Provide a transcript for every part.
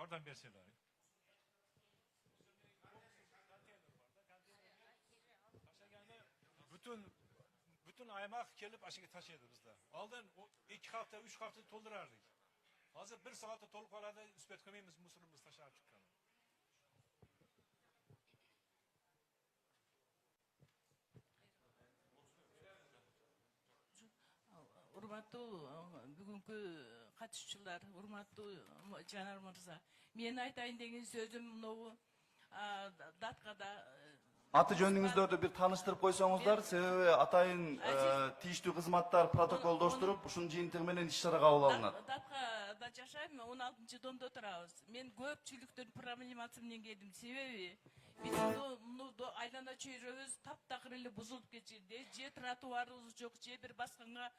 Yordam berseler. Bütün aymak gelip aşığı taşıyordu bizde. Aldan 2 hafta, 3 hafta doldurardık. Hazır 1 saatte tolup kalada üspet kömeğimiz musurumuz taşar çıkan. Урматтуу бүгүнкү катышуучулар, урматтуу Жанар мырза. Мен айтайын деген сөзүм мынау даткада Аты жөнүңүздөрдү бир тааныштырып койсоңуздар, себеби атайын тийиштүү кызматтар протоколдоштуруп, ушунун жыйынтыгы менен иш чара кабыл алынат. Даткада жашайм, 16-домдо турабыз. Мен көпчүлүктүн проблемасы менен келдим. Себеби биз айлана чөйрөбүз таптакыр эле бузулуп кетти. Же тротуарыбыз жок, же бир басканга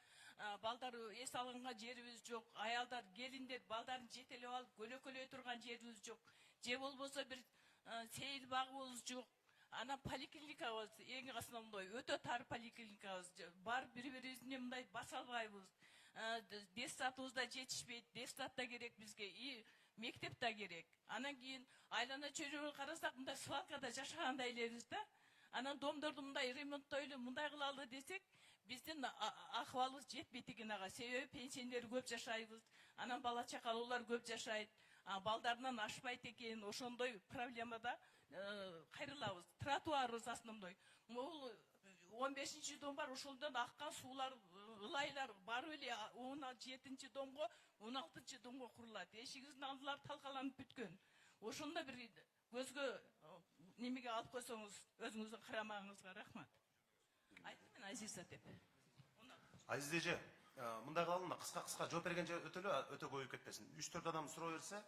балдар эс алганга жерибиз жок. Аялдар, келиндер балдарын жетелеп алып көлөкөлөй турган жерибиз жок. Же болбосо бир сейил багыбыз жок. Ана поликлиникабыз эң основной, өтө тар поликлиникабыз. Бар бири-бирибизге мындай баса албайбыз. Детсадыбызда жетишпейт, детсад да керек бизге, и мектеп да керек. Анан кийин айлана чөйрөгө карасак, мындай свалкада жашагандай элебиз да. Анан домдорду мындай ремонттойлу, мындай кылалы десек, биздин акыбалыбыз жетпейт экен ага. Себеби пенсионер көп жашайбыз, анан бала чакалуулар көп жашайт, балдарынан ашпайт экен, ошондой проблемада кайрылабыз. Тротуарыбыз основной. Могул 15-дом бар, ошолдон аккан суулар, ылайлар барып эле 17-домго, 16-домго курулат. Эшигибиздин алдылары талкаланып бүткөн. Ошондо бир көзгө немеге алып койсоңуз, өзүңүздүн карамагыңызга рахмат. Айтмын Азиза деп. Азиз эже, мындай кылалы, кыска жооп бергенче өтө көбөйүп кетпесин. 3-4 адам суроо берсе,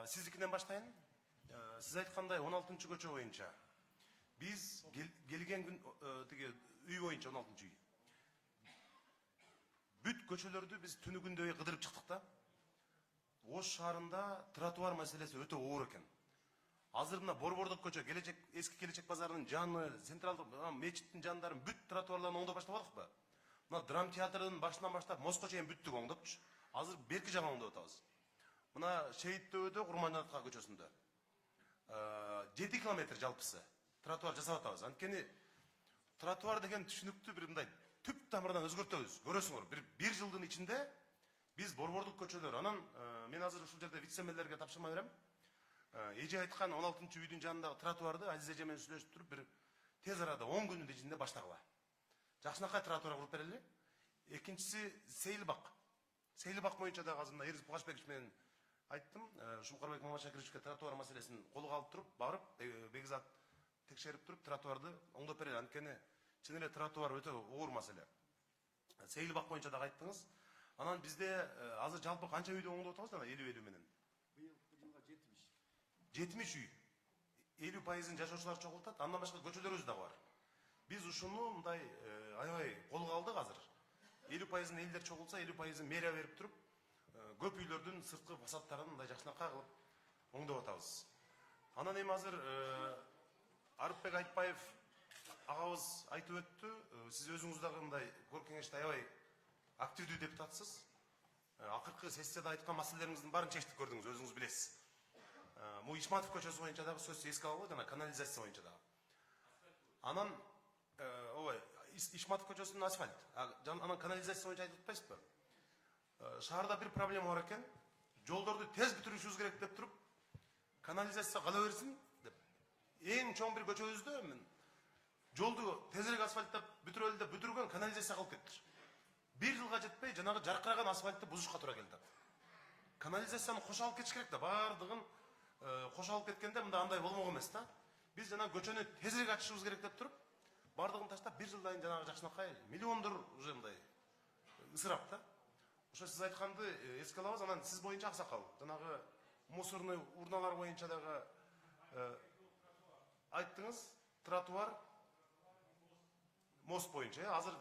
сиздикинен баштайын. Сиз айткандай 16-көчө боюнча биз келген күн үй боюнча 16-үй. Бүт көчөлөрдү биз түнү күндөй кыдырып чыктык да. Ош шаарында тротуар маселеси өтө оор экен. Азыр мына Борбордук көчө, эски Келечек базарынын жаны, централдык мечиттин жандарын бүт тротуарларын оңдоп баштабадыкпы? Мына драм театрдын башынан баштап Моско чейин бүттүк оңдопчу. Азыр берки жагын оңдоп атабыз. Мына Шейитдөбөдө Курманжанатка көчөсүндө 7 километр жалпысы тротуар жасап атабыз. Анткени тротуар деген түшүнүктүү бир мындай түп тамырдан өзгөртөбүз. Көрөсүңөр, бир жылдын ичинде биз Борбордук көчөлөр, анан мен азыр ушул жерде вице-мэрлерге тапшырма берем. Эже айткан 16-үйдүн жанындагы тротуарды Азиз эже менен сүйлөшүп туруп бир тез арада 10 күндүн ичинде баштагыла. Жакшынакай тротуар куруп берели. Экинчиси Сейилбак. Сейилбак боюнча дагы азыр Эрис Бугашбекович менен айттым. Шумкарбек Мамашакировичке тротуар маселесин колго алып туруп, барып, бекзат текшерип туруп, тротуарды оңдоп берели. Анткени чын эле тротуар өтө оор маселе. Сейилбак боюнча дагы айттыңыз. Анан бизде азыр жалпы канча үйдү оңдоп атабыз жана 50 менен? Быйыл жылга 70. 70 үй. 50% жашоочулар чогултат, андан башка көчөлөрүбүз дагы бар. Биз ушуну мындай аябай колго алдык азыр. 50% элдер чогулса, 50% мэрия берип туруп, көп үйлөрдүн сырткы фасадтарын мындай жакшынакай кылып оңдоп атабыз. Анан эми азыр Арыпбек Айтбаев агабыз айтып өттү. Сиз өзүңүз дагы мындай кор кеңеште аябай активдүү депутатсыз. Акыркы сессияда айткан маселелериңиздин баарын чечтик көрдүңүз, өзүңүз билесиз. Му Ишматов көчөсү боюнча дагы сөз эске алып, жана канализация боюнча дагы. Анан Ишматов көчөсүнүн асфальт, анан канализация боюнча айтып атпайсызбы? Шаарда бир проблема бар экен. Жолдорду тез бүтүрүшүбүз керек деп туруп, канализация кала берсин деп. Эң чоң бир көчөбүздө жолду тезирээк асфальттап бүтүрөлү деп бүтүргөн канализация калып кетти. 1 жылга жетпей жанагы жаркыраган асфальтты бузушка туура келди. Канализацияны кошо алып кетиш керек да, бардыгын кошо алып кеткенде мында андай болмок эмес да. Биз жана көчөнү тезирээк ачышыбыз керек деп туруп, бардыгын таштап 1 жылдан жанагы жакшынакай миллиондор уже мындай ысырап да. Ошо сиз айтканды эске алабыз. Анан сиз боюнча аксакал, жанагы мусорный урналар боюнча дагы айттыңыз, тротуар, мост боюнча. Азыр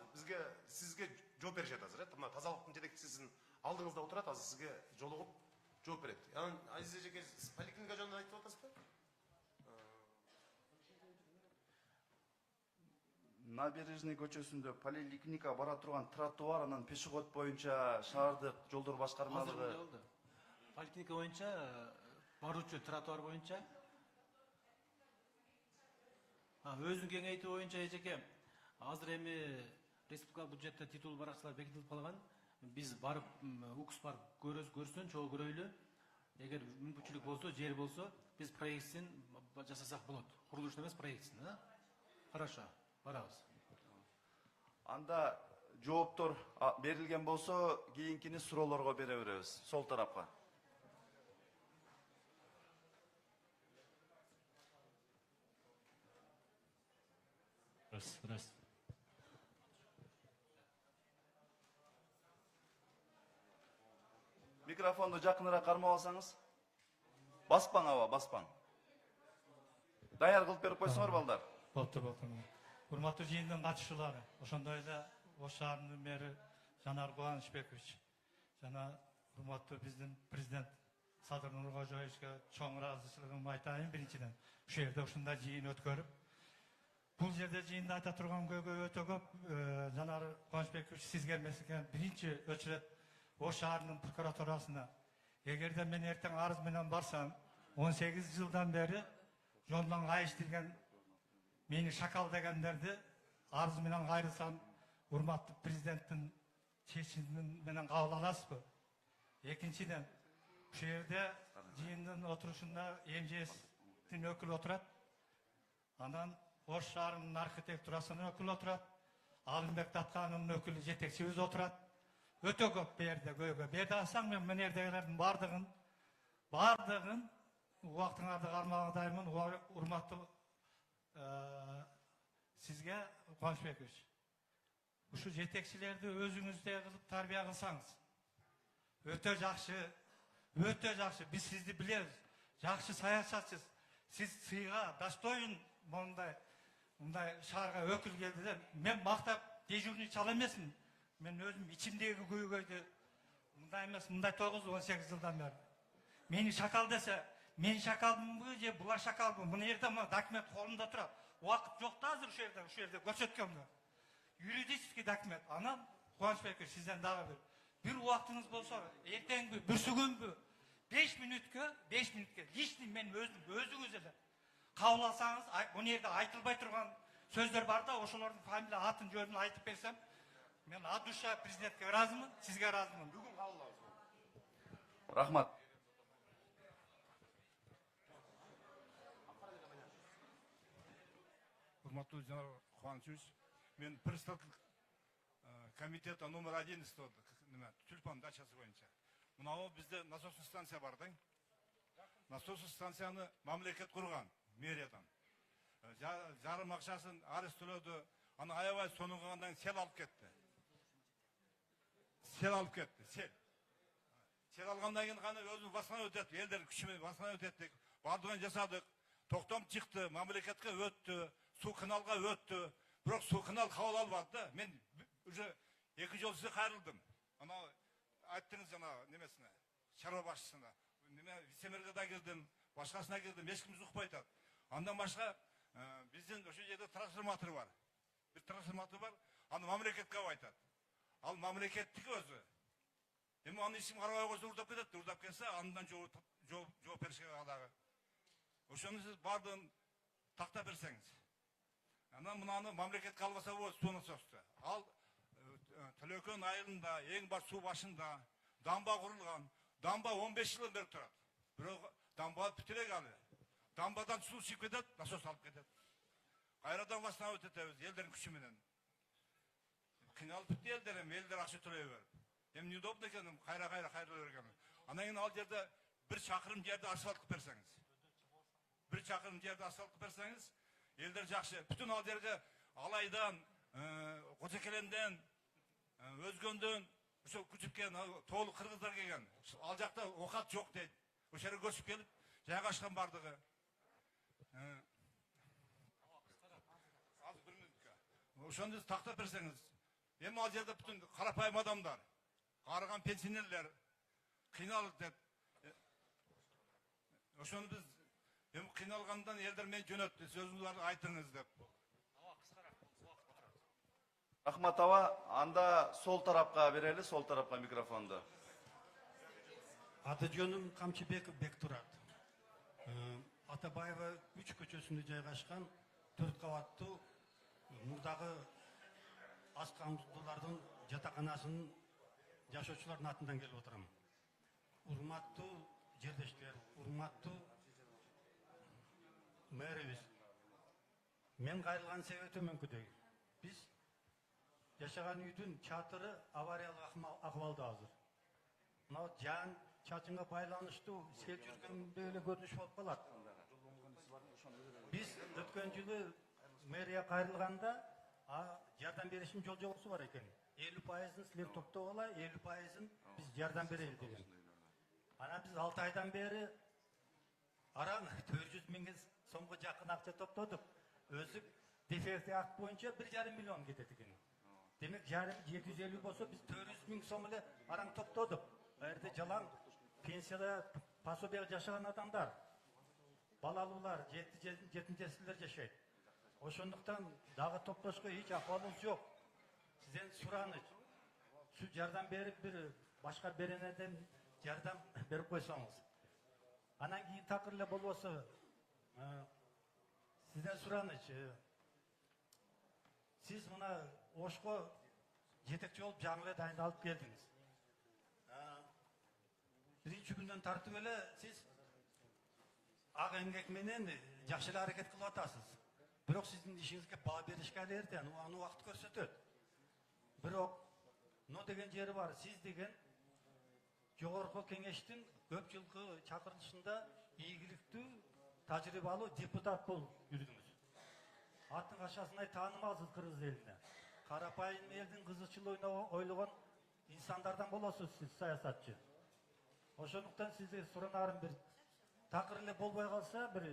сизге жооп беришет азыр. Мына тазалыктын жетекчисинин алдыңызда отурат, азыр сизге жолугуп жооп берет. Анан Азиз эжеке, сиз поликлиника жөнүндө айтып атасызбы? Набережный көчөсүндө поликлиника бара турган тротуар, анан пешеход боюнча шаардык жолдор башкармалыгы техника боюнча баруучу тротуар боюнча өзүнүн кеңейти боюнча эжеке азыр эми республикалык бюджетте титул баракчалар бекитилип калган. Биз барып укс барып көрсөн чогуу көрөйлү. Эгер мүмкүнчүлүк болсо, жер болсо, биз проектсин жасасак болот. Курулушун эмес, проектсин, Хорошо, барабыз. Анда жооптор берилген болсо, кийинкини суроолорго бере беребиз. Сол тарапка. Раз. Микрофонду жакыныраак кармап алсаңыз. Баспаң аба, баспаң. Даяр кылып берип койсоңор балдар. Болду. Урматтуу жыйындын катышуулары, ошондой эле Ош шаарынын мэри Жанар Кубанычбекович жана урматтуу биздин президент Садыр Нуркожоевичке чоң ыраазычылыгымды айтайын. Биринчиден, ушул жерде ушундай жыйын өткөрүп, бул жерде жыйында айта турган көйгөй өтө көп. Жанар Кубанычбекович сизге эмес экен, биринчи өчүрөт Ош шаарынын прокуратурасына. Эгерде мен эртең арыз менен барсам, 18 жылдан бери жолдон кайыштырган мени шакал дегендерди арыз менен кайрылсам, урматтуу президенттин чечими менен кабыл аласызбы? Экинчиден, ушул жерде жыйындын отурушунда МЖСтин өкүлү отурат. Анан Ош шаарынын архитектурасынын өкүлү отурат. Алымбек Таткановдун өкүлү жетекчибиз отурат. Өтө көп берде көйгөй. Берде алсаң мен мына жердегилердин бардыгын убактыңарды кармагандаймын. Урматтуу сизге Кубанычбекович. Ушу жетекчилерди өзүңүздөй кылып тарбия кылсаңыз. Өтө жакшы. Биз сизди билебиз. Жакшы саясатчысыз. Сиз сыйга достойн мындай шаарга өкүл келди де, мен мактап дежурный чала эмесмин. Мен өзүм ичимдеги көйгөйдү мындай эмес, мындай 9-18 жылдан бери. Мени шакал десе, мен шакалмынбы же булар шакалбы? Мына жерде документ колумда турат. Убакыт жок да азыр ушул жерде көрсөткөмгө. Юридический документ. Анан Кубанычбекович сизден дагы бир убактыңыз болсо, эртеңби, бүрсүгүнбү, 5 мүнөткө личный мен өзүңүз эле кабыл алсаңыз, бул жерде айтылбай турган сөздөр бар да, ошолордун фамилия, атын, жөнүн айтып берсем, мен от душа президентке ыраазымын, сизге ыраазымын. Бүгүн кабыл алабыз. Рахмат. Урматтуу Жанар Кубанычевич, мен председатель комитета номер 1 Тюльпан дачасы боюнча. Мынау бизде насосный станция бар да. Насосный станцияны мамлекет курган, мэриядан. Жарым акчасын арыз төлөдү, аны аябай сонугандан сел алып кетти. Сел алгандан кийин гана өзү басына өтөт, элдер күчү басына өтөт. Бардыгын жасадык. Токтом чыкты, мамлекетке өттү, суу каналга өттү. Бирок суу канал кабыл албады да. Мен уже 2 жол сизге кайрылдым. Ана айттыңыз жана немесине, чарба башчысына. Неме вице-мэрге да кирдим, башкасына кирдим, эч ким укпай атат. Андан башка биздин ошол жерде трансформатор бар. Бир трансформатор бар, аны мамлекетке айтат. Ал мамлекеттики өзү. Эми аны ишим карабай койсо урдап кетет, урдап кетсе андан жооп беришке дагы. Ошону сиз бардын тактап берсеңиз. Анан мынаны мамлекетке албаса болот, сууну состы. Ал Төлөкөн айылында эң бар суу башында дамба курулган. Дамба 15 жыл бери турат. Бирок дамба бүтүрөк алы. Дамбадан суу чыгып кетет, насос алып кетет. Кайрадан басына өтөтөбүз элдердин күчү менен. Кыйналып бүтү элдер, элдер акча төлөй берип. Эми неудобно экен, кайра берген. Анан кийин ал жерде 1 чакырым жерде асфальт кылып берсеңиз. 1 чакырым жерде асфальт кылып берсеңиз, элдер жакшы. Бүтүн ал жерге Алайдан, Кочекеленден, Өзгөндөн ошо күчүп келген, тоолук кыргыздар келген. Ал жакта окат жок дейт. Ошол жерге көчүп келип, жайгашкан бардыгы. Азыр 1 мүнөткө. Ошону тактап берсеңиз, эми ал жерде бүтүн карапайым адамдар, карыган пенсионерлер кыйналып деп. Ошону биз эми кыйналгандан элдер мен жөнөттү, сөзүңүздү айтыңыз деп. Рахмат аба, анда сол тарапка берели, сол тарапка микрофонду. Аты жөнім Камчыбеков Бектурат. Атабаева 3 көчөсүндө жайгашкан 4 кабаттуу мурдагы аз камсыздуулардын жатаканасынын жашоочулардын атынан келип отурам. Урматтуу жердештер, урматтуу мэрибиз. Мен кайрылган себеби мүмкүндөй. Биз жашаган үйдүн чатыры авариялык акыбалда азыр. Мына жан чачынга байланыштуу сел жүргөндө эле көрүнүш болуп калат. Биз өткөн жылы мэрия кайрылганда жардам беришим жол жобосу бар экен. 50%ын силер топтоп ала, 50%ын биз жардам берели деген. Ана биз 6 айдан бери араң 400 миң сомго жакын акча топтодук. Өзү дефекти акт боюнча 1,5 миллион кетет экен. Демек жарым 750 болсо биз 400 миң сом эле араң топтодук. Бәрде жалаң пенсияда пособия жашаган адамдар, балалуулар, жетимчесилер жашайт. Ошондуктан дагы топтошко эч акыбалыбыз жок. Сизден сураныч, şu жардам берип бир башка беренеден жардам берип койсоңуз. Анан кийин такыр эле болбосо сизден сураныч, сиз мына Ошко жетекчи болуп жаңы эле дайындалып келдиңиз. Биринчи күндөн тартып эле сиз ак эмгек менен жакшы эле аракет кылып атасыз. Бирок сиздин ишиңизге баа беришке але эртең, аны убакыт көрсөтөт. Бирок но деген жери бар. Сиз деген жогорку кеңештин көп жылкы чакырылышында ийгиликтүү, тажрыйбалуу депутат болуп жүрдүңүз. Аттын кашасындай таанымалсыз кыргыз элине. Карапайым элдин кызыкчылыгына ойлогон инсандардан болосуз сиз саясатчы. Ошондуктан сизге суранарым бир такыр эле болбой калса бир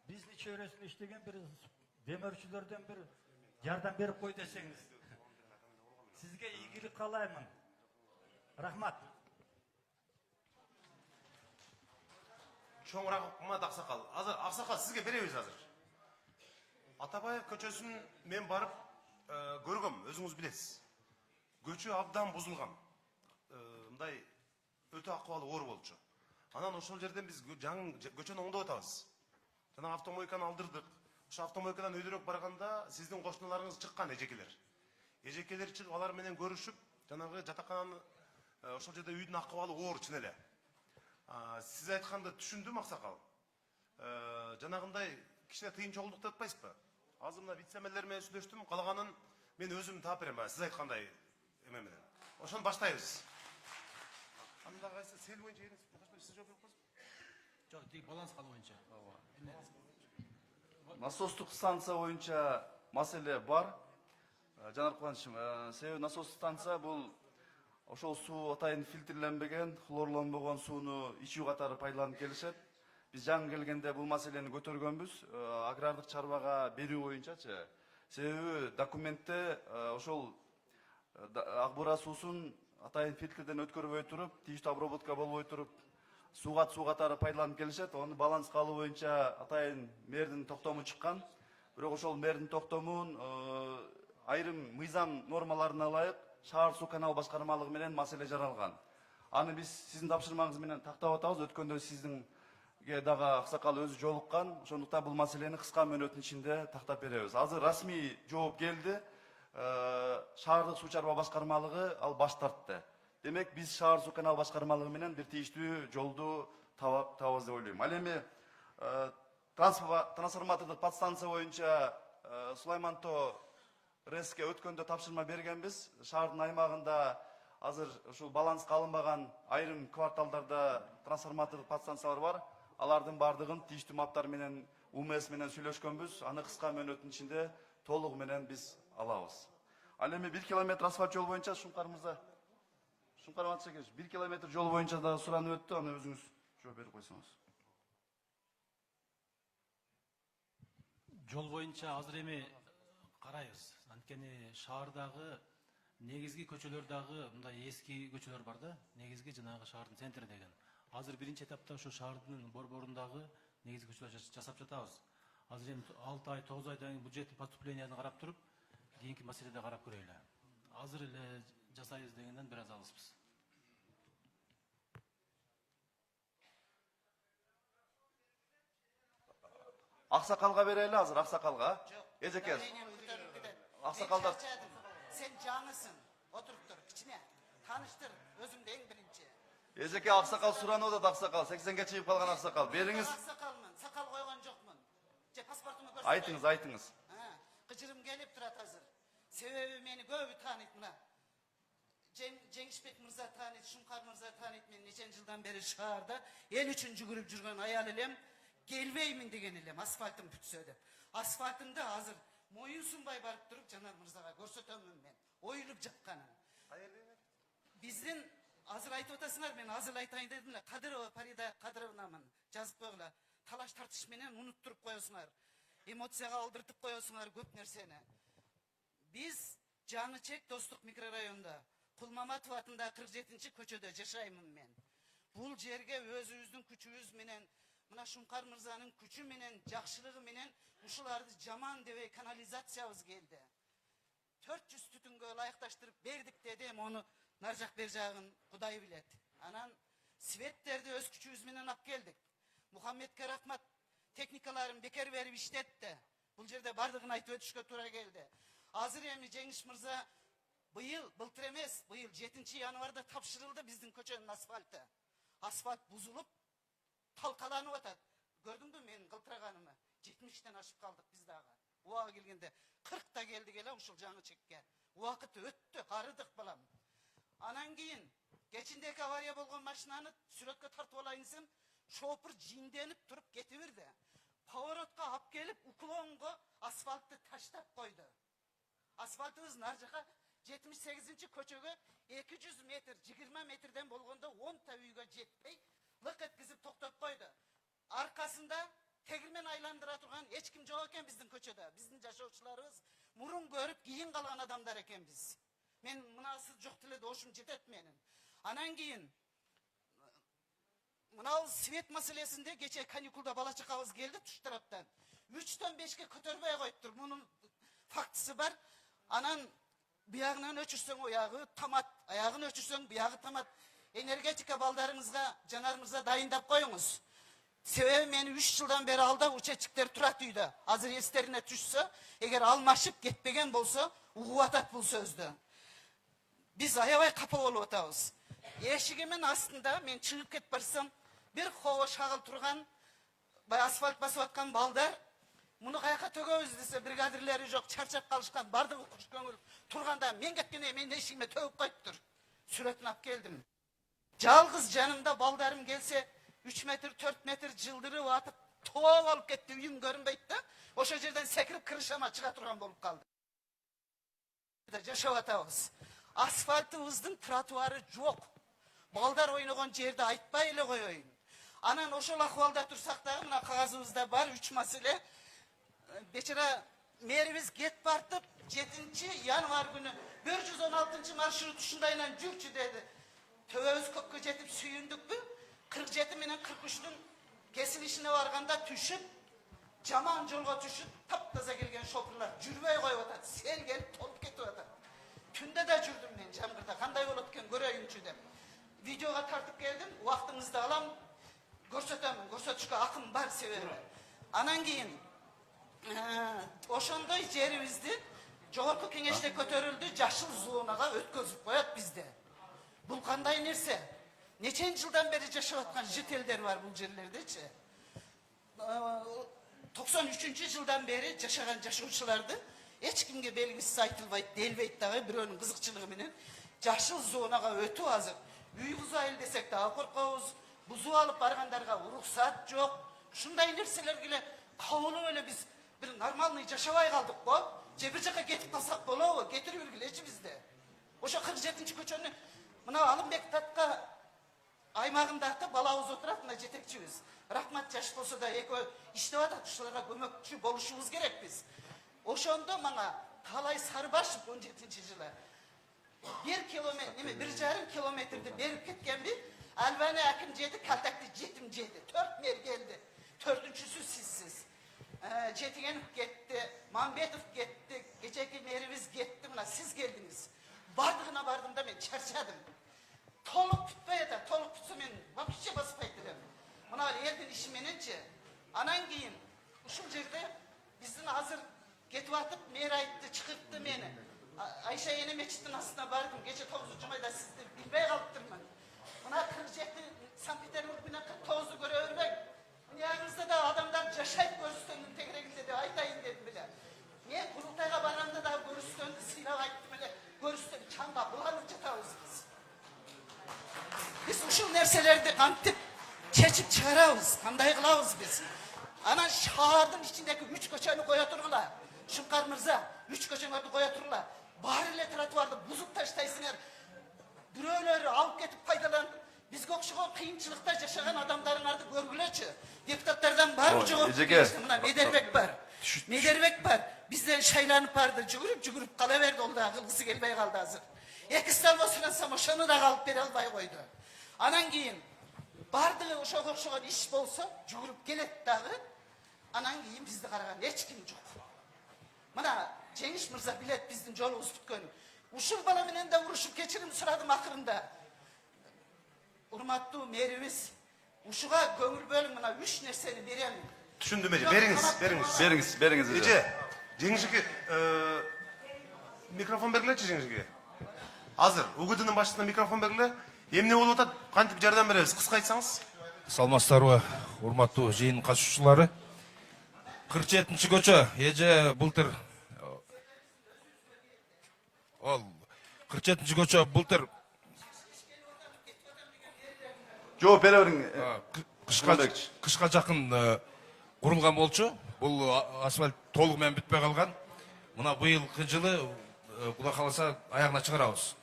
биздин чөйрөсүндө иштеген бир демөөрчүлөрдөн бир жардам берип кой десеңиз. Сизге ийгилик каалаймын. Рахмат. Чоң рахмат Аксакал. Азыр Аксакал сизге беребиз азыр. Атабаев көчөсүн мен барып көргөм, өзүңүз билесиз. Көчө абдан бузулган. Мындай өтө акыбалы оор болчу. Анан ошол жерден биз жаңы көчөнү оңдоп атабыз. Жана автомойканы алдырдык. Ошо автомойкадан өйдөрөөк барганда сиздин кошуналарыңыз чыккан эжекелер. Эжекелер чыгып алар менен көрүшүп, жанагы жатакананы ошол жерде үйдүн акыбалы оор чын эле. Сиз айтканды түшүндүм Аксакал. Жанагындай кичине тыйынчылык деп атпайсызбы? Азыр мына вице-мэрлер менен сүйлөштүм, калганын мен өзүм таап берем, сиз айткандай эме менен. Ошону баштайбыз. Анда кайсы сел боюнча сиз жооп берип койсуз? Жок, тик баланс калуу боюнча. Насостук станция боюнча маселе бар. Жанар Кубанычым, себеби насос станция бул ошол суу атайын фильтрленбеген, хлорлонбогон сууну ичүү катары пайдаланып келишет. Биз жаңы келгенде бул маселени көтөргөнбүз, агрардык чарбага берүү боюнчачы. Себеби документте ошол акбура суусун атайын фильтрден өткөрбөй туруп, тийиштүү обработка болбой туруп, суу катары пайдаланып келишет. Оны баланс калуу боюнча атайын мэрдин токтому чыккан. Бирок ошол мэрдин токтомун айрым мыйзам нормаларына ылайык шаар суу канал башкармалыгы менен маселе жаралган. Аны биз сиздин тапшырмаңыз менен тактап атабыз. Өткөндө сиздинге дагы Аксакал өзү жолуккан. Ошондуктан бул маселени кыска мөөнөттүн ичинде тактап беребиз. Азыр расмий жооп келди. Шаардык суу чарба башкармалыгы ал баш тартты. Демек биз шаар суу канал башкармалыгы менен бир тийиштүү жолду табабыз деп ойлойм. Ал эми трансформатордук подстанция боюнча Сулайманто РЭСке өткөндө тапшырма бергенбиз. Шаардын аймагында азыр ушул баланс калынбаган айрым кварталдарда трансформатордук подстанциялар бар. Алардын бардыгын тийиштүү маптар менен УМС менен сүйлөшкөнбүз. Аны кыска мөөнөттүн ичинде толугу менен биз алабыз. Ал эми 1 километр асфальт жол боюнча Шуңкар мырза, Шуңкар Матшекевич, 1 километр жол боюнча дагы суранып өттү, аны өзүңүз жооп берип койсоңуз. Жол боюнча азыр эми карайбыз. Анткени шаардагы негизги көчөлөр дагы мындай эски көчөлөр бар да, негизги жанагы шаардын центри деген. Азыр биринчи этапта ошо шаардын борборундагы негизги көчөлөр жасап жатабыз. Азыр эми 6 ай, 9 айдан бюджеттин поступленияны карап туруп, кийинки маселеде карап көрөйлү. Азыр эле жасайбыз дегенден бир аз алыспыз. Aksakalga bereli hazır, aksakalga. Ejeke, aksakalda Çarçadım. Sen canlısın. Oturup dur. İçine. Tanıştır. Özümde en birinci. Ejeke aksakal suranı da aksakal. 80'ge çıkıp kalgan aksakal. Beriniz, Aksakalmın. Sakal koygan jokmun. Pasportumu görsün. aytыңız. Gıcırım gelip durat hazır. Sebebi meni göbü tanıyt mına. Cengişbek Mırza tanıyt, Şunkar Mırza tanıyt meni neçen yıldan beri şaharda. El üçüncü grup жүрген ayal elem. Gelbeymin degen elem. Asfaltım pütsödü. Asfaltımda hazır. Moyun sunbay barıp durup Canar Mırzaga görsetömün men. Oyulup jakkanın. Bizdin hazır aytып otasыңар, men hazır aytayын dedim la. Kadırova Parida Kadırovnamın. Жазып koygula. Talaş tartış menen unutturup koyosуңар. Эмоцияга алдыртып коесуңар көп нерсени. Биз Жаңы Чек Достук микрорайонунда Кулмаматов атында 47-чи көчөдө жашаймын мен. Бул жерге өзүбүздүн күчүбүз менен, мына Шумкар Мырзанын күчү менен, жакшылыгы менен ушуларды жаман дебей канализациябыз келди. 400 түтүнгө ылайыкташтырып бердик деди, мону нар жак бер жагын Кудай билет. Анан светтерди өз күчүбүз менен алып келдик. Мухаммедке рахмат, техникаларын бекер берип иштетти. Бул жерде бардыгын айтып өтүшкө туура келди. Азыр эми Жеңиш Мырза былтыр эмес, быйыл 7 январда тапшырылды биздин көчөнүн асфальты. Асфальт бузулуп, талкаланып атат. Көрдүңбү менин кылтыраганымы? 70тен ашып калдык биз дагы. Убага келгенде 40та келдик эле ушул Жаңы Чекке. Убакыт өттү, арыдык балам. Анан кийин кечиндеги авария болгон машинаны сүрөткө тартып алайын десем, шопур жинденип туруп кете берди. Поворотко алып келип, уклонго асфальтты таштап койду. Асфальтыбыз нар жака 78-чи көчөгө 200 метр, 20 метрден болгондо 10 та үйгө жетпей, лык эткизип токтоп койду. Аркасында тегирмен айландыра турган эч ким жок экен биздин көчөдө. Биздин жашоочуларыбыз мурун көрүп, кийин калган адамдар экенбиз. Мен мынасы жок деле дошум жетет менин. Анан кийин мынау свет маселесинде кече каникулда бала чакабыз келди туш тараптан. 3төн 5ке көтөрбөй коюптур. Мунун фактысы бар. Анан биягынан өчүрсөң оягы тамат, аягын өчүрсөң биягы тамат. Энергетика балдарыңызга Жанар Мырза дайындап коюңуз. Себеби мен 3 жылдан бери алда учетчиктер турат үйдө. Азыр эстерине түшсө, эгер алмашып кетпеген болсо, угуп атат бул сөздү. Биз аябай капа болуп атабыз. Эшигимин астында мен чыгып кетип барсам, бир хоо шагыл турган, асфальт басып аткан балдар, муну каяка төгөбүз десе, бригадирлери жок, чарчап калышкан, бардыгы куш көңүл турганда мен кеткенде мен эшигиме төгүп коюптур. Сүрөтүн алып келдим. Жалгыз жанымда балдарым келсе, 3 метр, 4 метр жылдырып атып, тооп алып кетти, үйүм көрүнбөйт да, ошо жерден секирип кырышама чыга турган болуп калды. Жашап атабыз. Асфальтыбыздын тротуары жок. Балдар ойногон жерди айтпай эле коеюн. Анан ошол акыбалда турсак дагы мына кагазыбызда бар 3 маселе. Бечара мэрибиз кетип бартып 7 январ күнү 116 маршрут ушундайынан жүрчү деди. Төбөбүз көккө жетип сүйүндүкпү? 47 менен 43-дүн кесилишине барганда түшүп, жаман жолго түшүп, таптаза келген шопурлар жүрбөй коюп атат. Сел келип толуп кетип атат. Түндө да жүрдүм мен жамгырда, кандай болот экен көрөйүнчү деп. Видеого тартып келдим, убактыңызды алам, көрсөтөмүн, көрсөтүшкө акым бар себеби. Анан кийин ошондой жерибизди жогорку кеңеште көтөрүлдү, жашыл зонага өткөзүп коет бизде. Бул кандай нерсе? Нечен жылдан бери жашап аткан жителдер бар бул жерлердечи. 93-жылдан бери жашаган жашоочуларды эч кимге белгисиз айтылбайт, делбейт дагы, бирөөнүн кызыкчылыгы менен жашыл зонага өтүп азыр. Үй бузайын десек дагы коркобуз. Бузуп алып баргандарга уруксат жок. Ушундай нерселерге эле кабылып эле биз бир нормальный жашабай калдык го. Же бир жака кетип калсак болобу? Кетирип бергилечи бизде. Ошо 47-чи көчөнү мына Алымбек Татка аймагында атып балабыз отурат, мына жетекчибиз. Рахмат жаш болсо да экөө иштеп атат, ушуларга көмөкчү болушубуз керек биз. Ошондо мага Талай Сарбашев 17-жылы 1 километр, 1,5 километрди берип кеткенби, Albani akım jedi, Kaltaklı jetim jedi. 4 mer geldi. 4-üncüsü sizsiz. Jetigenov gitti, Mambetov gitti, geceki merimiz gitti. Buna siz geldiniz. Bardığına bardım da ben çarşadım. Tolup tutmaya da, tolup tutsa ben vapişçe basıp aytırım. Buna yerden işim menince, anan giyin, ушул жерде биздин азыр кетип атып мэр айтты чыгыртты мени. Айша эне мечиттин астына бардым. Кече 9 айда сизди билбей калыптырмын. Мына 47 Санкт-Петербург менен 49'u көрө бербек. Дүйнөбүздө да адамдар жашайт көрүстөндүн тегерегинде деп айтайын дедим эле. Мен курултайга барганда да көрүстөндү сыйлап айттым эле. Көрүстөн чаңга буланып жатабыз биз. Биз ушул нерселерди кантип чечип чыгарабыз, кандай кылабыз биз? Анан шаардын ичиндеги 3 көчөнү кое тургула. Шункар мырза, 3 көчөңөрдү кое тургула. Баары эле тротуарды бузуп таштайсыңар. Бирөөлөрү алып кетип пайдаланып, бизге окшогон кыйынчылыкта жашаган адамдарыңарды көргүлөчү. Депутаттардан бар жок. Мына Медербек бар. Медербек бар. Бизден шайланып барды, жүгүрүп кала берди, ол да кылгысы келбей калды азыр. 2 стол сұрансам, ошону да калып бере албай койду. Анан кийин бардыгы ошого окшогон иш болсо, жүгүрүп келет дагы. Анан кийин бизди караган эч ким жок. Мына Жеңиш мырза билет биздин жолубуз бүткөнүн. Ушул бала менен да урушуп кечирим сурадым акырында. Урматтуу мэрибиз, ушуга көңүл бөлүң, мына 3 нерсени берем. Түшүндүм эже, бериңиз. Бериңиз. Эже, Жеңишке микрофон бергилечи Жеңишке. Азыр УГДнын башчысына микрофон бергиле. Эмне болуп атат? Кантип жардам беребиз? Кыска айтсаңыз. Саламатсыздарбы, урматтуу жыйын катышуучулары. 47-чи көчө, эже былтыр ал 47-чи көчө былтыр Жооп бере бериң. кышка жакын курулган болчу. Бул асфальт толугу менен бүтпөй калган. Мына быйылкы жылы Кудай кааласа аягына чыгарабыз.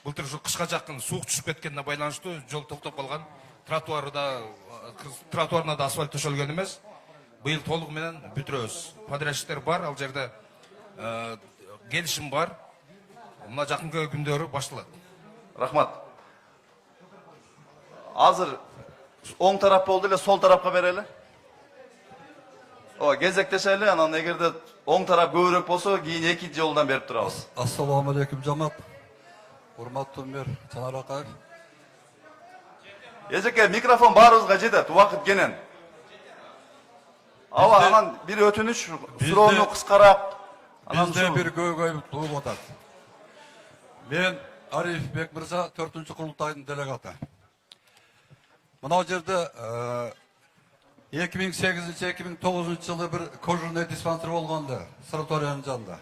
Былтыр ушу кышка жакын суук түшүп кеткенине байланыштуу жол токтоп калган. Тротуарына да асфальт төшөлгөн эмес. Быйыл толугу менен бүтүрөбүз. Подрядчиктер бар, ал жерде келишим бар. Мына жакынкы күндөрү башталат. Рахмат. Азыр оң тарап болду эле, сол тарапка берели. Кезектешели, анан эгерде оң тарап көбүрөөк болсо, кийин эки жолдан берип турабыз. Ассаламу алейкум жамаат. Урматтуу мэр Жанар Акаев. Эжеке, микрофон баарыбызга жетет, убакыт кенен. Анан бир өтүнүч, суроону кыскараак. Бизде бир көйгөй тууп атат. Мен Ариф Бек мырза 4-чү курултайдын делегаты. Мына жерде 2008-2009 жылы бир кожурный диспансер болгонду санаториянын жанында.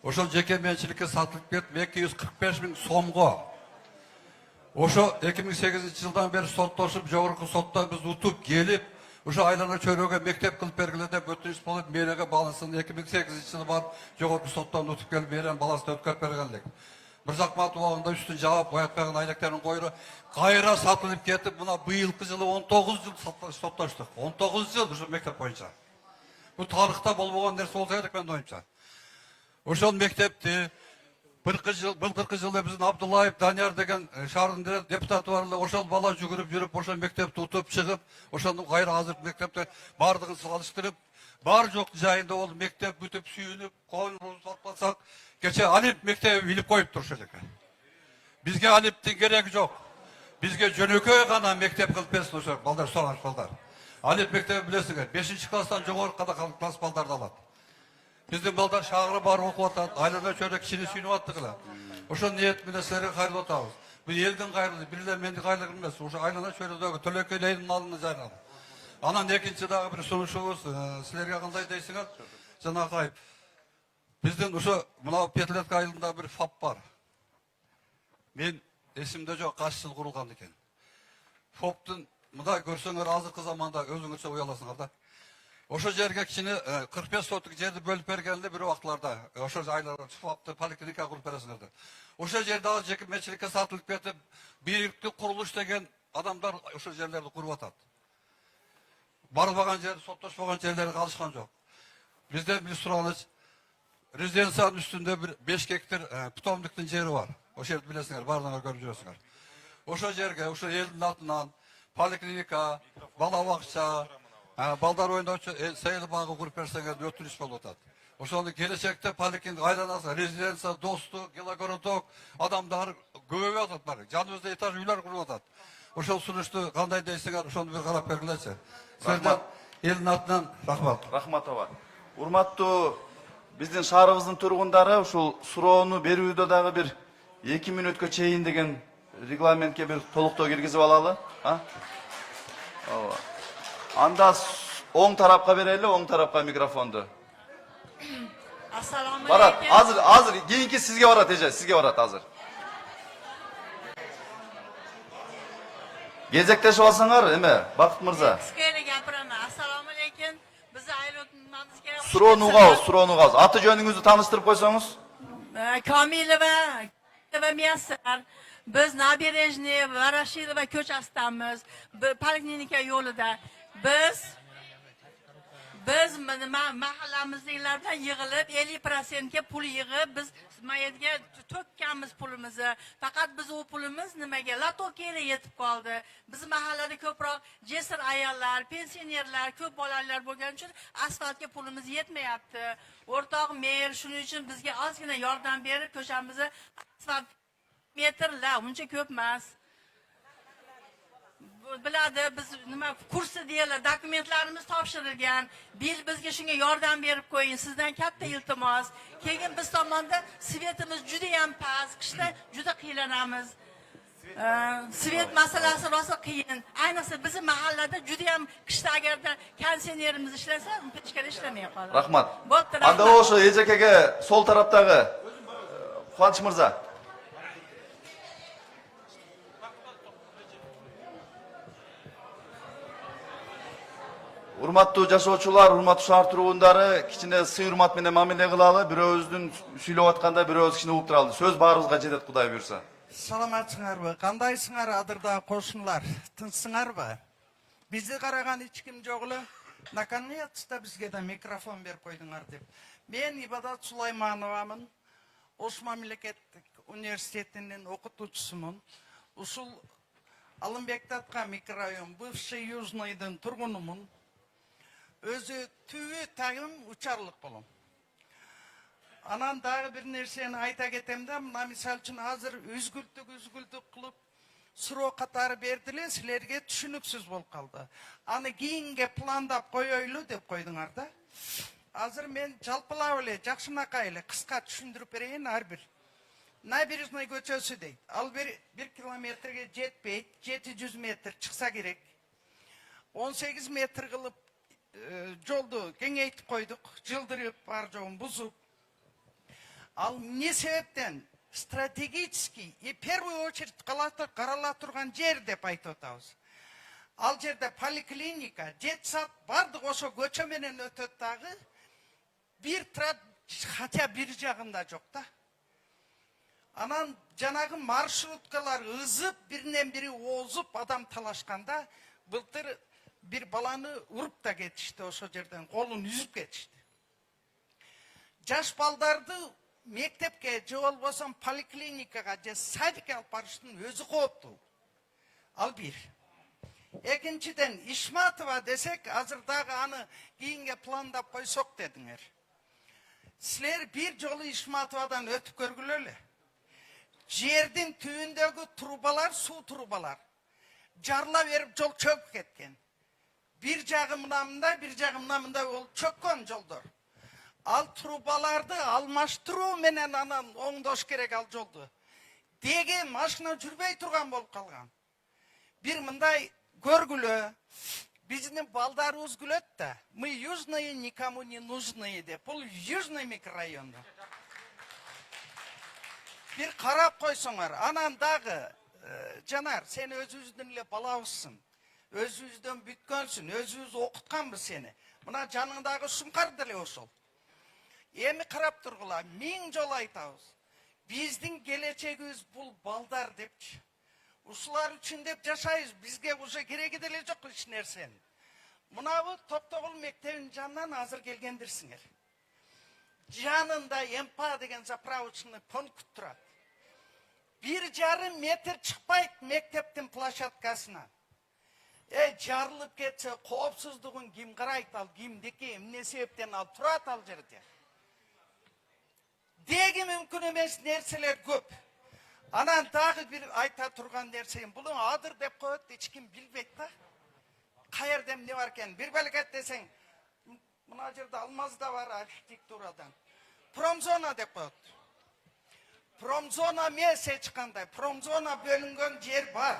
Ошол жеке менчиликке сатылып кетип 245 000 сомго. Ошо 2008 жылдан бери соттошуп, жогорку сотто биз утуп келип, ошо айлана чөйрөгө мектеп кылып бергиле деп өтүнүч болуп, менеге баласын 2008 жылы барып, жогорку соттон утуп келип берген баласын өткөрүп бергенлик. Мырзакматов убагында үстүн жаап, боятпаган айлектерин койру, кайра сатылып кетип, мына быйылкы жылы 19 жыл соттоштук. 19 жыл ошо мектеп боюнча. Бул тарыхта болбогон нерсе болсо керек менин оюмча. Ошол мектепти былтыркы жылы биздин Абдуллаев Данияр деген шаардын депутаты бар эле, ошол бала жүгүрүп жүрүп, ошол мектепти утуп чыгып, ошону кайра азыркы мектепте бардыгын салыштырып, бар жок жайында ол мектеп бүтүп сүйүнүп, коюнубузду атпасак, кече Алип мектеби билип коюп турушат экен. Бизге Алиптин кереги жок. Бизге жөнөкөй гана мектеп кылып берсин ошо балдар, сураган балдар. Алип мектеби билесиңер, 5-класстан жогорку класс балдарды алат. Биздин балдар шагыры бар окуп атат, айлана чөйрө кичине сүйүнүп аттыгыла. Ошо ниет менен силерге кайрылып атабыз. Бул элдин кайрылыгы, бир эле мендин кайрылыгым эмес, ошо айлана чөйрөдөгү Төлекөйлөйдүн алдына жайган. Анан экинчи дагы бир сунушубуз, силерге кандай дейсиңер? Жанагы биздин ошо мына Петлетка айылында бир ФАП бар. Мен эсимде жок, кайсы жыл курулган экен. ФАПтын мындай көрсөңөр азыркы заманда өзүңөрчө уяласыңар да. Ошо жерге кичине 45 соттук жерди бөлүп бергенде бир убактыларда ошо айларга ФАПты поликлиника куруп бересиңер деп. Ошо жерде ал жеке менчиликке сатылып кетип, бириктүү курулуш деген адамдар ошо жерлерди куруп атат. Барбаган жер, соттошпогон жерлерге калышкан жок. Бизден бир сураныч, резиденциянын үстүндө бир 5 гектар питомниктин жери бар. Ошол жерди билесиңер, баарыңар көрүп жүрөсүңөр. Ошо жерге, ошо элдин атынан поликлиника, бала бакча, балдар ойночу сейил багы куруп берсеңер өтүнүч болуп атат. Ошону келечекте поликлиника айланасы, резиденция, достук, килогородок адамдар көбөйүп атат бар. Жаныбызда этаж үйлөр куруп атат. Ошол сунушту кандай дейсиңер, ошону бир карап бергилечи. Силерден Elin atынан рахмат. Рахмат аба. Урматтуу биздин шаарыбыздын тургундары ушул суроону берүүдө дагы бир 2 мүнөткө чейин деген регламентке бир толуктоо киргизип алалы. Ооба. Анда оң тарапка берели, оң тарапка микрофонду. Assalomu Барат, alaykum. азыр кийинки сизге барат, эже, сизге барат азыр. Кезектешип алсаңар, эме, Бакыт мырза. Qisqaga gapiraman. Assalomu alaykum. Biz aeroportimizga Суроону угабыз, суроону угабыз. Аты жөнүңүздү тааныштырып койсоңуз? Komilova va Muyassar. Biz Nabережный va Rashidova ko'chasidamiz. Poliklinika yo'lida. Biz mahallamizdagilardan yig'ilib 50% ga pul yig'ib biz mayatga to'kkanmiz pulimizni. Faqat biz u pulimiz nimaga lato kerak yetib qoldi. Biz mahallada ko'proq jasur ayollar, pensionerlar, ko'p bolalar bo'lgani uchun asfaltga pulimiz yetmayapti. O'rtoq mer shuning uchun bizga ozgina yordam berib ko'chamizni asfalt metrlar, uncha ko'p emas. Biladi biz nima kursi deylar, dokumentlarimiz topshirilgan. Bizga shunga yordam berib qo'ying. Sizdan katta iltimos. Keyin biz tomonda svetimiz juda ham past, qishda juda qiylanamiz. Svet masalasi rosa qiyin. Ayniqsa bizning mahallada juda ham qishda agarda kondisionerimiz ishlasa, pechkada ishlamay qoladi. Rahmat. Bo'pti, Анда ошо эжекеге сол тараптагы Кубаныч мырза. Урматтуу жашоочулар, урматтуу шаар тургундары, кичине сый урмат менен мамиле кылалы. Бирөөбүздүн сүйлөп атканда бирөөбүз кичине угуп туралы. Сөз баарыбызга жетет, Кудай буйрса. Саламатсыңарбы? Кандайсыңар адырда кошуналар? Тынчсыңарбы? Бизди караган эч ким жок эле. Наконец-то бизге да микрофон берип койдуңар деп. Мен Ибадат Сулаймановамын. Ош мамлекеттик университетинин окутуучусумун. Ушул Алымбекти аткан микрорайон, бывший Южныйдын тургунумун. Өзү түбү тагым учарлык болом. Анан дагы бир нерсени айта кетем да, мына мисал үчүн азыр үзгүлтүк кылып суроо катары бердиле, силерге түшүнүксүз болуп калды. Аны кийинге пландап коёйлу деп койдуңар да. Азыр мен жалпылап эле, жакшынакай эле кыска түшүндүрүп берейин ар бир. Набережный көчөсү дейт. Ал 1 километрге жетпейт, 700 метр чыкса керек. 18 метр кылып жолду кеңейтип койдук, жылдырып бар жогун бузуп. Ал эмне себептен стратегический и в первую очередь карала турган жер деп айтып атабыз. Ал жерде поликлиника, детсад бардык ошо көчө менен өтөт дагы. Бир хотя бир жагында жок да. Анан жанагы маршруткалар ызып, биринен бири озуп, адам талашканда былтыр бир баланы уруп да кетишти, ошо жерден колун үзүп кетишти. Жаш балдарды мектепке же болбосо поликлиникага же садикке алып барыштын өзү кооптуу. Ал бир. Экинчиден Ишматова десек, азыр дагы аны кийинге пландап койсок дедиңер. Силер бир жолу Ишматовадан өтүп көргүлө эле. Жердин түбүндөгү трубалар, суу трубалар жарыла берип жол чөгүп кеткен. Bir жагы мынамында, bir жагы мынамында болуп чөккөн жолдор. Ал трубаларды алмаштыруу менен анан оңдош керек ал жолду. Деге машина жүрбөй турган болуп калган. Бир мындай көргүлө, биздин балдарыбыз күлөт да. Мы южные никому не нужные деп. Бул южный микрорайон. Бир карап койсоңор, анан дагы Жанар, сен өзүбүздүн эле балабызсың. Өзүбүздөн бүткөнсүн, өзүбүз окутканбыз сени. Мына жаныңдагы Шуңкар деле ошол. Эми карап тургула, 1000 жолу айтабыз. Биздин келечегибиз бул балдар депчи. Ушулар үчүн деп жашайбыз. Бизге уже кереги деле жок эч нерсенин. Мынабы Топтогул мектебинин жанынан азыр келгендирсиңер. Жанында Эмпа деген заправочный пункт турат. 1,5 метр чыкпайт мектептин площадкасына. Жарылып кетсе, коопсуздугун ким карайт, ал кимдики, эмне себептен ал турат ал жерде. Деги мүмкүн эмес нерселер көп. Анан дагы бир айта турган нерсем, бул адыр деп коет, эч ким билбейт да. Кай жерде эмне бар экен? Бир белгет десең, мына жерде алмаз да бар архитектурадан. Промзона деп коет. Промзона эмес эч кандай. Промзона бөлүнгөн жер бар.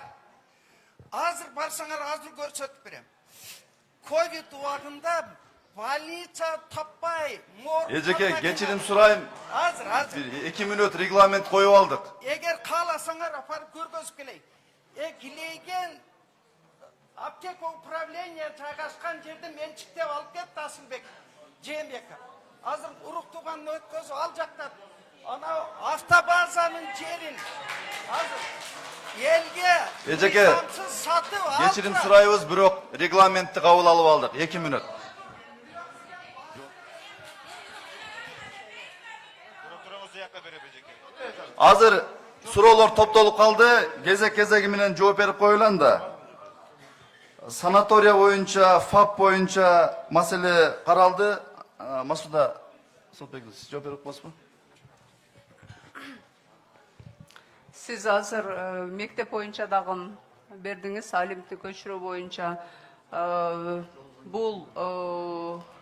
Азыр барсаңар азыр көрсөтүп берем. Ковид убагында больница таппай, Эжеке, кечирим сурайм. Азыр. 2 мүнөт регламент коюп алдык. Эгер кааласаңар апарып көргөзүп келейин. Килейген аптека управление жайгашкан жерде менчиктеп алып кетти Асылбек Жээнбеков. Азыр урук тууганын өткөзүп ал жакта ана автобазанын жерин азыр элге Эжеке, сатып кечирим сурайбыз, бирок регламентти кабыл алып алдык. 2 мүнөт. Азыр суроолор топтолуп калды. Кезек менен жооп берип коюлан да. Санатория боюнча, ФАП боюнча маселе каралды. Масуда Сотбеков, сиз жооп берип коесузбу? Сиз азыр мектеп боюнча дагы бердиңиз, алимти көчүрүү боюнча. Бул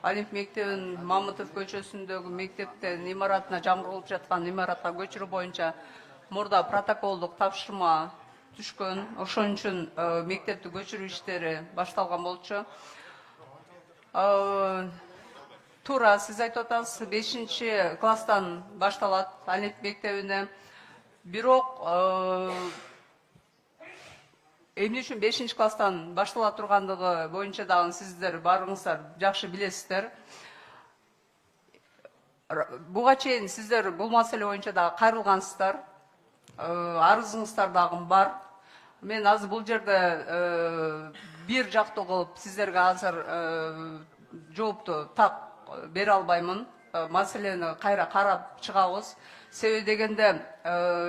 Алимп мектебин Мамытов көчөсүндөгү мектептен имаратына жаңырылып жаткан имаратка көчүрүү боюнча мурда протоколдук тапшырма түшкөн. Ошон үчүн мектепти көчүрүү иштери башталган болчу. Туура сиз айтып атасыз, 5-класстан башталат Алимп мектебине. Бирок эмне үчүн 5-класстан баштала тургандыгы боюнча дагы сиздер баарыңыздар жакшы билесиздер. Буга чейин сиздер бул маселе боюнча дагы кайрылгансыздар. Арызыңыздар дагы бар. Мен азыр бул жерде бир жактуу кылып сиздерге азыр жоопту так бере албаймын. Маселени кайра карап чыгабыз. Себеби дегенде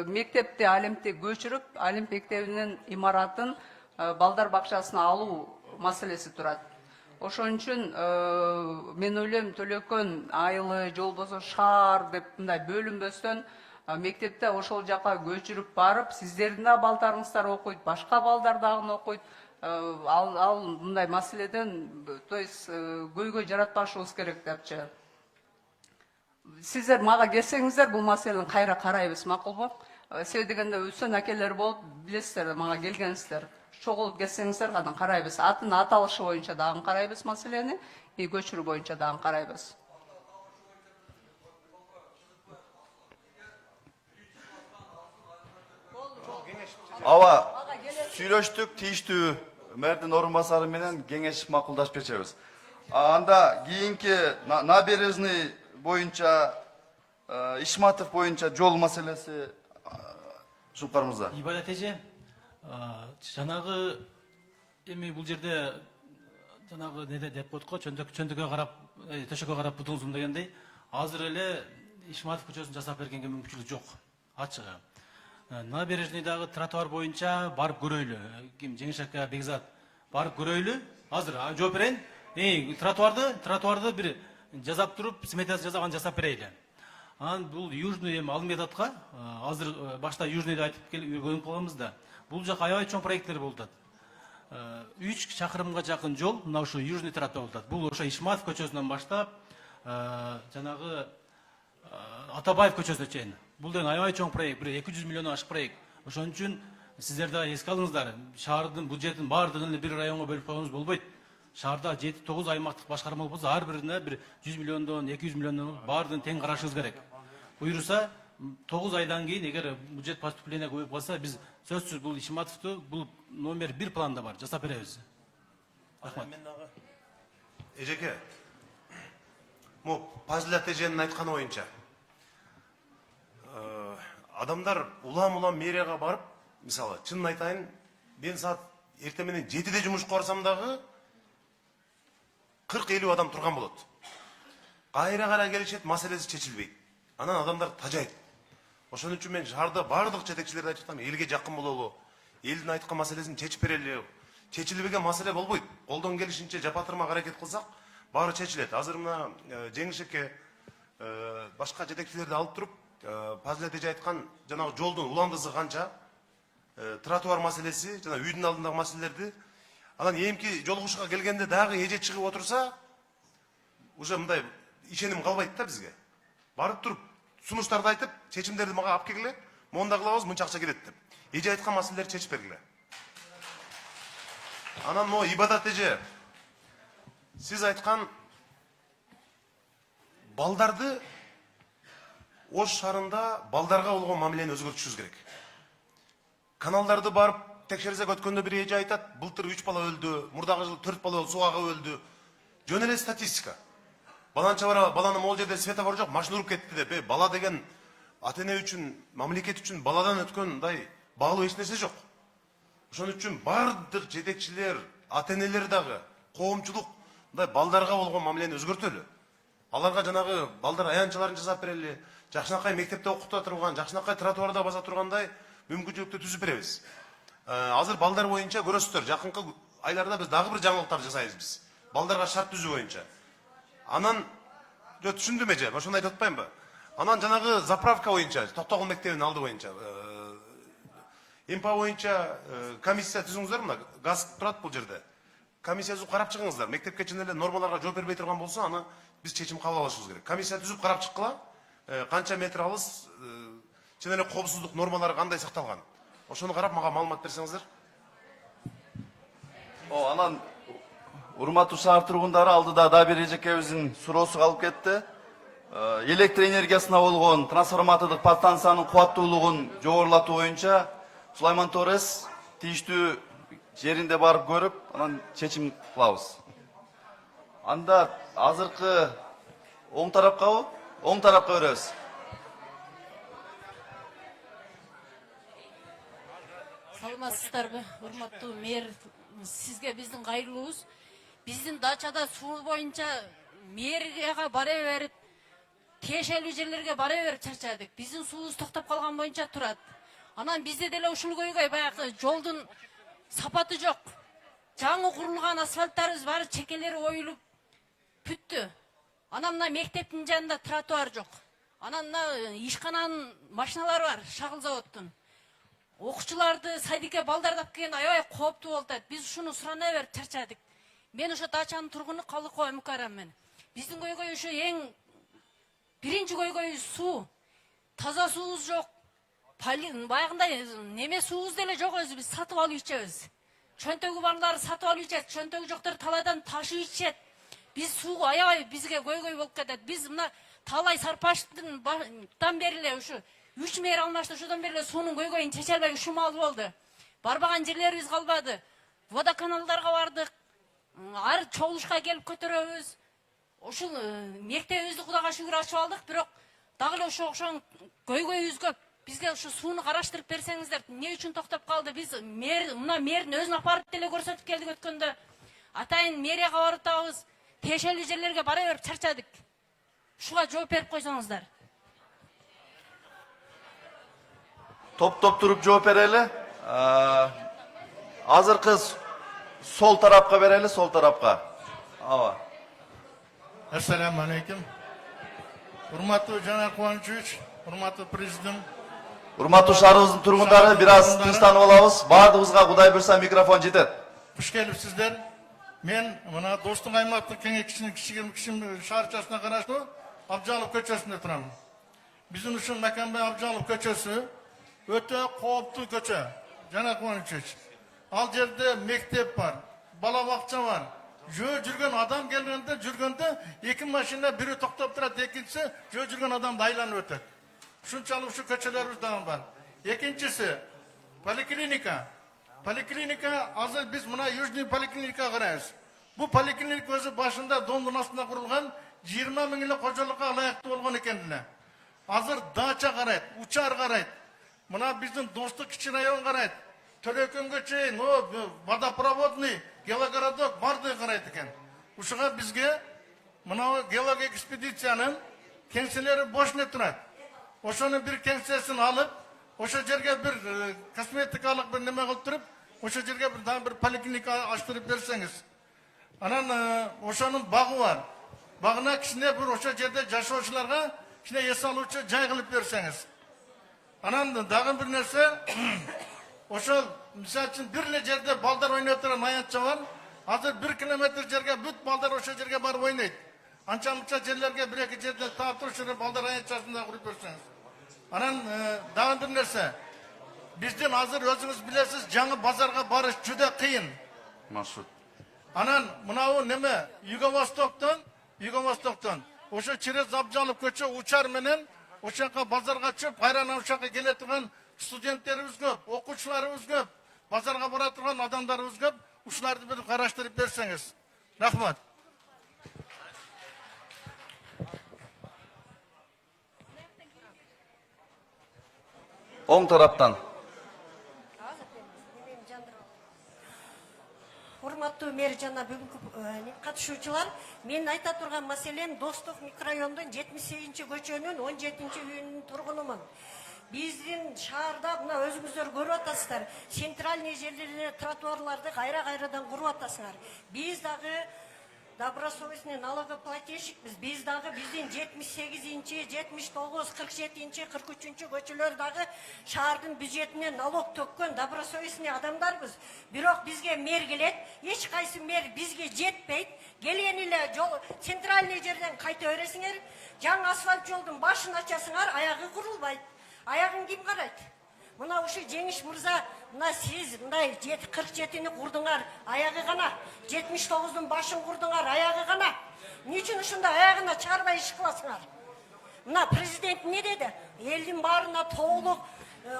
мектепти Алимпти көчүрүп, Алимп мектебинин имаратын балдар бакчасына алуу маселеси турат. Ошон үчүн мен ойлойм Төлөкөн айылы же болбосо шаар деп мындай бөлүнбөстөн мектепте ошол жака көчүрүп барып, сиздердин да балдарыңыздар окуйт, башка балдар дагы окуйт. Ал мындай маселеден, то есть көйгөй жаратпашыбыз керек депчи. Сиздер мага келсеңиздер, бул маселени кайра карайбыз, макулбу? Себеби дегенде өсөн акелер болуп, билесиздер, мага келгенсиздер. Чогулуп келсеңиздер, кана карайбыз. Атын аталышы боюнча дагы карайбыз маселени, көчүрүү боюнча дагы карайбыз. Ава сүйлөштүк, тийиштүү мэрдин орун басары менен кеңешип макулдашып берчебиз. Анда кийинки набережный боюнча, Ишматов боюнча жол маселеси Шулпар мырза. Ибадат эже, жанагы эми бул жерде жанагы неде деп коет го, чөндүккө карап, төшөккө карап бутулсун дегендей, азыр эле Ишматов көчөсүн жасап бергенге мүмкүнчүлүк жок. Ачыгы. Набережныйдагы тротуар боюнча барып көрөйлү. Ким Жеңиш ака, Бекзат барып көрөйлү. Азыр жооп берейин. Тротуарды бир жазап туруп, сметасы жазаган жасап берейли. Анан бул южный Алмедатка, азыр башта южныйды айтып келип калганбыз да. Бул жак аябай чоң проекттер болуп атат. 3 чакырымга жакын жол мына ушу южный тротуар болуп атат. Бул ошо Ишматов көчөсүнөн баштап, жанагы Атабаев көчөсүнө чейин. Бул деген аябай чоң проект, 200 миллион ашык проект. Ошон үчүн сиздер да эске алыңыздар, шаардын бюджетин баардыгын бир районго бөлүп койгонубуз болбойт. Шаарда 7-9 аймактык башкарма болсо, ар бирине бир 100 миллиондон, 200 миллиондон баардыгын тең карашыбыз керек. Буйруса 9 айдан кийин эгер бюджет поступления көбөйүп калса, биз сөзсүз бул Ишматовду бул номер 1 планда бар, жасап беребиз. Рахмат. Эжеке, Пазилат эженин айтканы боюнча, адамдар улам мэрияга барып, мисалы, чынын айтайын, мен саат эртең менен 7-де жумушка барсам дагы 40-50 адам турган болот. Кайра келишет, маселеси чечилбейт. Анан адамдар тажайт. Ошон үчүн мен шаарда бардык жетекчилерди айтып атам, элге жакын бололу, элдин айткан маселесин чечип берели. Чечилбеген маселе болбойт. Колдон келишинче жапатырмак аракет кылсак, баары чечилет. Азыр мына Жеңиш эке башка жетекчилерди алып туруп, Пазилат эже айткан жанагы жолдун уландысы канча, тротуар маселеси, жана үйдүн алдындагы маселелерди Анан эмки жолугушууга келгенде дагы эже чыгып отурса, уже мындай ишеним калбайт да бизге. Барып туруп, сунуштарды айтып, чечимдерди мага алып келгиле, монда кылабыз, мынча акча келет деп. Эже айткан маселелерди чечип бергиле. Анан могу Ибадат эже, сиз айткан балдарды Ош шаарында балдарга болгон мамилени өзгөртүшүбүз керек. Каналдарды барып текшерсек өткөндө бир эже айтат, былтыр 3 бала өлдү, мурдагы жылы 4 бала сууга өлдү. Жөн эле статистика. Баланча баланы могул жерде светофор жок, машина уруп кетти деп. Бала деген ата-эне үчүн, мамлекет үчүн баладан өткөн мындай баалуу эч нерсе жок. Ошон үчүн бардык жетекчилер, ата-энелер дагы, коомчулук мындай балдарга болгон мамилени өзгөртөлү. Аларга жанагы балдар аянчаларын жасап берели, жакшынакай мектепте окута турган, жакшынакай тротуарда баса тургандай мүмкүнчүлүктү түзүп беребиз. Азыр балдар боюнча көрөсүздөр, жакынкы айларда биз дагы бир жаңылыктар жасайбыз биз. Балдарга шарт түзүү боюнча. Анан түшүндүм эже, ошону айтып атпаймынбы? Анан жанагы заправка боюнча, Токтогул мектебинин алды боюнча, МПА боюнча комиссия түзүңүздөр, мына газ турат бул жерде. Комиссия түзүп карап чыгыңыздар. Мектепке чын эле нормаларга жооп бербей турган болсо, аны биз чечим кабыл алышыбыз керек. Комиссия түзүп карап чыккыла, канча метр алыс, чын эле коопсуздук нормалары кандай сакталган. Ошону карап мага маалымат берсеңиздер. Анан урматтуу шаар тургундары, алдыда да бир эжекебиздин суроосу калып кетти. Электр энергиясына болгон трансформатордук подстанциянын кубаттуулугун жогорулатуу боюнча Сулайман Торес тийиштүү жеринде барып көрүп, анан чечим кылабыз. Анда азыркы оң тарапкабы? Оң тарапка беребиз. Саламатсыздарбы, урматтуу мэр, сизге биздин кайрылуубуз. Биздин дачада суу боюнча мэрияга бара берип, тиешелүү жерлерге бара берип чарчадык. Биздин суубуз токтоп калган боюнча турат. Анан бизде деле ушул көйгөй, баягы жолдун сапаты жок. Жаңы курулган асфальттарыбыз баары чекелери оюлуп бүттү. Анан мына мектептин жанында тротуар жок. Анан мына ишкананын машиналары бар, шагыл заводдун. Окуучуларды садикке балдардап келген аябай кооптуу болуп атат. Биз ушуну сурана берип чарчадык. Мен ошо дачанын тургуну Калыкова Мукараммен. Биздин көйгөй ушу эң биринчи көйгөй суу. Таза суубуз жок. Баягындай неме суубуз деле жок, өзү биз сатып алып ичебиз. Чөнтөгү барлары сатып алып ичет, чөнтөгү жоктор талайдан ташып ичет. Биз сууга аябай бизге көйгөй болуп кетет. Биз мына Талай Сарпаштан бериле ушу 3 мэр алмашты, ошодон бериле суунун көйгөйүн чече албай ушул маал болду. Барбаган жерлерибиз калбады. Водоканалдарга бардык. Ар чогулушка келип көтөрөбүз. Ушул мектебибизди Кудайга шүгүр ачып алдык, бирок дагы эле ошон көйгөйүбүз көп. Бизге ушу сууну караштырып берсеңиздер, эмне үчүн токтоп калды? Биз мына мэрдин өзүн апарып деле көрсөтүп келдик өткөндө. Атайын мэрияга барып атабыз, тиешелүү жерлерге бара берип чарчадык. Ушуга жооп берип койсоңуздар. Топ туруп жооп берели. Азыркы сол тарапка берели, сол тарапка. Ава. Ассаламу алейкум. Урматтуу Жанар Кубанычевич, урматтуу президент. Урматтуу шаарыбыздын тургундары, бир аз тынчтанып алабыз. Бардыгыбызга Кудай буйрса микрофон жетет. Куш келипсиздер. Мен мына Достук аймактык кеңешчисинин шаарчасына караштуу Абжалов көчөсүндө турам. Биздин ушул Маканбай Абжалов көчөсү өтө кооптуу көчө. Жанар Кубанычевич. Ал жерде мектеп бар, бала бакча бар. Жөө жүргөн адам жүргөндө эки машина, бири токтоп турат, экинчиси жөө жүргөн адамды айланып өтөт. Ушунчалык ушу көчөлөрүбүз дагы бар. Экинчиси поликлиника. Поликлиника, азыр биз мына Южный поликлиникага карайбыз. Бу поликлиника өзү башында дондун астында курулган 20 миң эле кожолукка ылайыктуу болгон экен эле. Азыр дача карайт, учар карайт. Мына биздин Достук кичи район карайт. Төлөкөнгө чейин, водопроводный, геологородок бардыгы карайт экен. Ушуга бизге мына геологэкспедициянын кеңселери бош не турат. Ошонун бир кеңсесин алып, ошо жерге бир косметикалык бир неме кылып туруп, ошо жерге бир поликлиника ачтырып берсеңиз. Анан ошонун багы бар. Багына кичине бир ошо жерде жашоочуларга кичине эс алуучу жай кылып берсеңиз. Анан дагы бир нерсе, ошол мисалы үчүн бир эле жерде балдар ойноп турган аянтча бар. Азыр 1 километр жерге бүт балдар ошол жерге барып ойнойт. Анча мынча жерлерге 1-2 жерден таап туруп ушул балдар аянтчасында куруп берсеңиз. Анан дагы бир нерсе. Биздин азыр өзүңүз билесиз, жаңы базарга барыш жүдө кыйын. Маршрут. Анан мынабу неме? Юго-Востоктон ошо через Абжалов көчө учар менен ошока базарга чөп, кайрадан ошока келе турган студенттерибиз көп, окуучуларыбыз көп, базарга бара турган адамдарыбыз көп. Ушуларды бир караштырып берсеңиз. Рахмат. Оң тараптан. Урматтуу мэр жана бүгүнкү катышуучулар, мен айта турган маселем Достук микрорайондун 78 көчөнүн 17 үйүнүн тургунумун. Биздин шаарда мына өзүңүздөр көрүп атасыздар, центральный жерлерде тротуарларды кайра-кайрадан куруп атасыңар. Биз дагы добросовестный налогоплательщикпиз. Биз дагы биздин 78-ci, 79, 47-ci, 43-cü көчөлөр дагы шаардын бюджетине налог төккөн добросовестный адамдарбыз. Бирок бизге мэр келет, эч кайсы мэр бизге жетпейт. Келген эле жол центральный жерден кайта бересиңер, жаңы асфальт жолдун башын ачасыңар, аягы курулбайт. Аягын ким карайт? Мына ушу Жеңиш мырза, мына сиз мындай 47-ни курдуңар, аягы гана. 79-дун башын курдуңар, аягы гана. Ничин ушундай аягына чыгарбай иш кыласыңар? Мына президент не деди? Элдин баарына толук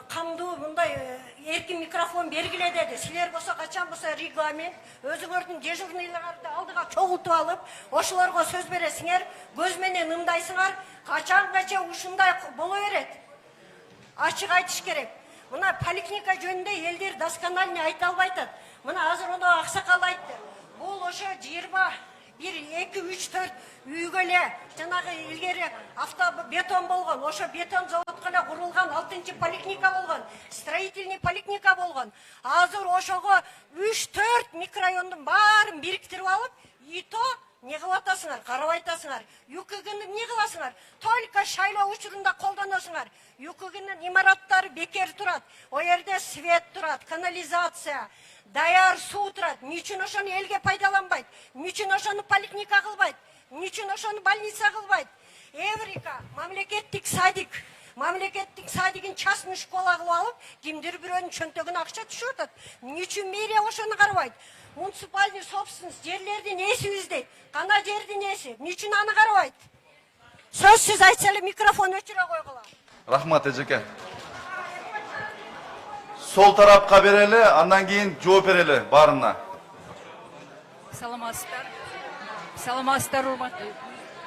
камдуу мындай эркин микрофон бергиле деди. Силер болсо качан болсо регламент өзүңөрдүн дежурныйларды алдыга чогултуп алып, ошолорго сөз бересиңер, көз менен ымдайсыңар, качанча ушундай боло берет. Ачык айтыш керек. Мына поликлиника жөнүндө элдер досконально айта албайтат. Мына азыр оно аксакал айтты. Бул ошо 21, 2, 3, 4 үйгө эле жанагы илгери автобетон болгон, ошо бетон заводко эле курулган 6-чы поликлиника болгон, строительный поликлиника болгон. Азыр ошого 3-4 микрорайондун баарын бириктирип алып, и то не кылып атасыңар, карап айтасыңар. ЮКГны не кыласыңар? Только шайлоо учурунда колдоносуңар. ЮКГнын имараттары бекер турат. О жерде свет турат, канализация, даяр суу турат. Ничин ошону элге пайдаланбайт? Ничин ошону поликлиника кылбайт? Ничин ошону больница кылбайт? Эврика, мамлекеттик садик. Мамлекеттик садигин частный школа кылып алып, кимдир бирөөнүн чөнтөгүнө акча түшүп атат. Ничин мэрия ошону карабайт? Муниципальный собственность, жерлердин эси издейт. Кана жердин эси? Ничин аны карабайт? Сөзсүз айтса эле микрофон өчүрө койгула. Рахмат эжеке. Сол тарапка берели, андан кийин жооп берели баарына. Саламатсыздар. Саламатсыздар, урматтуу.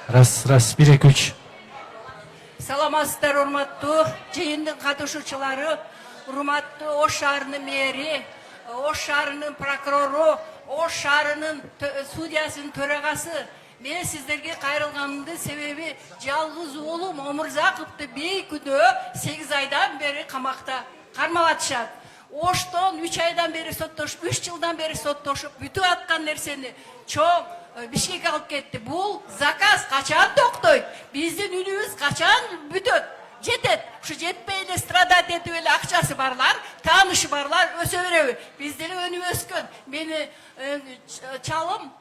Раз, 1, 2, 3. Саламатсыздар, урматтуу жыйындын катышуучулары, урматтуу Ош шаарынын мэри, Ош шаарынын прокурору, Ош шаарынын судьясынын төрагасы. Мен сиздерге кайрылганымдын себеби жалгыз уулум Омурзаковду бейкүнөө 8 айдан бери камакта кармалатышат. Оштон 3 айдан бери соттошуп, 3 жылдан бери соттошуп, бүтүп аткан нерсени чоң Бишкекке алып кетти. Бул заказ качан токтойт? Биздин үнүбүз качан бүтөт? Жетет. Ушу жетпей эле страдать этип эле акчасы барлар, таанышы барлар өсө береби? Бизде эле өнүп өскөн. Мени чалым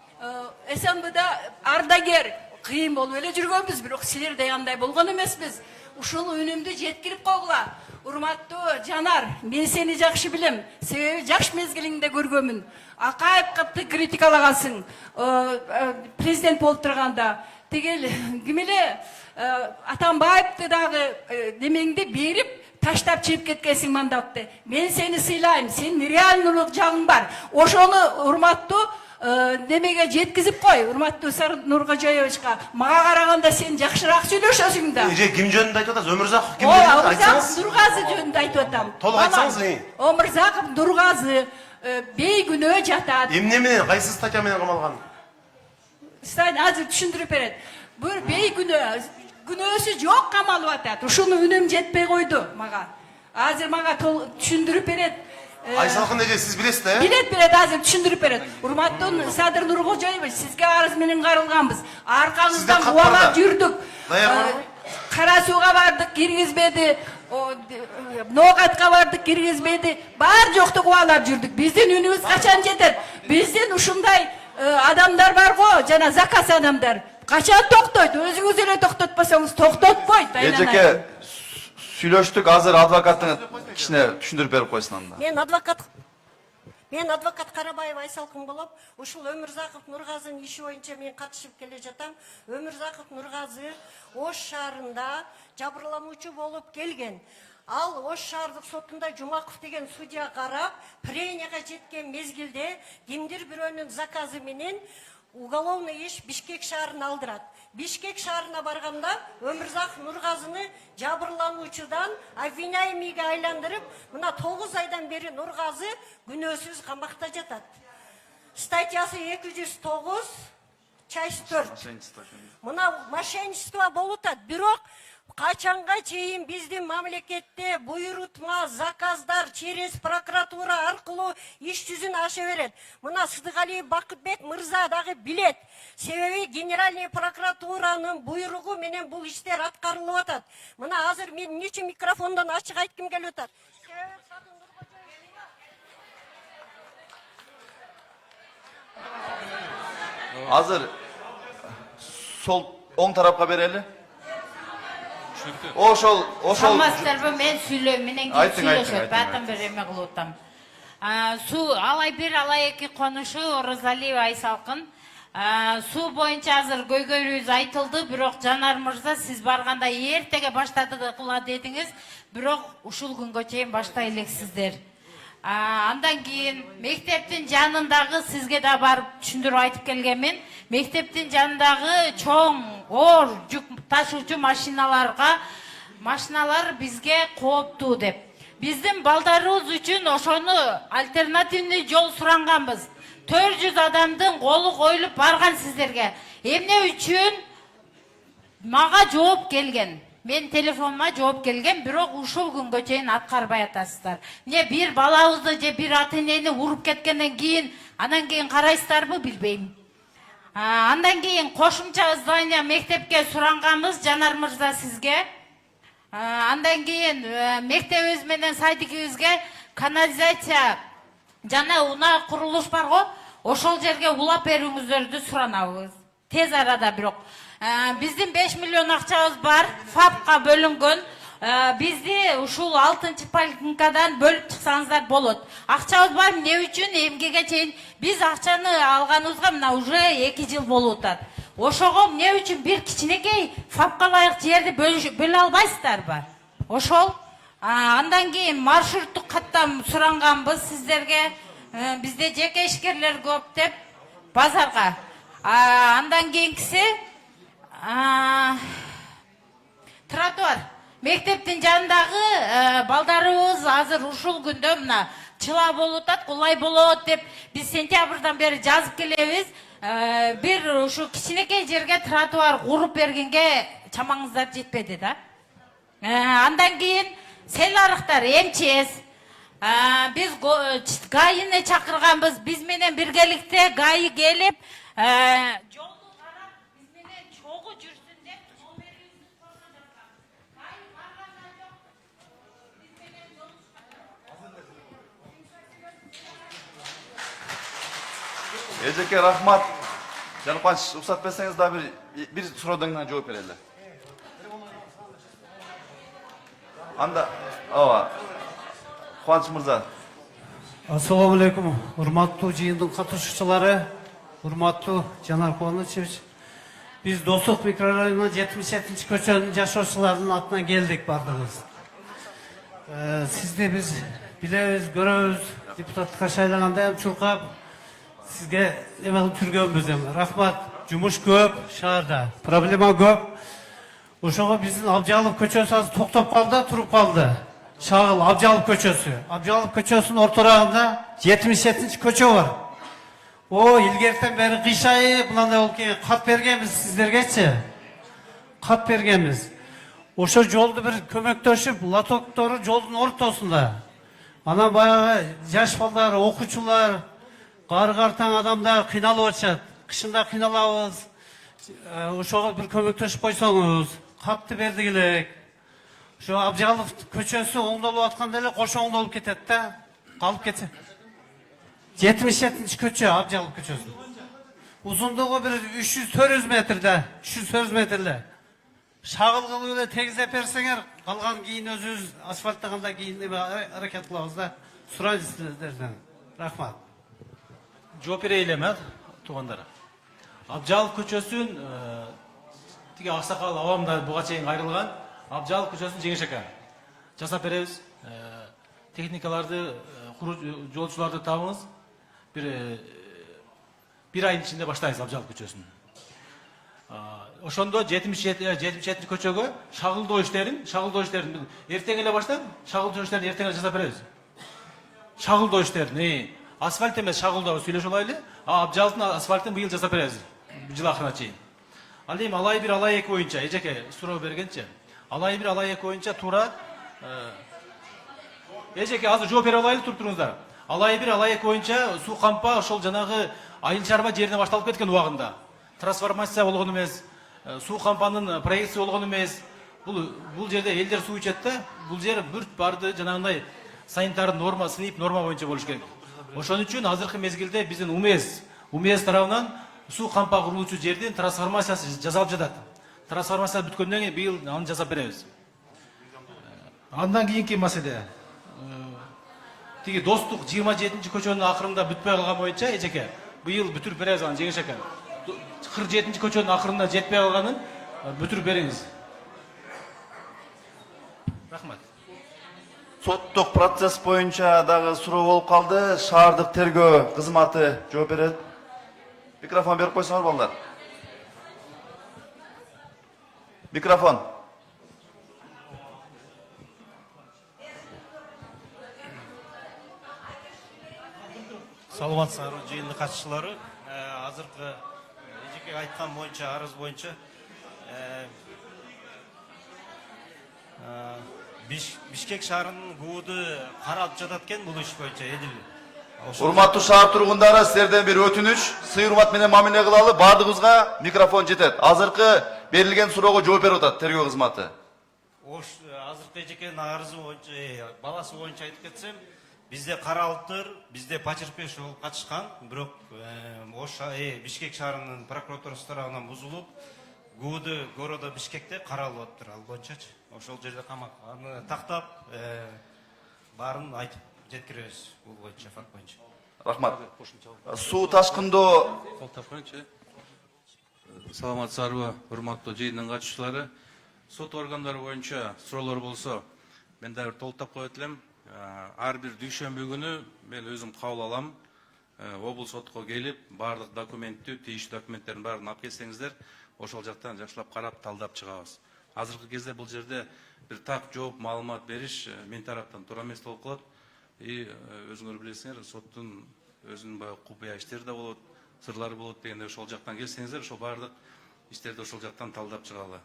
СМБда ардагер кыйын болуп эле жүргөнбүз, бирок силердей андай болгон эмеспиз. Ушул үнүмдү жеткирип койгула. Урматтуу Жанар, мен сени жакшы билем. Себеби жаш мезгилиңде көргөнмүн. Акаев катты критикалагансың. Президент болуп турганда. Тигил ким эле Атамбаевди дагы немеңди берип таштап чыгып кеткенсиң мандатты. Мен сени сыйлайм. Сенин реальнылык жагың бар. Ошону урматтуу немеге жеткизип кой. Урматтуу Сары Нуркожоевичка. Мага караганда сен жакшыраак сүйлөшөсүң да. Ким жөнүндө айтып атасыз? Өмүрзаков ким жөнүндө айтсаңыз? Нургазы жөнүндө айтып атам. Толук айтсаңыз. Омурзаков Нургазы бейкүнөө жатат. Эмне менен, кайсы статья менен камалган? Азыр түшүндүрүп берет. Бир бейкүнөө, күнөөсү жок камалып атат. Ушуну үнүм жетпей койду мага. Азыр мага түшүндүрүп берет. Айсалкын эже, сиз билесиз да? Билет, азыр түшүндүрүп берет. Урматтуу Садыр Нуркожоевич, сизге арыз менен карылганбыз. Аркаңыздан кубалап жүрдүк. Кара суга бардык, киргизбеди. Ноокатка бардык, киргизбеди. Бар жокту кубалап жүрдүк. Биздин үнүбүз качан жетет? Биздин ушундай адамдар бар го, жана заказ адамдар. Качан токтойт? Өзүңүз эле токтотпосоңуз токтотпойт. Эжеке сүйлөштүк, азыр адвокаттың кичине түшүндүрүп берип койсун анда. Мен адвокат Карабаева Айсалкын болуп, ушул Өмүрзаков Нургазынын иши боюнча мен катышып келе жатам. Өмүрзаков Нургазы Ош шаарында жабырлануучу болуп келген. Ал Ош шаардык сотунда Жумаков деген судья карап, пренияга жеткен мезгилде кимдир бирөөнүн заказы менен уголовный иш Бишкек шаарына алдырат. Бишкек шаарына барганда Өмүрзаков Нургазыны жабырлануучудан обвиняемыйге айландырып, мына 9 айдан бери Нургазы күнөөсүз камакта жатат. Статьясы 209, часть 4. Мына мошенничество болуп атат, бирок качанга чейин биздин мамлекетте буйрутма заказдар через прокуратура аркылуу иш жүзүн аша берет. Мына Сыдыгалиев Бакытбек мырза дагы билет. Себеби генеральный прокуратуранын буйругу менен бул иштер аткарылып атат. Мына азыр мен эмне үчүн микрофондон ачык айткым келип атат? Азыр сол оң тарапка берели. Ошол Саламатсыздарбы, мен сүйлөйм, менен кийин сүйлөшөт, баатан бир эме кылып атам. Суу алай бир, алай эки конушу Оразалиева Айсалкын. Суу боюнча азыр көйгөйүбүз айтылды, бирок Жанар мырза сиз барганда эртеге баштады кыла дедиңиз, бирок ушул күнгө чейин баштай элексиздер. Андан кийин мектептин жанындагы сизге да барып түшүндүрүп айтып келгенмин. Мектептин жанындагы чоң оор жүк ташуучу машиналар бизге кооптуу деп. Биздин балдарыбыз үчүн ошону альтернативный жол суранганбыз. 400 адамдын колу коюлуп барган сиздерге. Эмне үчүн мага жооп келген. Мен телефонума жооп келген, бирок ушул күнгө чейин аткарбай атасыздар. Не бир балабызды же бир ата-энени уруп кеткенден кийин, анан кийин карайсыздарбы билбейм. Андан кийин кошумча здание мектепке суранганбыз Жанар мырза сизге. Андан кийин мектебибиз менен садикибизге канализация жана унаа курулуш бар го, ошол жерге улап берүүңүздөрдү суранабыз. Тез арада бирок. Биздин 5 миллион акчабыз бар, ФАПка бөлүнгөн. Бизди ушул 6-чы поликлиникадан бөлүп чыксаңыздар болот. Акчабыз бар, эмне үчүн эмгеге чейин биз акчаны алганыбызга мына уже 2 жыл болуп атат. Ошого эмне үчүн бир кичинекей ФАПка ылайык жерди бөлө албайсыздарбы? Ошол. Андан кийин маршруттук каттам суранганбыз сиздерге. Бизде жеке ишкерлер көп деп базарга. Андан кийинкиси тротуар. Мектептин жанындагы балдарыбыз азыр ушул күндө мына чыла болуп атат, кулай болот деп биз сентябрдан бери жазып келебиз. Бир ушу кичинекей жерге тротуар куруп бергенге чамаңыздар жетпеди да. Андан кийин сел арыктар, МЧС. Биз ГАИны чакырганбыз, биз менен биргеликте ГАИ келип жолду карап биз менен чогуу жүрсүн деп жол берүүбүз көрсөтөт. ГАИ барганда жок. Биз менен жолугушкан. Эжеке рахмат. Жаныкбаныч, уруксат берсеңиз да бир сурооңузга жооп берели. Анда, Кубаныч мырза. Ассаламу алейкум, урматтуу жыйындын катышуучулары, урматтуу Жанар Кубанычевич. Биз Достук микрорайонунун 77-чи көчөнүн жашоочуларынын атынан келдик бардыгыбыз. Сизди биз билебиз, көрөбүз, депутатка шайланганда эми чуркап сизге эме кылып жүргөнбүз эми. Рахмат, жумуш көп шаарда, проблема көп. Ошого биздин Абжалов көчөсү азыр токтоп калды, туруп калды. Шагыл Абжалов көчөсү. Абжалов көчөсүнүн орторагында 77-чи көчө бар. Илгертен бери кыйшайып, мындай болуп келген. Кат бергенбиз сиздергечи. Кат бергенбиз. Ошо жолду бир көмөктөшүп, лотоктору жолдун ортосунда. Анан баягы жаш балдар, окуучулар, кары-картаң адамдар кыйналып атышат. Кышында кыйналабыз. Ошого бир көмөктөшүп койсоңуз, катты бердик элек. Şu Abjalov köçösü оңдолуп атканда эле кошо оңдолуп кетет да. Калып кетсе. 77-ci köçö Abjalov köçösü. Uzunluğu bir 300-400 metrede. 300-400 metrede. Şağıl kılıp эле тегизеп берсеңер, калган кийин өзүбүз асфальттаганда кийин аракет кылабыз да. Сурайт сиздерден. Рахмат. Жооп берейин эми, туугандар. Абжалов көчөсүн тиги аксакал абамда буга чейин кайрылган. Абжалов көчөсүн жеңиш экен. Жасап беребиз. Техникаларды, жолчуларды табыңыз. Bir ayın içinde başlayız Abjalov көчөсүн. Ошондо 77 көчөгө шагылдоо иштерин эртең эле баштап, шагылдоо иштерин эртең эле жасап беребиз. Шагылдоо иштерин, асфальт эмес шагылдоо сүйлөшүп алайлы. Абжаловдун асфальтын быйыл жасап беребиз. Жыл акырына чейин. Ал эми алай 1 алай 2 боюнча эжеке суроо бергенче, алай 1 алай 2 боюнча туура эжеке азыр жооп бере алайлы туруңуздар. Алай 1 алай 2 боюнча суу кампа ошол жанагы айыл чарба жерине башталып кеткен убагында. Трансформация болгон эмес, суу кампанын проекция болгон эмес. Бул жерде элдер суу ичет да, бул жер бүрт барды жанагындай санитар норма, снип норма боюнча болуш керек. Ошон үчүн азыркы мезгилде биздин УМС тарабынан суу кампа курулуучу жердин трансформациясы жасалып жатат. Трансформация бүткөндөн кийин быйыл аны жасап беребиз. Андан кийинки маселе. Тиги достук 27-ci көчөнүн акырында бүтпөй калган боюнча эжеке быйыл бүтүрүп беребиз аны жеңиш экен. 47-ci көчөнүн акырында жетпей калганын бүтүрүп бериңиз. Рахмат. Соттук процесс боюнча дагы суроо болуп калды. Шаардык тергөө кызматы жооп берет. Микрофон берип койсоңор балдар. Микрофон. Саламатсыздар, жыйындын катчылары. Азыркы эжеке айткан боюнча, арыз боюнча Бишкек шаарынын ГУУду каралып жатат экен бул иш боюнча эдил. Урматтуу шаар тургундары, силерден бир өтүнүч, сый урмат менен мамиле кылалы, бардыгыбызга микрофон жетет. Азыркы берилген суроого жооп берип атат тергөө кызматы. Азыркы эжекенин арызы боюнча, баласы боюнча айтып кетсем, bizde каралыптыр, bizde почерпеш болуп катышкан, бирок Бишкек шаарынын прокуратурасы тарабынан бузулуп, ГУУду города Бишкекте каралып атыптыр, ал боюнчачы. Ошол жерде камак аны тактап, баарын айтып жеткиребиз бул боюнча, факт боюнча. Рахмат. Суу ташкындоо. Саламатсыздарбы, урматтуу жыйындын катчылары. Сот органдары боюнча суроолор болсо, мен дагы толуктап коет элем. Ар бир дүйшөмбү күнү мен өзүм кабыл алам. Облус сотко келип, бардык документтүү, тийиштүү документтердин баарын алып келсеңиздер, ошол жактан жакшылап карап, талдап чыгабыз. Азыркы кезде бул жерде бир так жооп, маалымат бериш мен тараптан туура эмес болуп калат. Өзүңөр билесиңер, соттун өзүнүн баягы купуя иштери да болот, сырлары болот дегенде ошол жактан келсеңиздер, ошол бардык иштерди ошол жактан талдап чыгалы.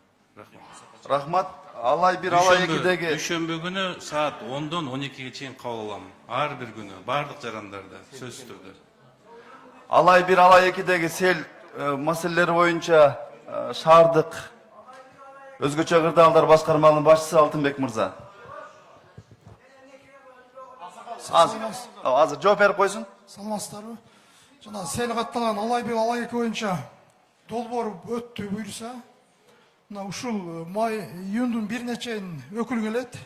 Рахмат. Алай 1 алай 2деги дүйшөмбү күнү саат 10-дон 12-ге чейин кабыл алам. Ар бир күнү бардык жарандарда сөзсүз түрдө. Алай 1 алай 2деги сел маселелери боюнча шаардык өзгөчө кырдаалдар башкармалыгынын башчысы Алтынбек мырза. Азыр жооп берип койсун. Саламатсыздарбы? Жана сел катталган алай 1 алай 2 боюнча долбоор өттү буйруса, ушул май июндун 1-ине чейин өкүл келет.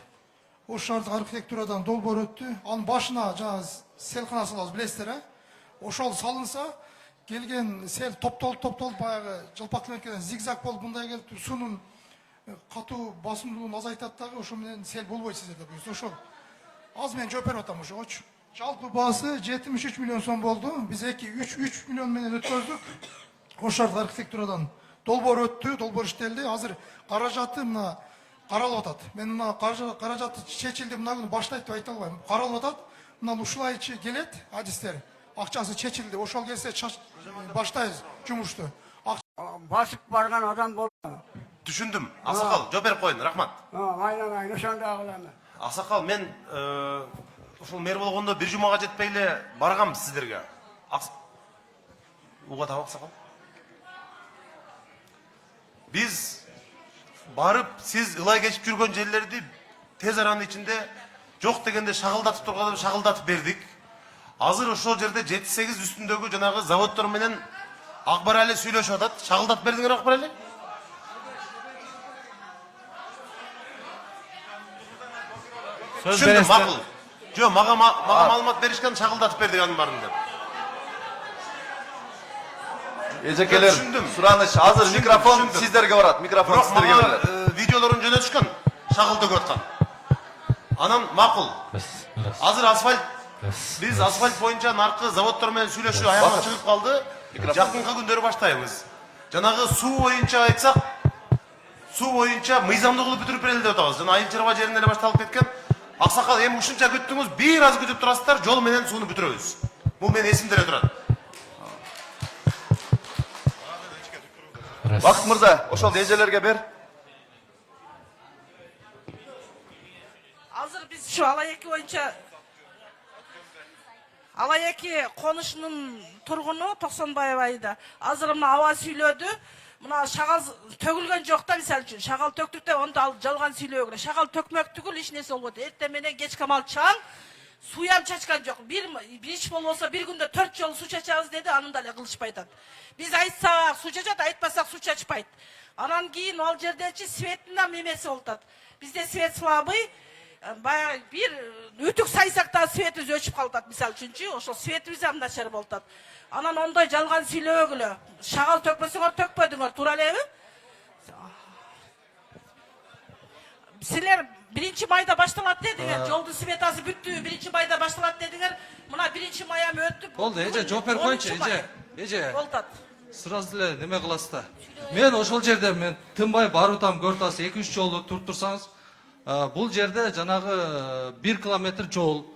Ош шаардык архитектурадан долбоор өттү. Анын башына жана селкана салабыз, билесиздер, ошол салынса, келген сел топтолуп баягы жалпактанып зигзаг болуп мындай келип суунун катуу басымдуулугун азайтат дагы, ошо менен сел болбойт сиздерде буюрса. Ошол аз мен жооп берип атам ошогочу. Жалпы баасы 73 миллион сом болду. Биз 3 миллион менен өткөздүк. Ош шаардык архитектурадан долбоор өттү, долбоор иштелди. Азыр каражаты мына каралып атат. Мен мына каражаты чечилди, мына күнү баштайт деп айта албайм. Каралып атат. Мына ушулай келет, адистер. Акчасы чечилди. Ошол келсе баштайбыз жумушту. Басып барган адам болду. Түшүндүм. Аксакал, жооп берип коюн, рахмат. Айнан ошондой кылам. Аксакал, мен ушул мэр болгондо бир жумага жетпей эле баргам сиздерге. Угатабы Аксакал? Биз барып сиз ылай кечип жүргөн жерлерди тез аранын ичинде жок дегенде шагылдатып турганда шагылдатып бердик. Азыр ошол жерде 7-8 үстүндөгү жанагы заводдор менен Акбарали сүйлөшүп атат. Шагылдатып бердиңер Акбарали? Түшүндүм, макул. Жо, мага маалымат беришкен, шагылдатып бердик анын барын деп. Эжекелер, сураныч, азыр микрофон сиздерге барат. Микрофон сиздерге берилет. Видеолорун жөнөтүшкөн, шагылдатып аткан. Анан макул. Азыр асфальт биз асфальт боюнча наркы заводдор менен сүйлөшүү аягына чыгып калды. Жакынкы күндөрү баштайбыз. Жанагы суу боюнча айтсак, суу боюнча мыйзамдуу кылып бүтүрүп берели деп атабыз. Жана айыл чарба жеринен эле башталып кеткен. Аксакал эми ушунча күттүңүз, бир аз күтүп турасыздар, жол менен сууну бүтүрөбүз. Бул менин эсимде эле турат. Бакыт мырза, ошол эжелерге бер. Азыр биз şu Алаяки боюнча Алаяки конушунун тургуну Токсонбаев айда. Азыр мына аба сүйлөдү. Мына шагал төгүлгөн жок да, мисалы үчүн. Шагал төктүк да, онда ал жалган сүйлөө керек. Шагал төкмөк түгүл эч нерсе болбойт. Эртең менен кеч камал чаң, суям чачкан жок. Бир иш болбосо бир күндө 4 жолу суу чачабыз деди, анын да эле кылышпай атат. Биз айтсак суу чачат, айтпасак суу чачпайт. Анан кийин ал жердечи светтин да немеси болуп атат. Бизде свет слабый. Баягы бир үтүк сайсак да светибиз өчүп калат, мисалы үчүнчү, ошол светибиз да начар болуп атат. Анан ондой жалган сүйлөбөгүлө. Шагал төкпөсөңөр төкпөдүңөр, туура элеби? Силер 1-майда башталат дедиңер, жолдун сметасы бүттү, 1-майда башталат дедиңер. Мына 1-майам өттү. Болду, эже жооп берип койчу, эже. Болтат. Сразу эле неме кыласыз да. Мен ошол жерде мен тынбай барып атам, көрүп атасыз, 2-3 жолу туруп турсаңыз, бул жерде жанагы 1 километр жол.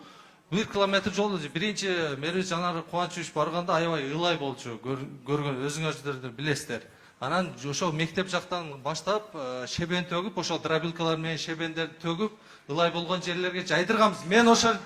1 километр жол биринчи мэрибиз Жанар Кубанычевич барганда аябай ылай болчу, көргөн өзүңөрдөр билесиздер. Анан ошол мектеп жактан баштап шебен төгүп, ошол дробилкалар менен шебендерди төгүп, ылай болгон жерлерге жайдырганбыз. Мен ошол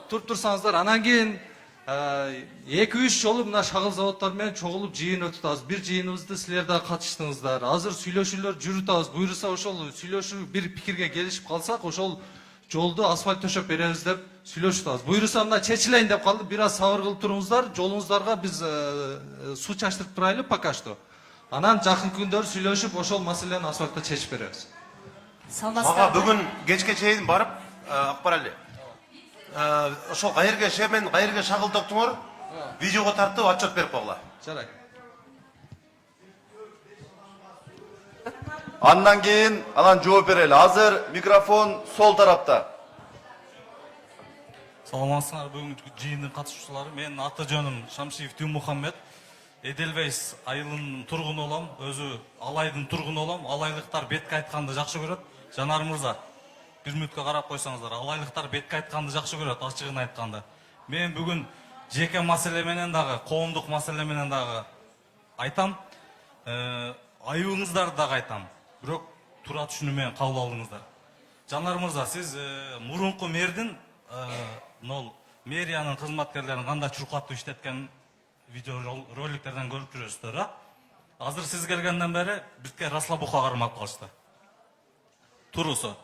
туруп турсаңыздар, анан кийин 2-3 жолу мына шагыл заводдор менен чогулуп жыйын өтүп атабыз. Бир жыйыныбызды силер да катыштыңыздар. Азыр сүйлөшүүлөр жүрүп атабыз. Буйруса ошол сүйлөшүү бир пикирге келишип калсак, ошол жолду асфальт төшөп беребиз деп сүйлөшүп атабыз. Буйруса мына чечилейин деп калды. Бир аз сабыр кылып туруңуздар. Жолуңуздарга биз суу чачтырып турайлы пока что. Анан жакынкы күндөр сүйлөшүп ошол маселени асфальтта чечип беребиз. Мага бүгүн кечке чейин барып, Акбарали. Ошол кайерге шебен, кайерге шагыл токтуңор, видеого тартып отчет берип койгула. Жарайт. Андан кийин анан жооп берели. Азыр микрофон сол тарапта. Саламатсыңар, бүгүнкү жыйындын катышуучулары. Менин аты жөнүм Шамшиев Тюмухаммед. Эделвейс айылынын тургуну болом, өзү Алайдын тургуну болом. Алайлыктар бетке айтканды жакшы көрөт. Жанар мырза, бир мүнөткө карап койсоңуздар, алайлыктар бетке айтканды жакшы көрөт, ачыгын айтканда. Мен бүгүн жеке маселе менен дагы, коомдук маселе менен дагы айтам. Айыбыңыздарды дагы айтам. Бирок туура түшүнүү менен кабыл алыңыздар. Жанар мырза, сиз мурунку мэрдин, мэриянын кызматкерлерин кандай чуркаттуу иштеткен видео роликтерден көрүп жүрөсүздөр, а? Азыр сиз келгенден бери бизге расслабухка кармап калышты. Туруусу.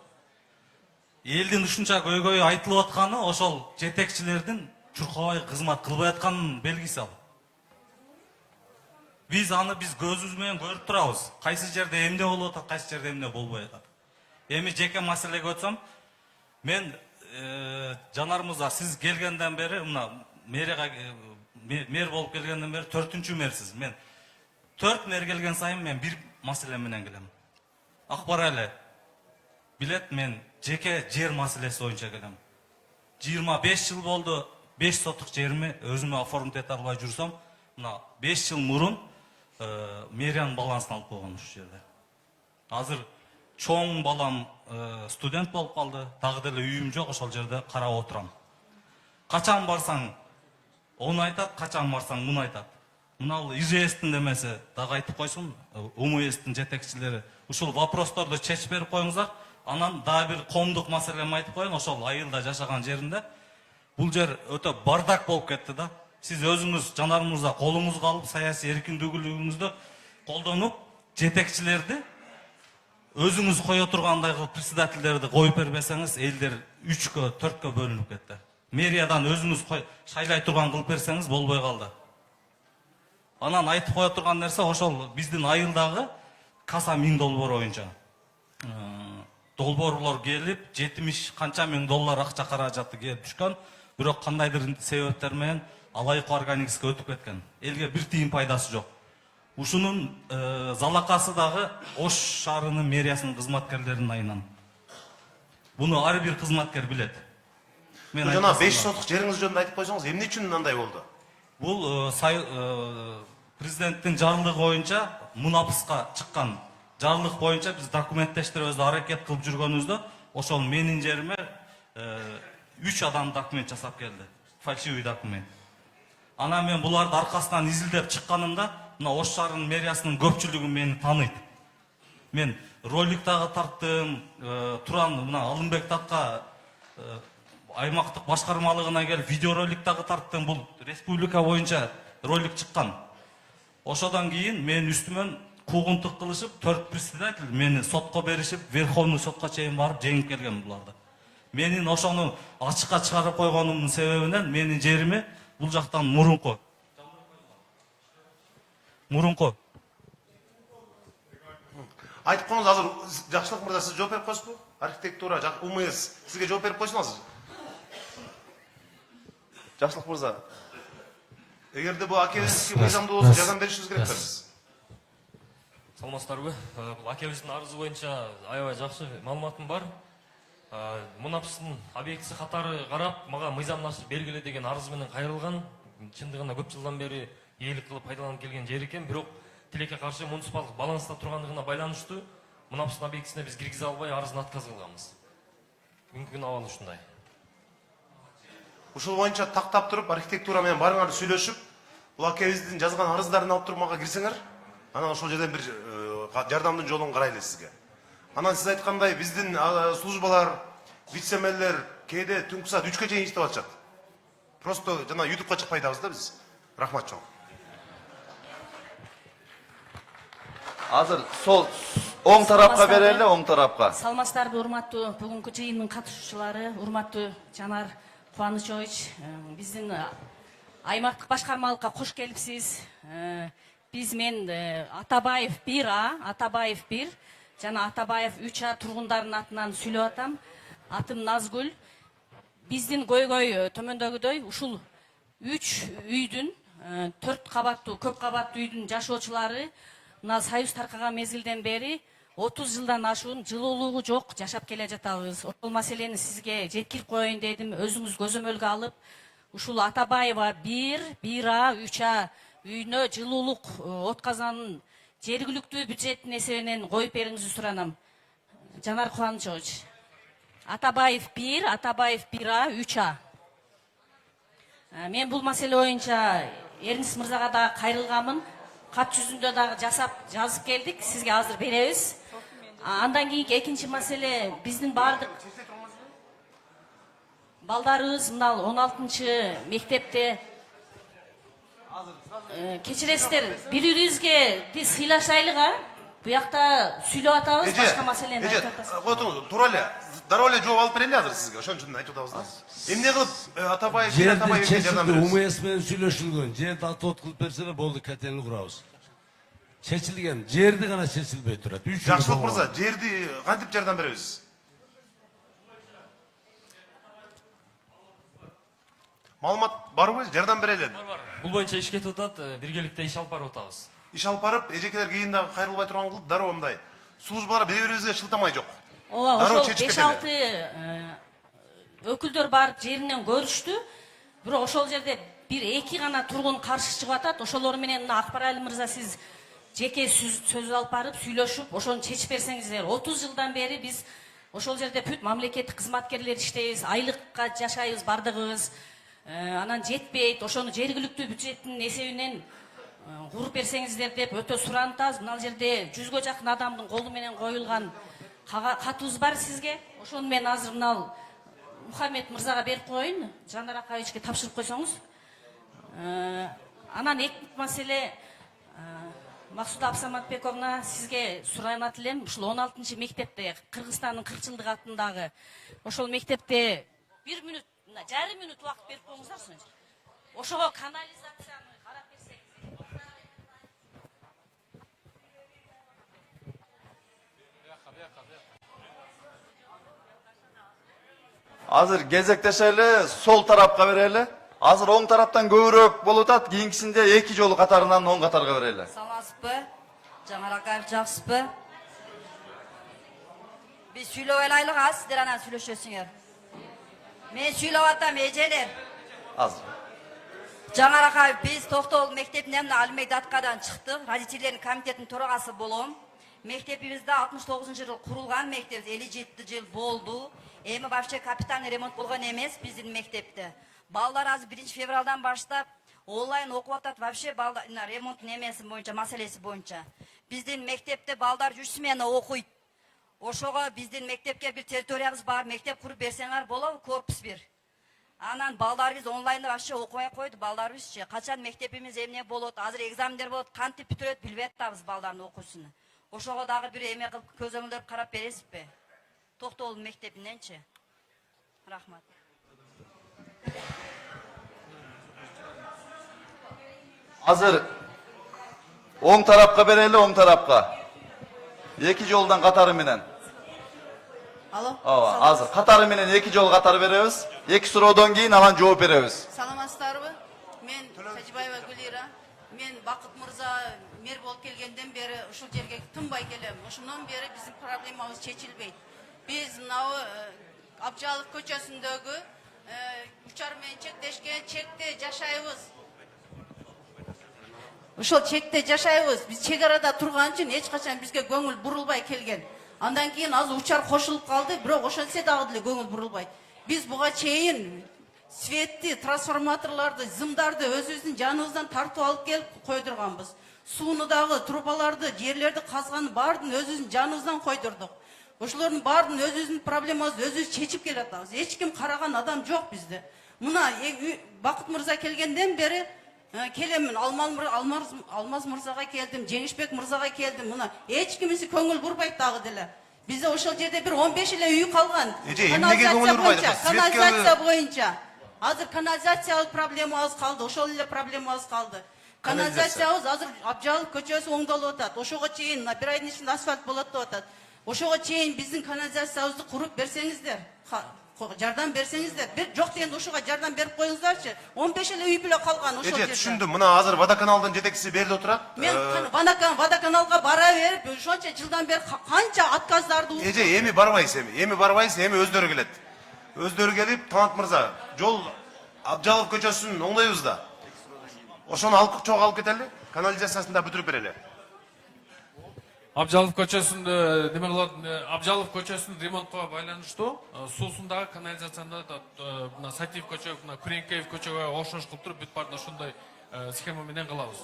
Элдин ушунча көйгөйү айтылып атканы ошол жетекчилердин чуркабай кызмат кылбай атканынын белгиси ал. Биз көзүбүз менен көрүп турабыз. Кайсы жерде эмне болуп атат, кайсы жерде эмне болбой атат. Эми жеке маселеге өтсөм, мен Жанар мырза, сиз келгенден бери, мына мэр болуп келгенден бери 4-үнчү мэрсиз. Мен 4 мэр келген сайын мен бир маселе менен келем. Акбарали билет, мен жеке жер маселеси боюнча келем. 25 жыл болду, 5 соттук жерими өзүмө оформить ете албай жүрсөм, мына 5 жыл мурун мэриянын балансын алып койгон ушул жерде. Азыр чоң балам студент болуп калды, дагы деле үйүм жок, ошол жерде карап отурам. Качан барсаң onu айтат, качан барсаң муну айтат. Мына ИЖСтин демесе дагы айтып койсун, УМСтин жетекчилери ушул вопросторду чечип берип коюңуздар. Анан дагы бир коомдук маселени айтып коеюн, ошол айылда жашаган жеринде. Бул жер өтө бардак болуп кетти да. Сиз өзүңүз Жанар мырза колуңузга алып саясий эркиндүүлүгүңүздү колдонуп жетекчилерди өзүңүз кое тургандай кылып председательдерди коюп бербесеңиз элдер 3-кө 4-кө бөлүнүп кетти. Мэриядан өзүңүз шайлай турган кылып берсеңиз болбой калды. Анан айтып кое турган нерсе ошол биздин айылдагы каса $1000 боюнча. Долбоорлор келип 70 канча миң доллар акча каражаты келип түшкөн, бирок кандайдыр себептер менен алайкы органикске өтүп кеткен. Элге бир тыйын пайдасы жок. Ушунун залакасы дагы Ош шаарынын мэриясынын кызматкерлеринин айынан. Буну ар бир кызматкер билет. Мен жана 5 соттук жериңиз жөнүндө айтып койсоңуз, эмне үчүн мындай болду? Бул президенттин жарлыгы боюнча мунапыска чыккан. Жарлык боюнча биз документтештирүүбүздү аракет кылып жүргөнүбүздө ошол менин жериме 3 адам документ жасап келди. Фальшивый документ. Анан мен буларды аркасынан изилдеп чыкканымда, мына Ош шаарынын мэриясынын көпчүлүгү мени тааныйт. Мен ролик дагы тарттым, Туран мына Алымбек татка аймактык башкармалыгына келип видеоролик дагы тарттым. Бул республика боюнча ролик чыккан. Ошодон кийин мен үстүмөн куугунтук кылышып, 4 председатель мени сотко беришип, Верховный сотко чейин барып жеңип келген буларды. Менин ошону ачыкка чыгарып койгонумдун себебинен менин жериме бул жактан мурунку. Айтып коюңуз, азыр Жакшылык мырза сиз жооп берип коесузбу? Архитектура, УМС сизге жооп берип койсун азыр. Жакшылык мырза, эгерде бул акебиздики мыйзамдуу болсо жардам беришибиз керек сиз. Саламатсыздарбы? Бул акебиздин арызы боюнча аябай жакшы маалыматым бар. Мунапыстын объектиси катары карап, мага мыйзамдаштык белгиле деген арыз менен кайрылган. Чындыгында көп жылдан бери ээлик кылып пайдаланып келген жер экен, бирок тилекке каршы муниципалдык баланста тургандыгына байланыштуу Мунапыстын объектисине биз киргизе албай арызын отказ кылганбыз. Бүгүнкү күн абалы ушундай. Ушул боюнча тактап туруп, архитектура менен барыңарды сүйлөшүп, бул акебиздин жазган арыздарын алып туруп мага кирсеңер, анан ошол жерден бир жардамдын жолун карайлы сизге. Анан сиз айткандай биздин службалар, вице-мэрлер кээде түнкү саат 3-кө чейин иштеп атышат. Просто жана ютубка чыкпайдабыз да биз. Рахмат чоң. Азыр сол оң тарапка берели, оң тарапка. Саламатсыздарбы, урматтуу бүгүнкү жыйындын катышуучулары, урматтуу Жанар Кубанычович, биздин аймактык башкармалыкка кош келипсиз. Биз мен Атабаев 1А, Атабаев 1 жана Атабаев 3А тургундарынын атынан сүйлөп атам. Атым Назгүл. Биздин көйгөй төмөндөгүдөй ушул 3 үйдүн 4 кабаттуу, көп кабаттуу үйдүн жашоочулары мына Союз таркаган мезгилден бери 30 жылдан ашуун жылуулугу жок жашап келе жатабыз. Ошол маселени сизге жеткирип коеюн дедим, өзүңүз көзөмөлгө алып, ушул Атабаева 1А, 3А үйүнө жылуулук отказанын жергиликтүү бюджеттин эсебинен коюп бериңизди суранам. Жанар Кубанычович. Атабаев 1, Атабаев 1А, 3А. Мен бул маселе боюнча Эрнис мырзага да кайрылганмын. Кат жүзүндө дагы жазып келдик, сизге азыр беребиз. Андан кийинки экинчи маселе биздин баардык балдарыбыз мына 16-чы мектепте кечиресиздер, бири-бирибизге сыйлашайлыга буякта сүйлөп атабыз, башка маселени айтып атасыз. Тура эле, дароо эле жооп алып берели азыр сизге. Ошон үчүн айтып атабыз да. Эмне кылып Атабаев жерди жардам беребиз? УМС менен сүйлөшүлгөн, жерди отвод кылып берселер болду, катени курабыз. Чечилген, жерди гана чечилбей турат. Жакшылык мырза, жерди кантип жардам беребиз? Маалымат барбы? Жардам берели. Бул боюнча иш кетип атат, биргеликте иш алып барып атабыз. Иш алып барып, эжекелер кийин дагы кайрылбай турган кылып, дароо мындай. Службалар бири-бирибизге шылтамай жок. Ооба, ошол 5-6 өкүлдөр барып жеринен көрүштү. Бирок ошол жерде 1-2 гана тургун каршы чыгып атат. Ошолор менен мына Акбарали мырза сиз жеке сөз алып барып сүйлөшүп, ошону чечип берсеңиздер. 30 жылдан бери биз ошол жерде бүт мамлекеттик кызматкерлер иштейбиз, айлыкка жашайбыз бардыгыбыз. Анан жетпейт, ошону жергиликтүү бюджеттин эсебинен куруп берсеңиздер деп өтө сурантабыз. Мына жерде 100гө жакын адамдын колу менен коюлган катыбыз бар сизге. Ошону мен азыр мына Мухаммед мырзага берип коеюн, Жанар Акаевичке тапшырып койсоңуз. Анан экинчи маселе Максут Абсаматбековна, сизге сурайнат элем, ушул 16 мектепте, Кыргызстандын 40 жылдык атындагы ошол мектепте 1 мүнөт, жарым мүнөт убакыт берип коюңуздарчы. Ошого канализацияны карап берсеңиз. Азыр кезектешели, сол тарапка берели. Азыр оң тараптан көбүрөөк болуп атат, кийинкисинде 2 жолу катарынан оң катарга берели. Саламатсызбы? Жаңаракаев жакшысызбы? Биз сүйлөп алайлык, сиздер анан сүйлөшөсүңөр. Мен сүйлөп атам, эжелер. Азыр. Жаңаракаев, биз Токтогул мектебинен Алимбек Даткадан чыктык. Родительдердин комитетинин төрагасы болом. Мектебибизде 69-жыл курулган мектеп, 57 жыл болду. Эми вообще капитальный ремонт болгон эмес биздин мектепте. Балдар азыр 1 февралдан баштап онлайн окуп атат, вообще балдар ремонт немеси боюнча, маселеси боюнча. Биздин мектепте балдар 3 смена окуйт. Ошого биздин мектепке бир территориябыз бар, мектеп куруп берсеңер болобу, корпус бир. Анан балдарыбыз онлайнда вообще окубай койду, балдарыбызчы. Качан мектепибиз эмне болот, азыр экзамендер болот, кантип бүтүрөт билбей атабыз балдардын окуусуну. Ошого дагы бир эме кылып көзөмөлдөп карап бересизби? Токтогул мектебиненчи. Рахмат. Азыр оң тарапка берели, оң тарапка. 2 жолдан катары менен. Алло. Ооба, азыр катары менен 2 жол катары беребиз. 2 суроодон кийин анан жооп беребиз. Саламатсыздарбы? Мен Тажибаева Гүлира. Мен Бакыт мырза мэр болуп келгенден бери ушул жерге тынбай келем. Ошондон бери биздин проблемабыз чечилбейт. Биз мынау Абжалов көчөсүндөгү учар менен чектешкен чекте жашайбыз. Ошол чекте жашайбыз. Биз чек арада турган үчүн эч качан бизге көңүл бурулбай келген. Андан кийин азыр учар кошулуп калды, бирок ошентсе дагы деле көңүл бурулбайт. Биз буга чейин светти, трансформаторларды, зымдарды өзүбүздүн жаныбыздан тартып алып келип койдурганбыз. Сууну дагы, трубаларды, жерлерди казганы баардын өзүбүздүн жаныбыздан койдурдук. Ошолордун баардын өзүбүздүн проблемабызды өзүбүз чечип келатабыз. Эч ким караган адам жок бизде. Мына Бакыт мырза келгенден бери келемин, Алмаз мырзага келдим, Жеңишбек мырзага келдим. Мына эч кимиси көңүл бурбайт дагы деле. Бизде ошол жерде бир 15 эле үй калган. Канализация боюнча. Азыр канализациялык проблемабыз калды, ошол эле проблемабыз калды. Канализациябыз азыр Абжалов көчөсү оңдолуп атат. Ошого чейин бир айдын ичинде асфальт болот деп атат. Ошого чейин биздин канализациябызды куруп берсеңиздер, жардам берсеңиздер. Бир жок дегенде ошого жардам берип коюңуздарчы. 15 эле үй бүлө калган ошол жерде. Түшүндүм. Мына азыр водоканалдын жетекчиси берилип отурат. Мен водоканалга бара берип, ошончо жылдан бери канча отказдарды Эже, эми барбайсыз эми өздөрү келет. Өздөрү келип, Талант мырза, жол Абжалов көчөсүн оңдойбуз да. Ошону алып чогуу алып кетели, канализациясын да бүтүрүп берели. Абжалов көчөсүндө неме кылат? Абжалов көчөсүн ремонтко байланыштуу суусундагы канализацияны мына Сатиев көчө, мына Күреңкеев көчөгө окшош кылып туруп бүт баарын ошондой схема менен кылабыз.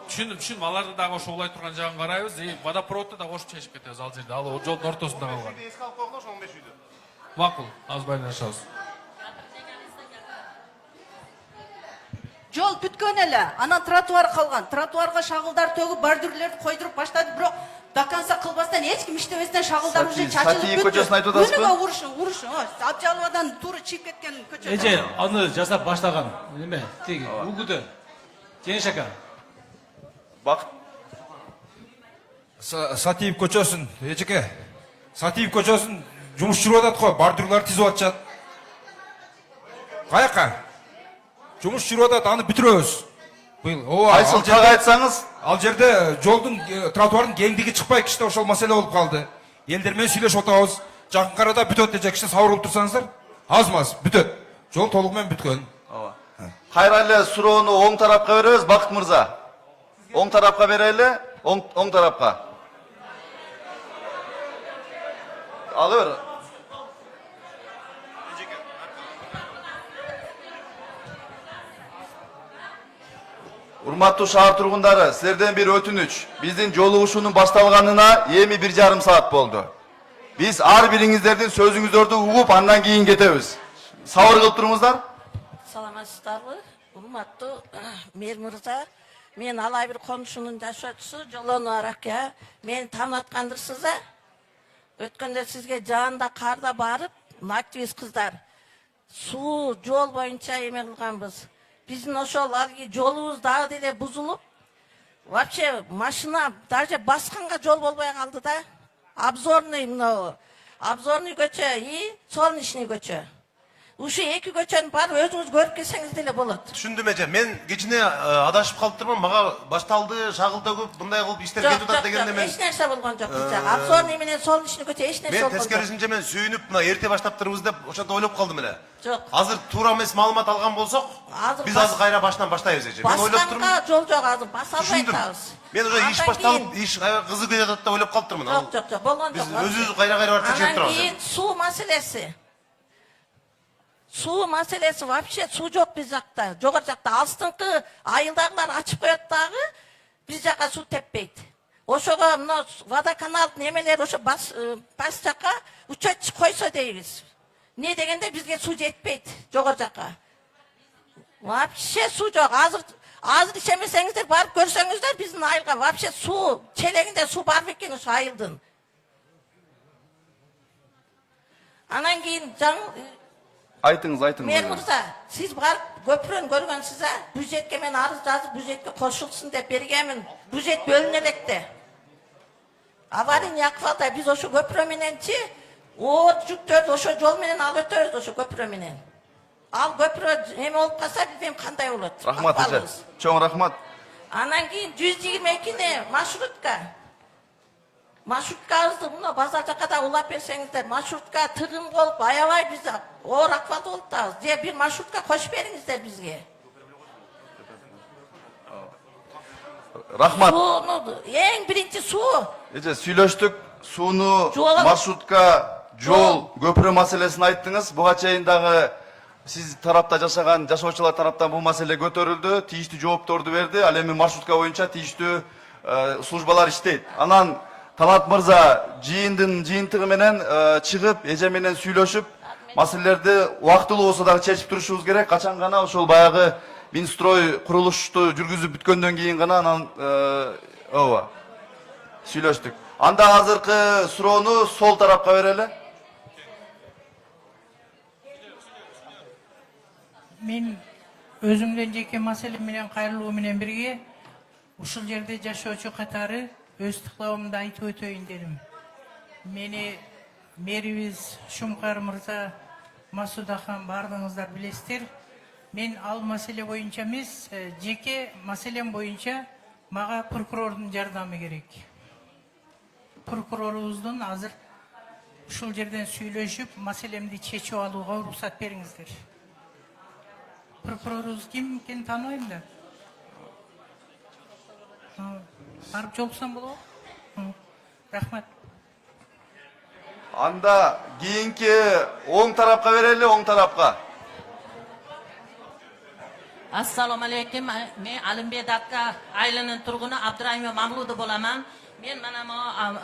Түшүндүм, аларды дагы ошо улай турган жагын карайбыз, водопроводду да кошуп чечип кетебиз ал жерде. Ал жолдун ортосунда калган. Эске алып койгула ошо 15 үйдү. Макул, аз байланышабыз. жол бүткөн эле. Анан тротуар калган. Тротуарга шагылдар төгүп, бордюрлерди койдуруп баштады, бирок до конца кылбастан эч ким иштебестен шагылдар уже чачылып бүттү. Күнүгө урушун. Абжаловадан туура чыгып кеткен көчө. Эже, аны жасап баштаган. Неме? Тиги угуду. Жеңиш ака. Бакыт. Сатиев көчөсүн, эжеке. Сатиев көчөсүн жумуш жүрүп атат го, бордюрлар тизип атышат. Каяка? Жумуш жүрүп атат, аны бүтүрөбүз. Кайсыл так айтсаңыз? Ал жерде жолдун тротуардын кеңдиги чыкпай кичте ошол маселе болуп калды. Элдер менен сүйлөшүп атабыз. Жакын арада бүтөт эже, кичте сабыр турсаңыздар. Аз-маз бүтөт. Жол толугу менен бүткөн. Ооба. Кайра эле суроону оң тарапка беребиз, Бакыт мырза. Оң тарапка берели, оң тарапка. Алы бер. Урматтуу шаар тургундары, силерден бир өтүнүч. Биздин жолугушуунун башталганына эми 1,5 саат болду. Биз ар бириңиздердин сөзүңүздөрдү угуп, андан кийин кетебиз. Сабыр кылып туруңуздар. Саламатсыздарбы? Урматтуу мэр мырза, мен алай бир конушунун жашоочусу Жолону Арака. Мени таанып да. Өткөндө сизге жаанда карда барып, активист кыздар суу жол боюнча эме кылганбыз. Биздин ошол алги жолубуз дагы деле бузулуп, вообще машина даже басканга жол болбой калды да. Обзорный көчө и солнечный көчө. Ушу эки көчөнү барып өзүңүз көрүп келсеңиз деле болот. Түшүндүм эже. Мен кечине адашып калыптырмын. Мага башталды, шагылда көп, мындай кылып иштер кетип атат дегенде мен эч нерсе болгон жок бизде. Обзорный менен солнечный көчө эч нерсе мен болгон жок. тескерисинче мен сүйүнүп, мына эрте баштаптырбыз деп ошондо ойлоп калдым эле. Жок. Азыр туура эмес маалымат алган болсок, биз азыр кайра баштан баштайбыз эже. Мен ойлоп турмун. Басканга жол жок азыр, баса албай атабыз. Мен уже иш башталып, иш кызык кетип атат деп ойлоп калыптырмын. Жок, болгон жок. Биз өзүбүз кайра барып текшерип турабыз. Анан кийин суу маселеси. Суу маселеси вообще суу жок биз жакта. Жогору жакта астыңкы айылдагылар ачып коет дагы, биз жака суу теппейт. Ошого мына водоканалдын эмелери ошо бас жака учетчик койсо дейбиз. Не дегенде бизге суу жетпейт жогору жака. Вообще суу жок. Азыр ишенбесеңиздер барып көрсөңүздөр биздин айылга вообще суу, челегинде суу бар бекен ошо айылдын. Анан кийин Айтыңыз. Мэр мырза, сиз барып көпүрөнү көргөнсүз а? Бюджетке мен арыз жазып, бюджетке кошулсын деп бергенмин. Бюджет бөлүнө электе. Аварийный акыбалда биз ошо көпүрө мененчи оор жүктөрдү ошо жол менен алып өтөбүз ошо көпүрө менен. Ал көпүрө эме болуп калса билбейм кандай болот. Рахмат эже. Чоң рахмат. Анан кийин 122 маршрутка. Маршруткабызды мына базар жака да улап берсеңиздер, маршрутка тыгын болуп, аябай биз оор акыбалда болуп атабыз. Же бир маршрутка кошуп бериңиздер бизге. Рахмат. Сууну, эң биринчи суу. Эже сүйлөштүк. Сууну, Жол- маршрутка, жол, көпүрө маселесин айттыңыз. Буга чейин дагы сиз тарапта жашаган жашоочулар тараптан бул маселе көтөрүлдү, тийиштүү жоопторду берди. Ал эми маршрутка боюнча тийиштүү службалар иштейт. Анан Талат мырза жыйынтыгы менен чыгып, эже менен сүйлөшүп, маселелерди убактылуу болсо дагы чечип турушубуз керек. Качан гана ошол баягы Минстрой курулушту жүргүзүп бүткөндөн кийин гана анан ооба сүйлөштүк. Анда азыркы суроону сол тарапка берели. Мен өзүмдөн жеке маселем менен кайрылуу менен бирге ушул жерде жашоочу катары өз тыктоомду айтып өтөйүн дедим. Мени мэрибиз Шумкар мырза, Масуд ахан баардыгыңыздар билесиздер. Мен ал маселе боюнча эмес, жеке маселем боюнча мага прокурордун жардамы керек. Прокурорубуздун азыр ушул жерден сүйлөшүп, маселемди чечип алууга уруксат бериңиздер. Прокурорубуз ким экенин тааныбайм да. Барып жолуксам болобу? Рахмат. Анда кийинки оң тарапка берели, оң тарапка. Assalomu alaykum. Men Alimbek Dakka aylanın turgunu Abdurahimov Mamludu bo'laman. Men mana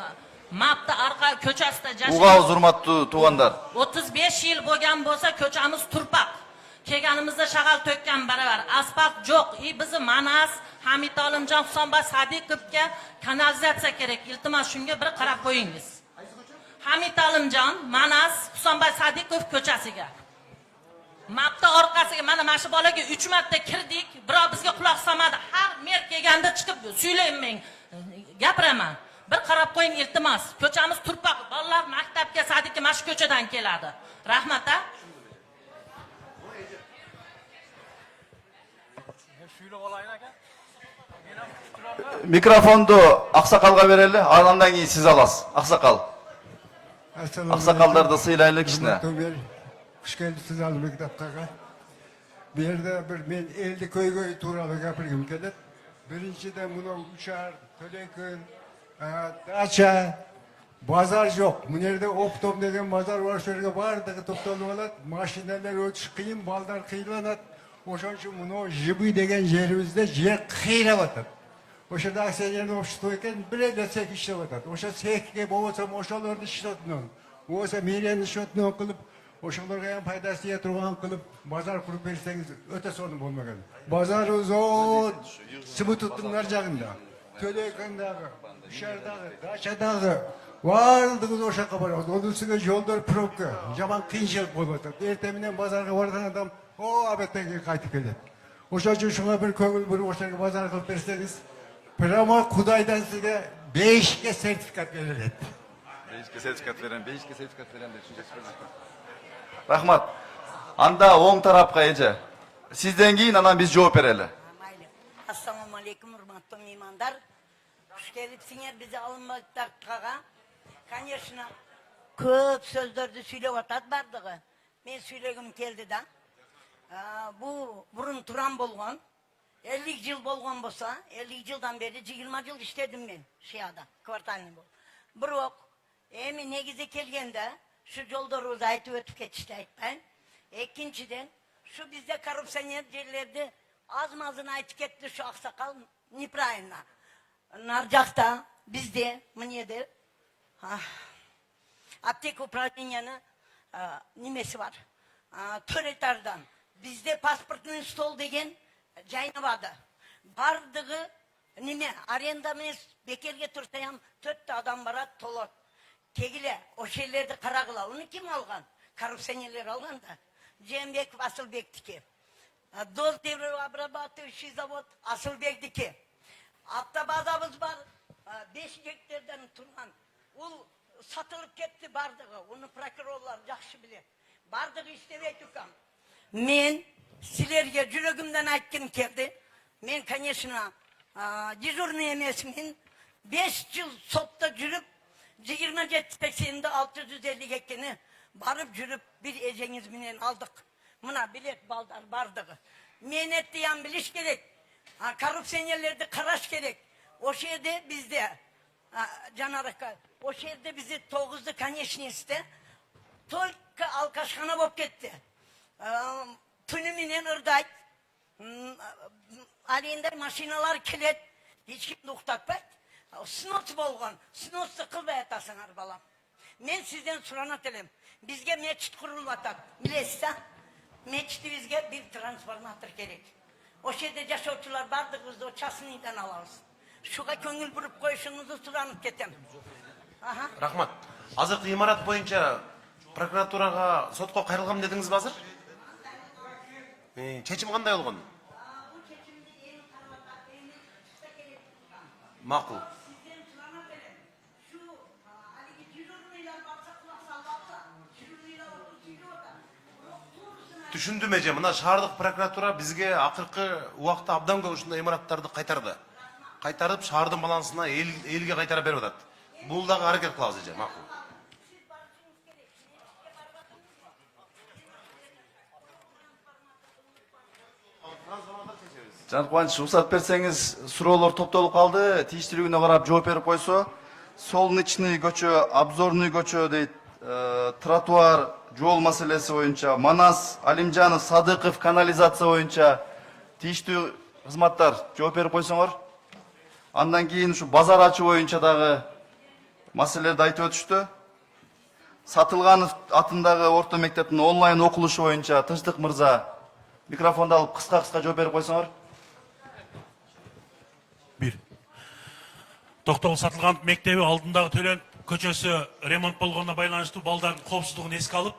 Mapta arqa ko'chasida Угабыз, yashayman. урматтуу туугандар. 35 yil bo'lgan bo'lsa, ko'chamiz turpaq. Kelganimizda shag'al to'kkan baravar. Asfalt yo'q. Bizni Manas, Hamid Olimjon, Husanboy Sadiqovga kanalizatsiya kerak. Iltimos shunga bir qarab qo'yingiz. Hamid Olimjon, Manas, Husanboy Sadiqov ko'chasiga. Mapta orqasiga mana shu bolaga 3 marta kirdik, biroq bizga quloq solmadi. Har mer kelganda chiqib suylayman, gapiraman. Bir qarab qo'ying iltimos. Ko'chamiz turpaq. Bolalar maktabga, sadikka mana shu ko'chadan keladi. Rahmat a. Mikrofondu Aksaqalga bereli, andan keyin siz alasiz. Aksaqal. Aksaqalдарды сыйлайлы кичине. Кыш келипсиз Алыбек Даккага. Бу жерде бир мен элди көйгөй тууралуу гапыргым келет. Биринчиден мына учар, Төлекөн, дача, базар жок. Мына жерде Оптом деген базар бар, ошол жерге баардыгы топтолуп алат. Машиналар өтүш кыйын, балдар кыйланат. Ошон үчүн мына Жибый деген жерибизде жер кыйрап атат. Ошол акционерный общество экен, бир эле цех иштеп атат. Ошо цехке болсо ошолорду счетунан, болсо мэриянын счетунан кылып, ошолорго эң пайдасы тие турган кылып, базар куруп берсеңиз өтө сонун болмок эле. Базар узун, Sımıtıttın arjağında. Tölekandagı, dışarıdagı, daşadagı, bardığınız o şaka var. Onun üstüne yollar provka. Jaman kıyınçılık bolmadı. Erteminen pazarga vargan adam o abetteki kaytıp geldi. Oşa için şuna bir köngül bir oşa pazar kılıp verseniz, Prama Kuday'dan size 5'ke sertifikat verilir. 5'ke sertifikat veren de düşüncesi var. Rahmat. Anda oң tarafka eje. Sizden keyin anan biz жооп берели. Assalamu alaikum hurmatlı mehmanlar. Hoş gelipsiniz bize alınmaktaga. Конечно, көп сөздөрдү сүйлөп атат бардыгы. Мен сүйлөгүм келди да. Bu burun turan болгон. 50 жыл болгон болса, 50 жылдан бери 20 жыл иштедим мен Шияда, квартальный болуп. Бирок, эми негизи келгенде, şu жолдорубузду айтып өтүп кетишти айтпайм. Экинчиден, şu bizde коррупционер жерлерди аз-мазын айтып кетти şu аксакал неправильно. Нар жакта бизде мынеде аптека управленияны немеси бар. Төретардан bizde паспортный стол деген жайнабады. Бардыгы неме аренда эмес бекерге турсаям 4 адам барат толот. Тегиле ошелерди карагыла. Уну ким алган? Коррупционерлер алган да. Жээнбеков Асылбектики. Доз обрабатывающий завод Асылбектики. Автобазабыз бар. 5 гектардан турган. Ул сатылып кетти бардыгы. Уну прокурорлор жакшы билет. Бардыгы иштебейт укам. Мен силерге жүрөгүмдөн айткым келди. Мен, конечно, дежурный эмесмин. 5 жыл сотто жүрүп, 27-80'de 650 гектени барып жүрүп bir эжеңиз менен алдык. Мына билет балдар бардыгы. Менетти ям билиш керек. Коррупционерлерди караш керек. Ошол жерде бизде жанаракка, ошол жерде бизде 9'du конечностьте только алкашхана болуп кетти. Түнү менен ырдайт. Аренда машиналар келет. Эч кимди уктатпайт. Снос болгон. Сносты кылбай атасыңар балам. Мен сизден суранат элем. Бизге мечит курулуп атат. Билесиз а? Мечитибизге bir трансформатор керек. Ошол жерде жашоочулар бардыгыбызды частныйдан алабыз. Шуга көңүл буруп коюшуңузду суранып кетем. Рахмат. Азыркы имарат боюнча прокуратурага, сотко кайрылгам дедиңизби азыр? Чечим кандай болгон? Макул. Түшүндүм эже, мына шаардык прокуратура бизге акыркы убакта абдан көп ушундай имараттарды кайтарды. Кайтарып шаардын балансына элге кайтарып берип атат. Бул дагы аракет кылабыз эже, макул. Жан Кубаныч, уруксат берсеңиз, суроолор топтолуп калды. Тийиштүүлүгүнө карап жооп берип койсо, Солнечный көчө, Обзорный көчө дейт, тротуар, жол маселеси боюнча, Манас, Алимжанов, Садыков канализация боюнча тийиштүү кызматтар жооп берип койсоңор. Андан кийин ушу базар ачуу боюнча дагы маселелерди айтып өтүштү. Сатылганов атындагы орто мектептин онлайн окулушу боюнча Тынчтык мырза микрофонду алып кыска жооп берип койсоңор. Токтогул Сатылганов мектеби алдындагы Төлөн көчөсү ремонт болгонуна байланыштуу балдардын коопсуздугун эске алып,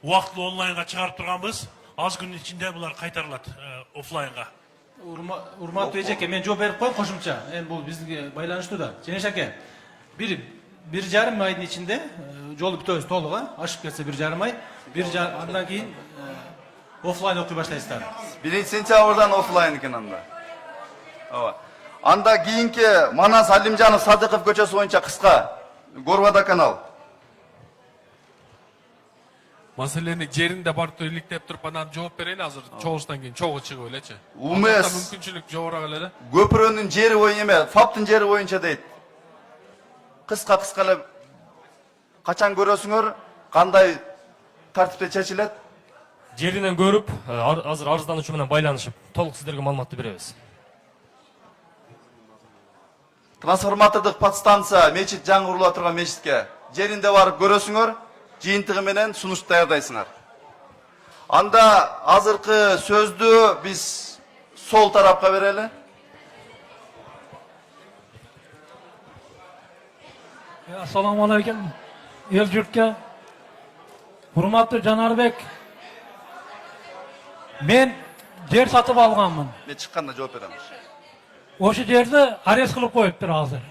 убактылуу онлайнга чыгарып турганбыз. Аз күн ичинде булар кайтарылат офлайнга. Урматтуу эжеке, мен жооп берип коем кошумча. Эми бул бизге байланыштуу да. Женеш аке, 1,5 айдын ичинде жолду бүтөбүз толук, ашып кетсе 1,5 ай, андан кийин офлайн окуй баштайсыздар. 1-сентябрдан офлайн экен анда. Ооба. Анда кийинки Манас, Алимжанов, Садыков көчөсү боюнча кыска Горвада канал. Маселени жеринде барып иликтеп туруп анан жооп берели азыр чогулуштан кийин чогуу чыгып элечи. Умес. Мүмкүнчүлүк жогорак эле. Көпүрөнүн жери боюнча эме, ФАПтын жери боюнча дейт. Кыска эле качан көрөсүңөр, кандай тартипте чечилет? Жеринен көрүп, азыр арыздануучу менен байланышып, толук сиздерге маалыматты беребиз. Трансформатордук подстанция, мечит жаңырыла турган мечитке жеринде барып көрөсүңөр, жыйынтыгы менен сунуш даярдайсыңар. Анда азыркы сөздү биз сол тарапка берели. Assalomu alaykum. El yurtga. Hurmatli Janarbek. Men yer satib olganman. Men chiqqanda javob beraman. O'sha yerni arest qilib qo'yibdir hozir.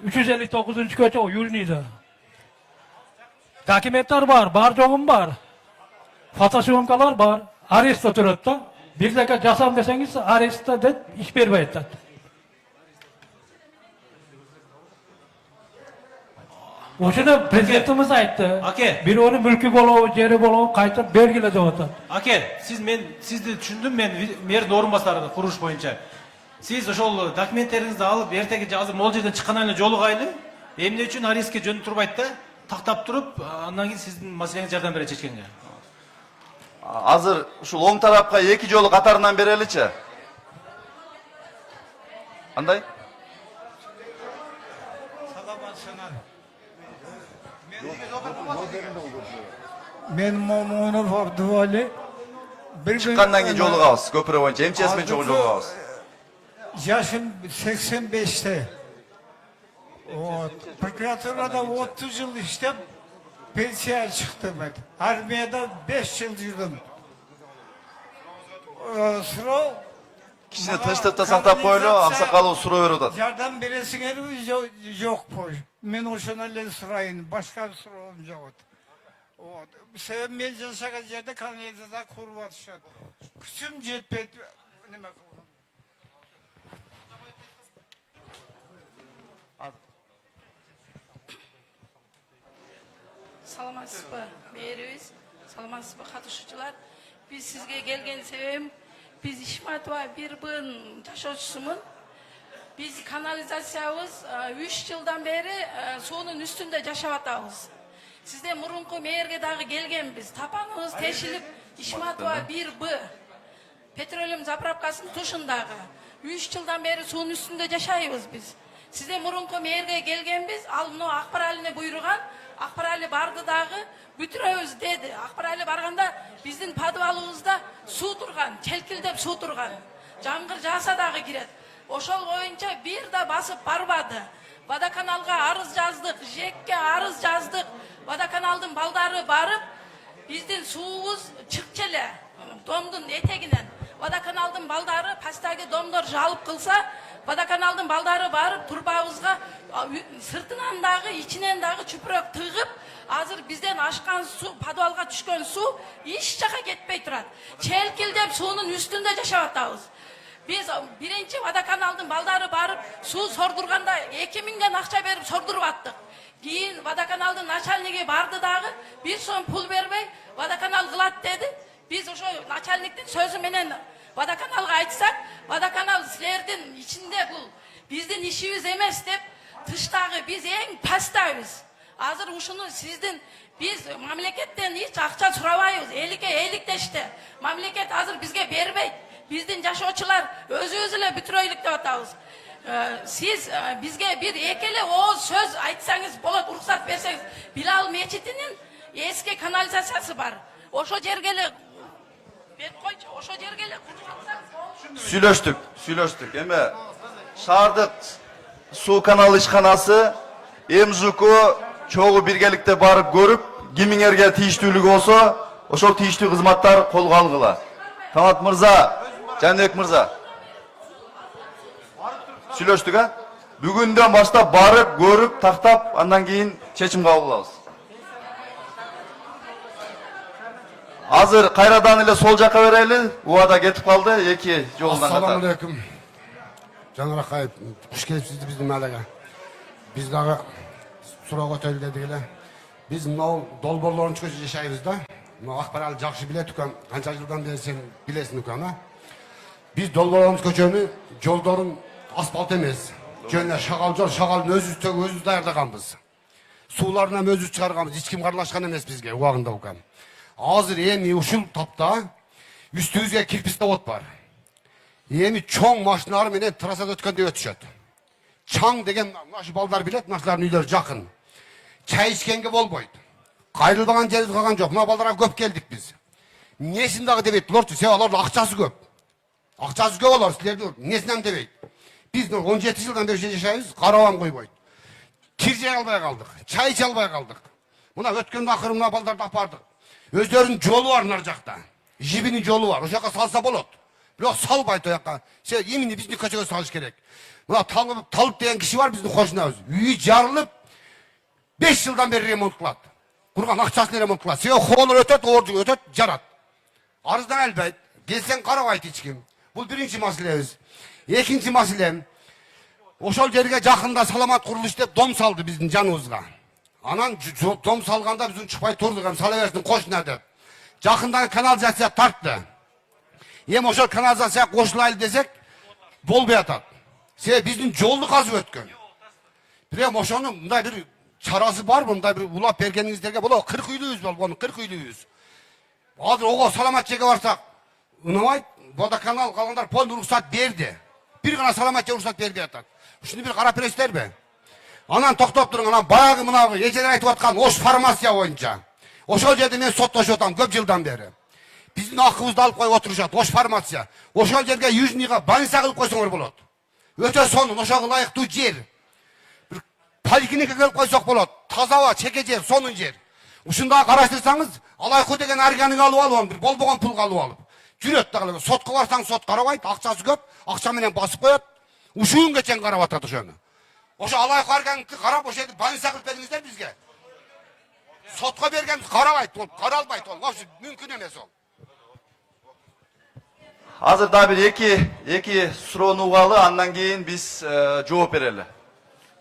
359-ko'cha Yurniyda. Dokumentlar bor, bar jo'g'im bor. Fotosyomkalar bor. Arestda turibdi. Bir dakika jasam desangiz arestda deb ish bermaydi. O'shani prezidentimiz aytdi. Aka. Bir onu mulki bo'lib, yeri bo'lib qaytib belgiladi o'ta. Aka, men sizni tushundim, men mer o'rinbosari qurish bo'yicha. Siz o'shol dokumentleringizni olib, ertaga hozir mo'ljadan chiqqaningizda yo'lig'ayli. Emne uchun arestga jo'nib turib aytdi, taqtab turib, andan keyin sizning masalangiz yordam beradi hechkimga. Hozir shu o'ng tarafga 2 yo'l qatoridan beraylik-chi. Qanday? Men Mo'minov Abduvali. Chiqqandan keyin yo'lig'amiz. Ko'piri bo'yicha MCS men cho'g'il yo'lig'amiz. Yaşım 85'te. Prokuraturada 30 yıl işlep pensiya çıktım ben. Armiyada 5 yıl yürüdüm. Sıra Kishini tinchlikda saqlab qo'yili, oqsoqol surov beradi. Yardım beresiniz yok boy. Men o'shalardan so'rayin, boshqa so'rovim yo'q. Sebep men yaşagan yerde kanalizatsiya qurib atishadi. Kuchim yetmaydi. Nima qildim? Salamatçısınız mı? Meyreviz. Salamatçısınız mı? Katışıcılar. Biz sizge gelgen sebebim, biz İşmatova bir bığın taşıcısımın. Biz kanalizasyamız 3 yıldan beri sonun üstünde yaşavatağız. Sizde murunku meyerge dağı gelgen biz. Tapanımız teşilip İşmatova bir bı. Petrolüm zapravkasının tuşundağı. 3 yıldan beri sonun üstünde yaşayız biz. Sizde murunku meyerge gelgen biz. Al bunu akbar haline buyurgan. Akbarali bardı dağı bütüröz dedi. Akbarali barganda bizden padvalığızda su durgan, çelkildep su durgan. Jamgır jasa dağı giret. Oşol boyunca bir de basıp barbadı. Vadakanalga arız yazdık, Jek'ke arız yazdık. Vadakanaldın baldары barıp bizden suğuz çıkçele. Domdun eteginen. Vadakanaldın baldары pastagi domdor jalıp kılsa Vadakanaldın baldары barıp turbağızga sırtынан dağı, içinen dağı çüpürök tığıp hazır bizden aşkan su, padvalga düşkön su hiç çaka ketpey turat. Çelkildep suunun üstünde yaşavatağız. Biz birinci Vadakanaldın baldары barıp su sordurganda 2000'den akça berip sordurup attık. Keyin Vadakanaldın начальниги bardı dağı bir son pul vermey Vadakanal kılat dedi. Biz o начальниктин sözü menen Vadakanalga aytsak, Vadakanal sizlerden içinde bu. Bizden işimiz emes dep tıştagı biz en pastayız. Hazır uşunu sizden biz mamleketten hiç akça surabayız. Eylik de işte. Mamleket hazır bizge bermeydi. Bizden yaşoçular özüyle bütüröylükte atağız. Siz bizge bir ekele o söz aytsanız bolat ruhsat verseniz Bilal Meçitinin eski kanalizasyası var. Oşo jergele oşo jergele Süylöştük. Eme şahardık su kanalı işxanası MJUK'u çoğu birgelikte barıp görüp kimingерге тийиштүүлүгү болсо ошол тийиштүү кызматтар колго алгыла. Tamat Mırza, Canbek Mırza. Süylöştük ha? Bugünden başta barıp, görüp, taktap, andan keyin çeçim kabul alırız. Hazır kayradan ile sol jaka vereli, uada ketip kaldı, eki yolundan katar. Assalamu alaikum. Caner Akayip, hoş gelipsizdi bizim malaga. Biz dağı surağa öteli dediğiyle. Biz dolborların çıkıcı yaşayız da. Akbaral jakşı bile tüken, anca yıldan beri sen bilesin tüken ha. Biz dolborlarımız köçöğünü, yolların asfalt emez. Jönle şagal jol, şagalın özüz dayardaganbız. Sularına özüz çıkarganbız, hiç kim karlaşkan emez bizge, uağında ukan. Hazır emi uşul tapta, üstüyüzge kirpiste ot var. Emi çoğun maşınları menen trasada ötkende ötüşöt. Çang degen naşı balдар bilet, naşıların üyleri jakın. Çay içkenge bolboydu. Kayrılbagan jeriz kalgan jok, muna baldara köp geldik biz. Nesin dağı debeyt, lortu, sen aların akçası köp. Akçası köp olar, sizlerdi, nesinden debeyt. Biz 17 yıldan beri yaşayız, karavan koyboydu. Kir жей албай қалдық, чай içe албай қалдық. Мына өткен ақыры мына балдарды апардық. Өздерінің жолы бар нар жақта. Жибінің жолы бар. О жаққа салса болады. Бірақ салбайды о жаққа. Именно біздің көшеге салыш керек. Мына Талып деген кіші бар біздің қошынабыз. Үйі жарылып 5 жылдан бері ремонт қылады. Құрған ақшасын ремонт қылады. Себебі қолыр өтеді, оржы өтеді, жарады. Арыздан әлбәйді. Келсең қарабайды ешкім. Бұл бірінші мәселеміз. Екінші мәселем. Ошол жерге жақында саламат құрылыш деп дом салды біздің жанымызға. Анан дом салғанда біздің шықпай тұрдық, сала берсін қошына деп. Жақындағы канализация тартты. Ошол канализация қосылайлы десек, болбай атады. Себебі біздің жолды қазып өткен. Бірем ошоның мындай бір чарасы бар, мындай бір улап бергеніңіздерге болады. 40 үйліміз бол, бұны 40 үйліміз. Азыр оға саламат жерге барсақ, ұнамайды, водоканал қалғандар полный рұқсат берді. Bir ғана саламат жерге рұқсат берді атады. Ушуну bir қарап бересіздер бе? Анан тоқтап тұрың, анан баяғы мынағы ежелер айтып атқан Ош фармация бойынша. Ошол жерде мен сотташып отам көп жылдан бері. Біздің ақыбызды алып қойып отырышат, Ош фармация. Ошол жерге южныйға больница қылып қойсаңар болады. Өте сонун, ошоға лайыктуу жер. Bir поликлиника келіп қойсақ болады. Таза ауа, чеке жер, сонун жер. Ушунда караштырсаңыз, Алайкы деген органыга алып алып, bir болбогон пулга алып алып. Жүрөт дагы, сотко барсаң сот карабайт, акчасы көп, акча менен басып коет. Ушуун кечен карап атат ошону. Ошо Алайкы органды карап, ошо жерде больница кылып бериңиздер бизге. Сотко берген карабайт, ол каралбайт, ол мүмкүн эмес ол. Азыр да бир эки суроону угалы, андан кийин биз жооп берели.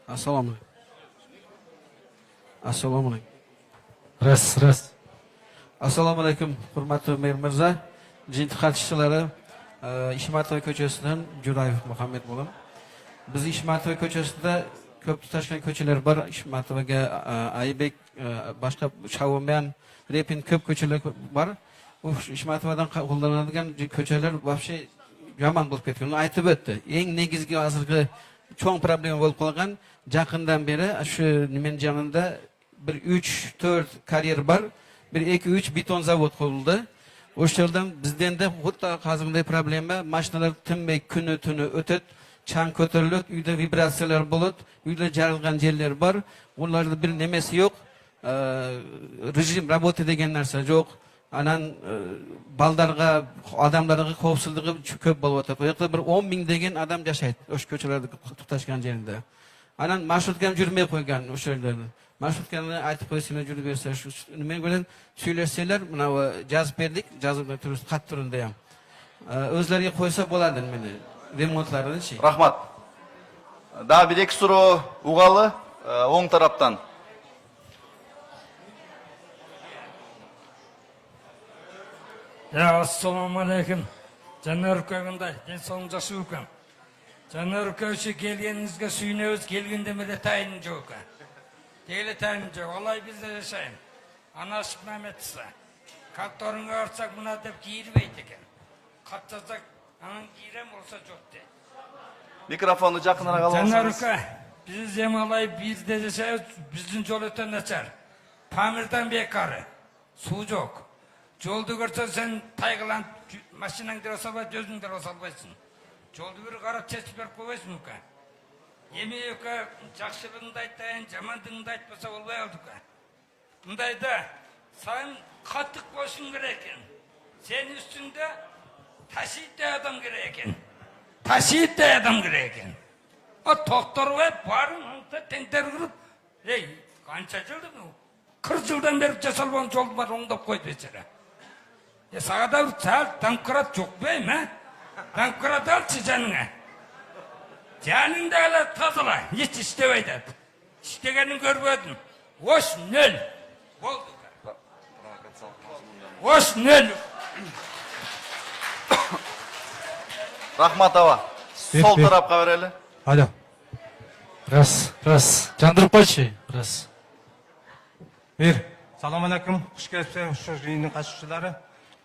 Assalomu alaykum. Ras. Assalomu alaykum, hurmatli mer mirza, jinti xatchilari, Ishmatov ko'chasidan Jurayev Muhammad bo'lim. Biz Ishmatov ko'chasida ko'p tutashgan ko'chalar bor. Ishmatovga Aybek, boshqa Shavomyan, Repin ko'p ko'chalar bor. U Ishmatovdan qo'llaniladigan ko'chalar вообще yomon bo'lib ketgan. Uni aytib o'tdi. Eng negizgi hozirgi cho'ng problema bo'lib qolgan, yaqindan beri shu nimen janida bir 3-4 karyer bor, bir 2-3 beton zavod qurildi. O'shalardan bizdan da xuddi hozirgi problema, mashinalar tinmay kuni tuni o'tadi, chang ko'tariladi, uyda vibratsiyalar bo'ladi, uyda jarilgan yerlar bor. Ularda bir nimasi yo'q, rejim работа degan narsa yo'q. Anan baldarga, odamlarga xavfsizligi ko'p bo'lib o'tadi. Bu yerda bir 10 ming degan odam yashaydi o'sha ko'chalarda tutashgan yerda. Anan marshrutka ham yurmay qo'ygan o'sha yerlarda. Marshrutkani aytib qo'ysanglar yurib bersa, shu nima bilan suylashsalar, mana jazb berdik, jazbdan turist qat turunda ham. O'zlariga qo'ysa bo'ladi meni remontlarini-chi. Rahmat. Da bir iki suroo ugalı, oң taraftan. Assalomu alaykum. Jannar ukamday, densoqingiz yaxshi ekan. Jannar uka shu kelganingizga suyunamiz, kelganda menda tayin yo'q ekan. Deyli tayin yo'q. Alay bizda yashaymiz. Anashib Mametsa. Kattoringa artsak buna deb giyirmaydi ekan. Qatsasak, anan giyiram olsa yo'q de. Mikrofonu yaqinroq alsangiz. Jannar uka, biz ham alay bizda yashaymiz, bizning yo'l o'ta nachar. Pamirdan bekari. Suv yo'q. Yolda görsen sen taygılan maşinan dirasalba gözün dirasalbaysın. Yolda bir qarab çeçip berip koybaysın uka. Yemeği uka жақшылığını da aytayın, jamandığını da aytmasa olbay aldı uka. Bundayda sen kattık boşun gereken. Senin üstünde taşıyıt adam gereken. Taşıyıt adam gereken. O doktor ve barın anta tenter kırıp, hey kança yıldı mı? 40 yıldan beri jasalban yol var oңдоп koydu beçere. Sağa da sal tankırat çok beyim ha? Tankırat alçı canına. Canın da öyle tazıla, hiç istemeydi. İstegenin görmedin. Hoş nöl. Oldu. Hoş nöl. Rahmat ava. Sol tarafqa vereli. Alo. Ras. Jandırıp koyçi. Ras. Bir, salamu aleyküm, hoş geldiniz şu жиынның қатысушылары.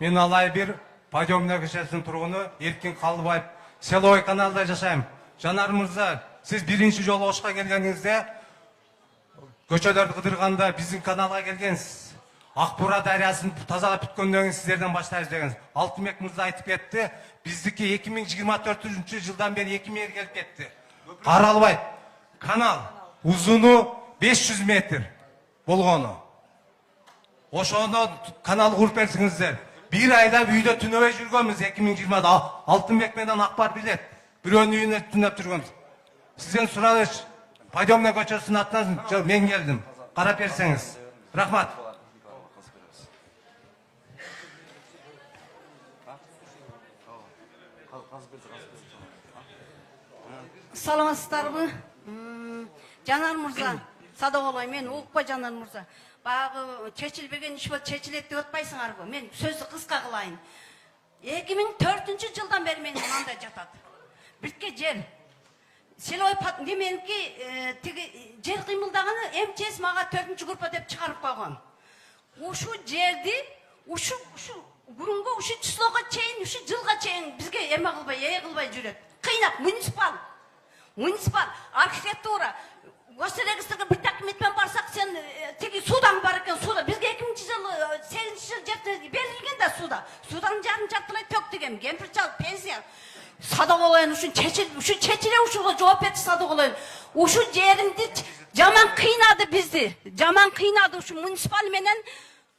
Мен Алай bir Подъемная көшесінің тұрғыны Еркин Қалыбаев, селой каналда жашаймын. Жанар мырза, сіз бірінші жолы Ошқа келгеніңізде, көшелерді қыдырғанда біздің каналға келгенсіз. Ақбура дариясын тазалап бүткенден сіздерден баштаймыз дегенсіз. Алтынбек мырза айтып кетті, біздікі 2024 жылдан бері 2 мер келіп кетті. Қаралбай, канал, ұзыны 500 метр болгону. Ошону канал куруп берсиңиздер. Bir ayda үйдө түнөбөй жүргөнбүз 2020-да. Алтынбек менен Акбар билет. Бирөөнүн үйүнө түнөп жүргөнбүз. Сизден суралыш, Подъемный көчөсүнүн атынан мен келдим. Карап берсеңиз. Рахмат. Саламатсыздарбы? Жанар мырза, Садоголой, мен укпа Жанар мырза. Багы чечилбеген иш болуп чечилет деп атпайсыңарбы? Мен сөздү кыска кылайын. 2004-жылдан бери мен мында жатат. Бирке жер. Селой деменки тиги жер кыймылдаганы МЧС мага 4-группа деп чыгарып койгон. Ушу жерди, ушу гурунго, ушу числого чейин, ушу жылга чейин бизге эме кылбай жүрөт. Кыйнап, муниципал архитектура госрегистрге бир документмен барсак, сен тиги судан бар экен, суда бизге 2000-жыл 8-жыл жерде берилген да судан жарым жартылай төк деген кемпир чал пенсия. Садоголоен ушун чечиле ушуга жооп берди Садоголоен. Ушу жеринди жаман кыйнады бизди. Жаман кыйнады ушу муниципал менен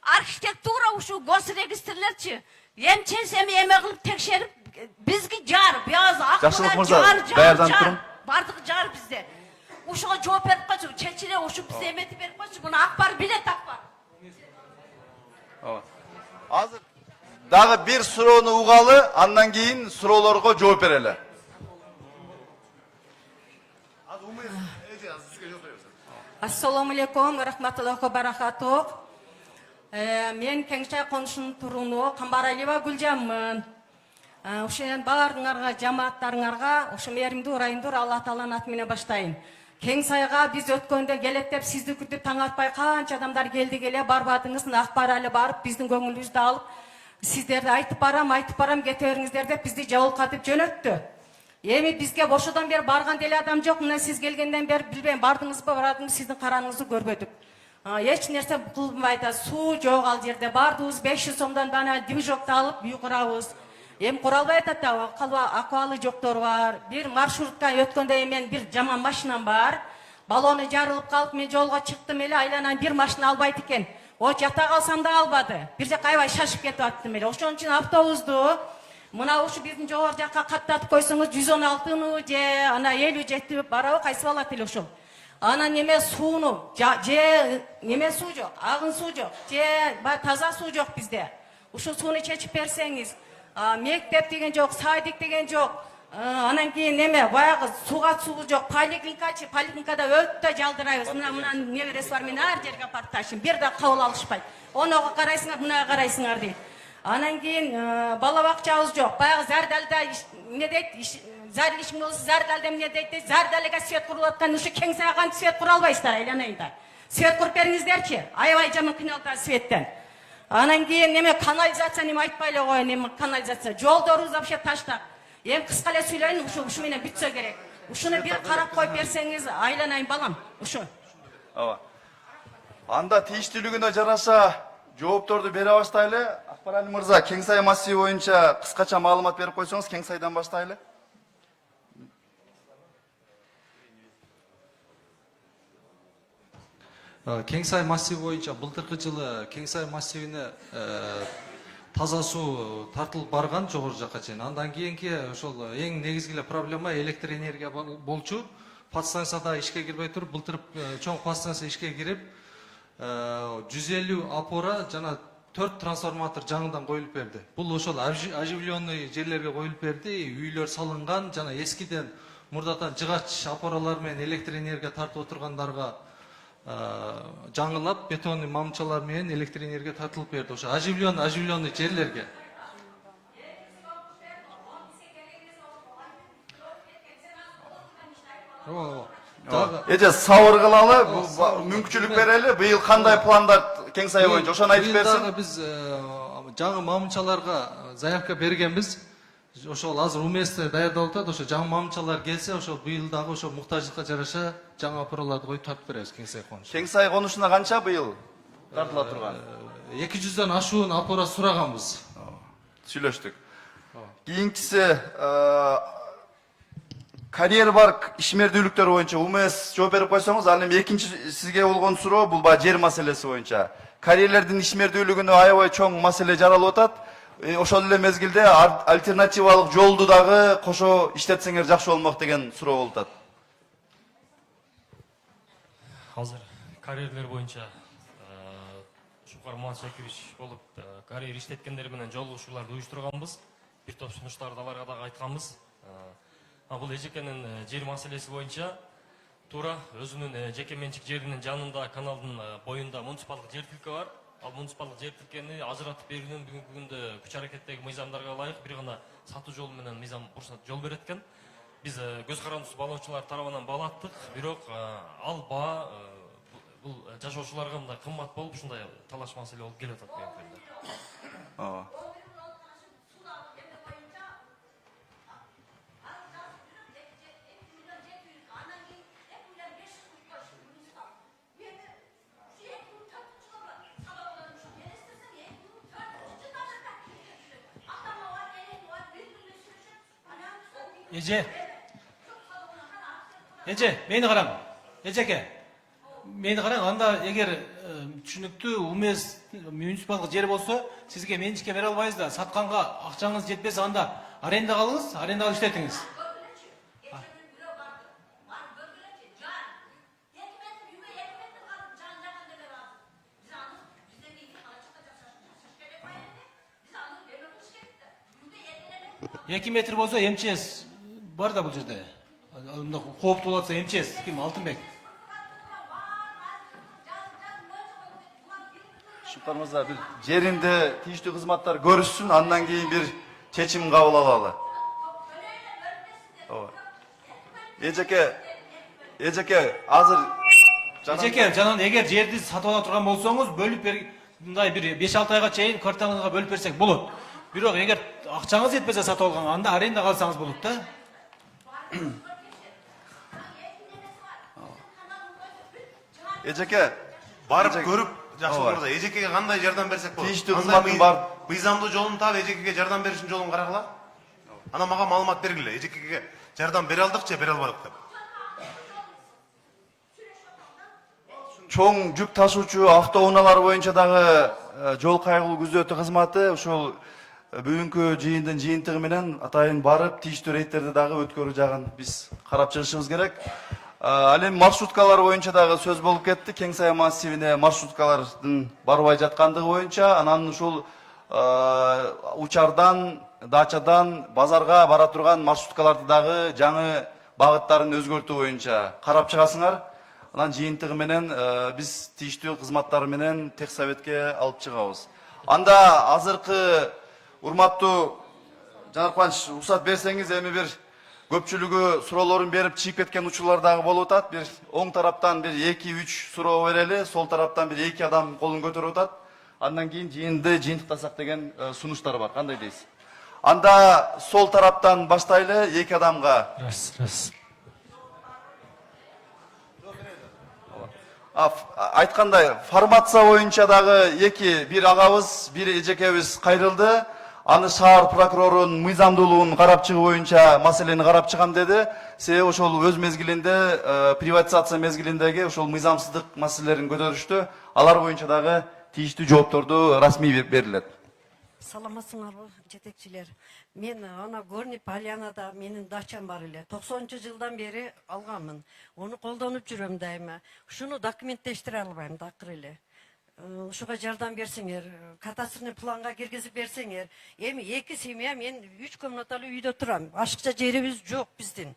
архитектура ушу госрегистрлерчи. МЧС эме кылып текшерип бизги жар, бияз акбар жар. Бардыгы жар бизде. Ушуга жооп берип койчу, чечиле ушу бизге эметип берип койчу. Муну Акбар билет Акбар. Азыр дагы бир суроону угалы, андан кийин суроолорго жооп берели. Ассаламу алейкум, рахматуллахи ва баракатух. Мен Кеңшай конушунун турууну Камбаралиева Гүлжанмын. Ушунен баарыңарга, жамааттарыңарга, ушу мээримдүү ырайымдуу Алла Тааланын аты менен баштайын. Кеңсайга биз өткөндө келет деп сизди күтүп таң атпай канча адамдар келди келе барбадыңыз, Акбар али барып биздин көңүлүбүздү алып, сиздерди айтып барам кете бериңиздер деп бизди жабылкатып жөнөттү. Эми бизге ошодон бери барган деле адам жок. Мына сиз келгенден бери билбейм бардыңызбы, барадыңызбы, сиздин карааңызды көрбөдүк. Эч нерсе кылбайт, суу жок ал жерде. Бардыбыз 500 сомдон дана движокты алып үй курабыз. Эми кура албайт ата, акыбалы жоктор бар. Бир маршрутка өткөндө мен бир жаман машинам бар. Баллону жарылып калып, мен жолго чыктым эле, айланан бир машина албайт экен. О жата калсам да албады. Бир жака аябай шашып кетип аттым эле. Ошон үчүн автобусту мына ушу биздин жогору жакка каттатып койсоңуз 116-ны же ана 57 барабы, кайсы алат эле ошол. Анан неме сууну же неме суу жок, агын суу жок, же таза суу жок бизде. Ушу сууну чечип берсеңиз, мектеп деген жок, садик деген жок. Анан кийин неме баягы сууга суу жок, поликлиникада өтө жалдырайбыз. Мына небереси бар, мен ар жерге апарып ташыйм, бир да кабыл алышпайт. Онога карайсыңар, мынага карайсыңар дейт. Анан кийин бала бакчабыз жок. Баягы Зардалда эмне дейт? Зарил ишин болсо Зардалда эмне дейт? Зардалга свет куруп аткан, ушу Кеңсайга кантип свет кура албайсыздар, айланайын да. Свет куруп бериңиздерчи. Аябай жаман кыйналат светтен. Анан кийин неме канализация неме айтпай эле коеюн, эми канализация. Жолдорубуз вообще таштак. Эми кыска эле сүйлөйүн, ушу менен бүтсө керек. Ушуну бир карап коюп берсеңиз, айланайын балам. Ушу. Ооба. Анда тийиштүүлүгүнө жараша жоопторду бере баштайлы. Акбар али мырза, Кеңсай массиви боюнча кыскача маалымат берип койсоңуз, Кеңсайдан баштайлы. Кеңсай массиви боюнча былтыркы жылы Кеңсай массивине таза суу тартылып барган жогору жакка чейин. Андан кийинки ошол эң негизги проблема электр энергия болчу. Подстанцияда ишке кирбей туруп, былтыр чоң подстанция ишке кирип, 150 опора жана 4 трансформатор жаңыдан коюлуп берди. Бул ошол оживленный жерлерге коюлуп берди, үйлөр салынган жана эскиден мурдатан жыгач опоралар менен электр энергия тартып отургандарга жаңылап бетонный мамчалар менен электр энергия тартылып берди. Ошо оживленный жерлерге. Эже сабыр кылалы, мүмкүнчүлүк берели. Быйыл кандай пландар Кеңсай боюнча ошону айтып берсин. Биз жаңы мамчаларга заявка бергенбиз. Ошол азыр уместный даярдалып атат. Ошо жаңы мамчалар келсе, ошол быйыл дагы ошо муктаждыкка жараша жаңы опораларды коюп тартып беребиз Кеңсай конуш. Кеңсай конушуна канча быйыл тартыла турган? 200дөн ашуун опора сураганбыз. Сүйлөштүк. Кийинкиси карьер бар ишмердүүлүктөр боюнча УМС жооп берип койсоңуз, ал эми экинчи сизге болгон суроо бул баягы жер маселеси боюнча. Карьерлердин ишмердүүлүгүнө аябай чоң маселе жаралып атат. Ошол эле мезгилде альтернативалык жолду дагы кошо иштетсеңер жакшы болмок деген суроо болуп атат. Азыр карьерлер боюнча Шукар Мансакирович болуп карьер иштеткендер менен жолугушууларды уюштурганбыз. Бир топ сунуштарды аларга дагы айтканбыз. Бул эжекенин жер маселеси боюнча туура өзүнүн жеке менчик жеринин жанында каналдын боюнда муниципалдык жер тилке бар. Ал муниципалдык жер тилкени ажыратып берүүнүн бүгүнкү күндө күч аракеттеги мыйзамдарга ылайык бир гана сатуу жолу менен мыйзам уруксат жол берет экен. Биз көз карандысыз баалоочулар тарабынан баалаттык, бирок ал баа бул жашоочуларга мындай кымбат болуп ушундай талаш маселе болуп келе атат бүгүнкү күндө. Эже, мени караң. Эжеке. Мени караң, анда эгер түшүнүктүү УМС муниципалдык жер болсо, сизге менчикке бере албайбыз да, сатканга акчаңыз жетпесе анда аренда алыңыз, аренда алып иштетиңиз. Эки метр болсо МЧС бар да бул жерде. Мында кооптуу болот атса МЧС, ким Алтынбек. Шукар мырза, бир жеринде тийиштүү кызматтар көрүшсүн, андан кийин бир чечим кабыл алалы. Эжеке, азыр Эжеке, жанагы эгер жерди сатып ала турган болсоңуз, бөлүп мындай бир 5-6 айга чейин кварталыңызга бөлүп берсек болот. Бирок эгер акчаңыз жетпесе сатып алганга, анда аренда калсаңыз болот да. Эжеке, барып көрүп жакшы болот. Эжекеге кандай жардам берсек болот? Тийиштүү кызматтын бар. Мыйзамдуу жолун таап эжекеге жардам беришин жолун карагыла. Ана мага маалымат бергиле. Эжекеге жардам бере алдык же бере албадык деп. Чоң жүк ташуучу автоунаалар боюнча дагы жол кайгылуу күзөтүү кызматы ушул бүгүнкү жыйындын жыйынтыгы менен атайын барып тийиштүү рейдтерди дагы өткөрүү жагын биз карап чыгышыбыз керек. Ал эми маршруткалар боюнча дагы сөз болуп кетти. Кеңсай массивине маршруткалардын барбай жаткандыгы боюнча, анан ушул учардан, дачадан базарга бара турган маршруткаларды дагы жаңы багыттарын өзгөртүү боюнча карап чыгасыңар. Анан жыйынтыгы менен биз тийиштүү кызматтар менен техсоветке алып чыгабыз. Анда азыркы урматтуу Жанар Кубаныч, уруксат берсеңиз, эми бир көпчүлүгү суроолорун берип чыгып кеткен учурлар дагы болуп атат. Бир оң тараптан бир 2-3 суроо берели, сол тараптан бир 2 адам колун көтөрүп атат. Андан кийин жыйынды жыйынтыктасак деген сунуштар бар. Кандай дейсиз? Анда сол тараптан баштайлы, 2 адамга. Раз. Айткандай, формация боюнча дагы бир агабыз, бир эжекебиз кайрылды. Аны шаар прокурорунун мыйзамдуулугун карап чыгуу боюнча маселени карап чыгам деди. Себеби ошол өз мезгилинде приватизация мезгилиндеги ошол мыйзамсыздык маселелерин көтөрүштү. Алар боюнча дагы тийиштүү жоопторду расмий берилет. Саламатсыңарбы, жетекчилер. Мен ана Горный Полянада менин дачам бар эле. 90-жылдан бери алганмын. Оны колдонуп жүрөм дайыма. Ушуну документтештире албайм такыр эле. Ушуга жардам берсеңер, кадастрный планга киргизип берсеңер. Эми 2 семья, мен 3 комнаталуу үйдө турам. Ашыкча жерибиз жок биздин.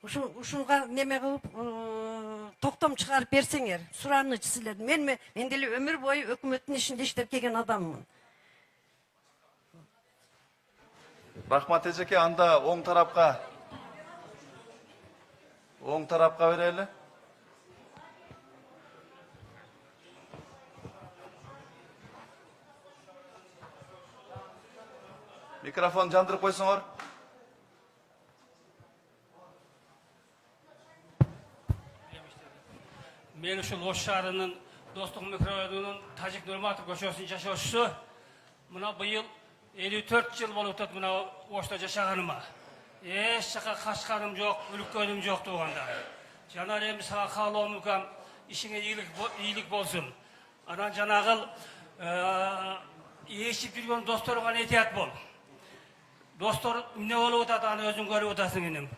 Ушунга неме кылып токтом чыгарып берсеңер, суранычы силердин. Мен деле өмүр бою өкмөттүн ишинде иштеп келген адаммын. Рахмат эжеке, анда оң тарапка берели. Микрофон жандырып койсоңор. Мен ушул Ош шаарынын Достук микрорайонунун Тажик Нурматов көчөсүнүн жашоочусу. Мына быйыл 54 жыл болуп атат мына ошто жашаганыма. Эч жака качканым жок, үлкөнүм жок туганда. Жанар эми сага каалоом укам, ишиңе ийгилик болсун. Анан жанагыл ешип жүргөн досторуңа этият бол. Достор эмне болуп атат, аны өзүң көрүп атасың иним.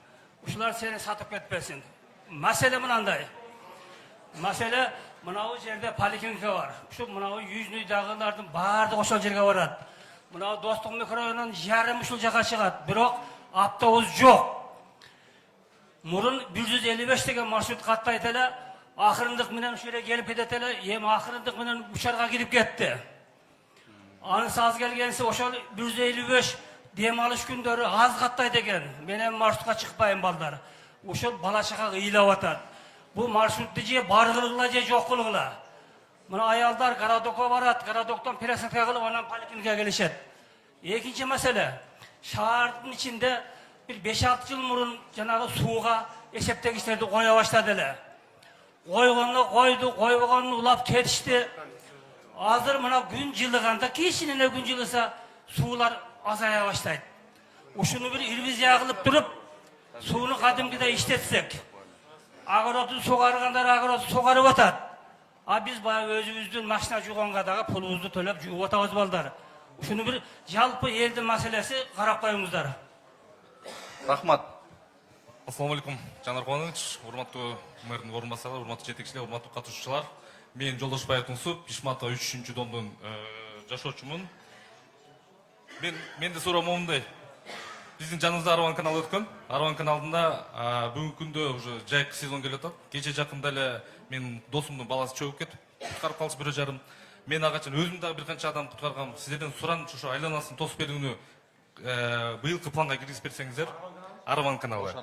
Ушулар сени сатып кетпесин. Маселе мынандай. Маселе мынау жерде поликлиника бар. Ушу мынау Южныйдагылардын баардыгы ошол жерге барат. Мынау Достук микрорайонунун жарым ушул жака чыгат, бирок автобус жок. Мурун 155 деген маршрут каттайт эле, акырындык менен ушул жерге келип кетет эле, эми акырындык менен учарга кирип кетти. Анысы аз келгенси ошол 155 дем алыш күндөрү аз каттайт экен. Менен маршрутка чыкпайм балдар. Ошол бала чакага ыйлап атат. Бул маршрутты же бар кылгыла же жок кылгыла. Мына аялдар городокко барат, городоктон пересадка кылып анан поликлиникага келишет. Экинчи маселе, шаардын ичинде bir 5-6 жыл мурун жанагы сууга эсептегичтерди кое баштады эле. Койгонго койду, койбогонун улап кетишти. Азыр мына күн жылыганда, кичине күн жылыса суулар азая баштайт. Ушуну bir ревизия кылып туруп, сууну кадимкидей иштетсек, агородун сугаргандар агород сугарып атат. А биз баягы өзүбүздүн машина жууганга дагы пулубузду төлөп жууп атабыз балдар. Ушуну bir жалпы элдин маселеси карап коюңуздар. Рахмат. Ассаламу алейкум, Жанар Кубанович, урматтуу мэрдин орун басары, урматтуу жетекчилер, урматтуу катышуучулар. Мен Жолдошбаев Тунсуп, Ишматова 3-дондун жашоочумун. Менде суроо момундай. Биздин жаныбызда Арван каналы өткөн. Арван каналында бүгүнкү күндө уже жайкы сезон келип атат. Кече жакында эле мен досумдун баласы чөгүп кетип, куткарып калышы 1 жарым. Мен агачан өзүм дагы бир канча адам куткаргам. Сиздерден сураныч ошо айланасын тосуп берүүнү быйылкы планга киргизип берсеңиздер. Арван каналы.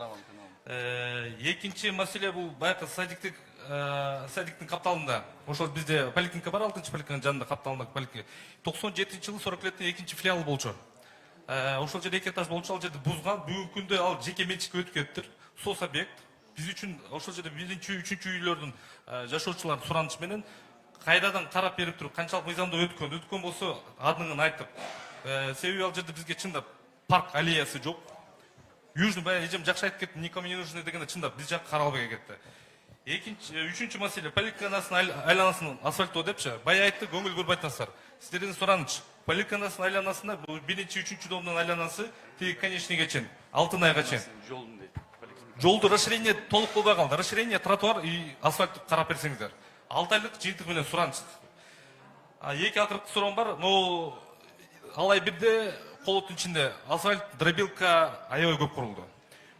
Экинчи маселе бул баягы садиктин капталында. Ошол бизде поликлиника бар, 6-поликлиниканын жанында капталында поликлиника. 97-жылы 40-леттин экинчи филиалы болчу. Ошол жерде 2 этаж болчу, ал жерди бузган. Бүгүнкү күндө ал жеке менчикке өтүп кетиптир. Сос объект. Биз үчүн ошол жерде 1-3 үйлөрдүн жашоочулардын суранышы менен кайрадан карап берип туруп, канчалык мыйзамда өткөн болсо адыңын айтып. Себеби ал жерде бизге чындап парк аллеясы жок. Южный баягы эжем жакшы айтып кетти, никому не нужны дегенде чындап биз жак каралбай кетти. Үчүнчү маселе, поликлиниканын айланасын асфальттоо депчи, баягы айтты, көңүл көрбөй атасыздар. Сиздерден сураныч, поликлиниканын айланасында бул 1-3 домдун айланасы тиги конечныйга чейин, Алтын айга чейин. Жолду расширение толук болбой калды. Расширение, тротуар и асфальт карап берсеңиздер. 6 айлык жыйынтык менен сураныч. Эки акыркы суроом бар. Алай бирде колоттун ичинде асфальт, дробилка аябай көп курулду.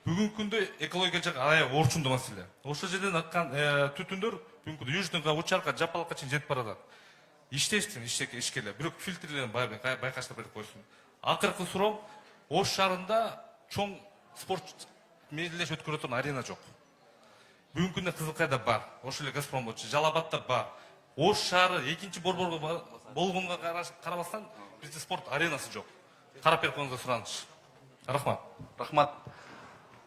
Бүгүнкү күндө экология жагы аябай орчунду маселе. Ошол жерден аккан түтүндөр бүгүнкү күндө Южныйга, Учарга, Жапалакка чейин жетип барат. Иштешсин, ишкерлер, бирок фильтрлерин байкаштап берип койсун. Акыркы суроом, Ош шаарында чоң спорт мейилдеш өткөрө турган арена жок. Бүгүнкү күндө Кызылкайда бар, ошол эле Газпром болчу, Жалал-Абадта бар. Ош шаары экинчи борборго болгонго карабастан бизде спорт аренасы жок. Карап берип коюңуздар сураныч. Рахмат. Рахмат.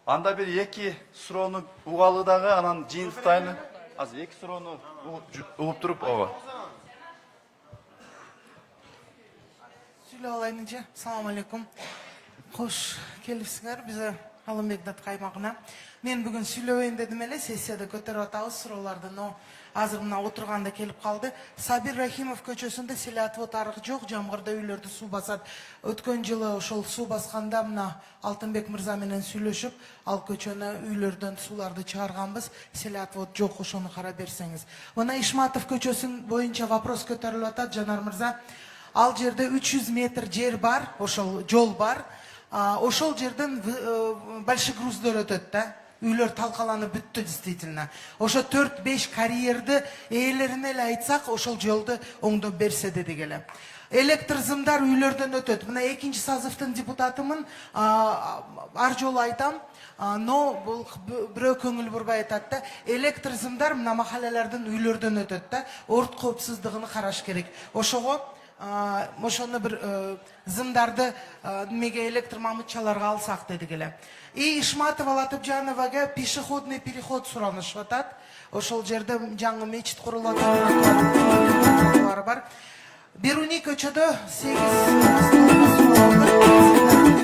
Анда бир эки суроону угалы дагы, анан жыйынтыктайлы. Азыр эки суроону угуп туруп, ооба. Сүйлөп алайынчы. Салам алейкум. Кош келипсиңер бизе Алымбек Дат каймагына. Мен бүгүн сүйлөбөйүн дедим эле, сессияда көтөрүп атабыз суроолорду, но азыр мына отурганда келип калды. Сабир Рахимов көчөсүндө селятвод арык жок, жамгырда үйлөрдү суу басат. Өткөн жылы ошол суу басканда мына Алтынбек мырза менен сүйлөшүп, ал көчөнө үйлөрдөн сууларды чыгарганбыз. Селятвод жок, ошону карап берсеңиз. Мына Ишматов көчөсүн боюнча вопрос көтөрүлүп атат, Жанар мырза. Ал жерде 300 метр жер бар, ошол жол бар. Ошол жерден большой груздөр өтөт да. Үйлөр талкаланып бүттү действительно. Ошо 4-5 карьерди ээлерине эле айтсак, ошол жолду оңдоп берсе дедик эле. Электр зымдар үйлөрдөн өтөт. Мына экинчи сазывдын депутатымын, ар жолу айтам, но бул бирөө көңүл бурбай атат да. Электр зымдар мына махаллелердин үйлөрдөн өтөт да. Орт коопсуздугуну караш керек. Ошого ошону бир зымдарды немеге электр мамытчаларга алсак дедик эле. И Ишматова Латыпжановага пешеходный переход суранышып атат. Ошол жерде жаңы мечит курулат бар. Беруни көчөдө 8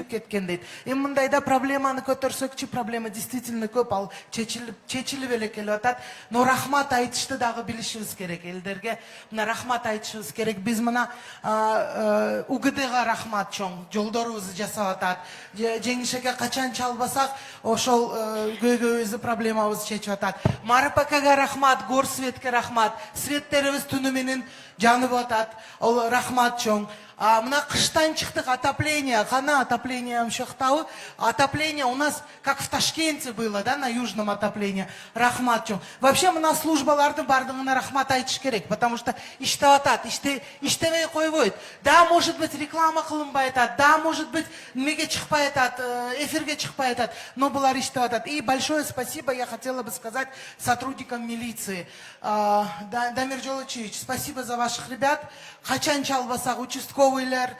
кеткен дейт. Эми мындайда проблеманы көтөрсөкчү, проблема действительно көп, ал чечилип эле келип атат. Но рахмат айтышты дагы билишибиз керек элдерге. Мына рахмат айтышыбыз керек. Биз мына УГДга рахмат чоң, жолдорубузду жасап атат. Жеңишеке качан чалбасак, ошол көйгөйүбүздү, проблемабызды чечип атат. МРПКга рахмат, Горсветке рахмат. Светтерибиз түнү менен жанып атат. Ол рахмат чоң. Мына кыштан чыктык, отопление, кана отопление шыктабы? Отопление у нас как в Ташкенте было, да, на южном отоплении. Рахмат чоң. Вообще мына службалардын бардыгына рахмат айтыш керек, потому что иштеп атат, иштебей койбойт. Да, может быть, реклама кылынбай атат, да, может быть, немеге чыкпай атат, эфирге чыкпай атат, но булар иштеп атат. И большое спасибо я хотела бы сказать сотрудникам милиции. Дамир Жолочевич, спасибо за ваших ребят. Качан чалбасак участковыйлар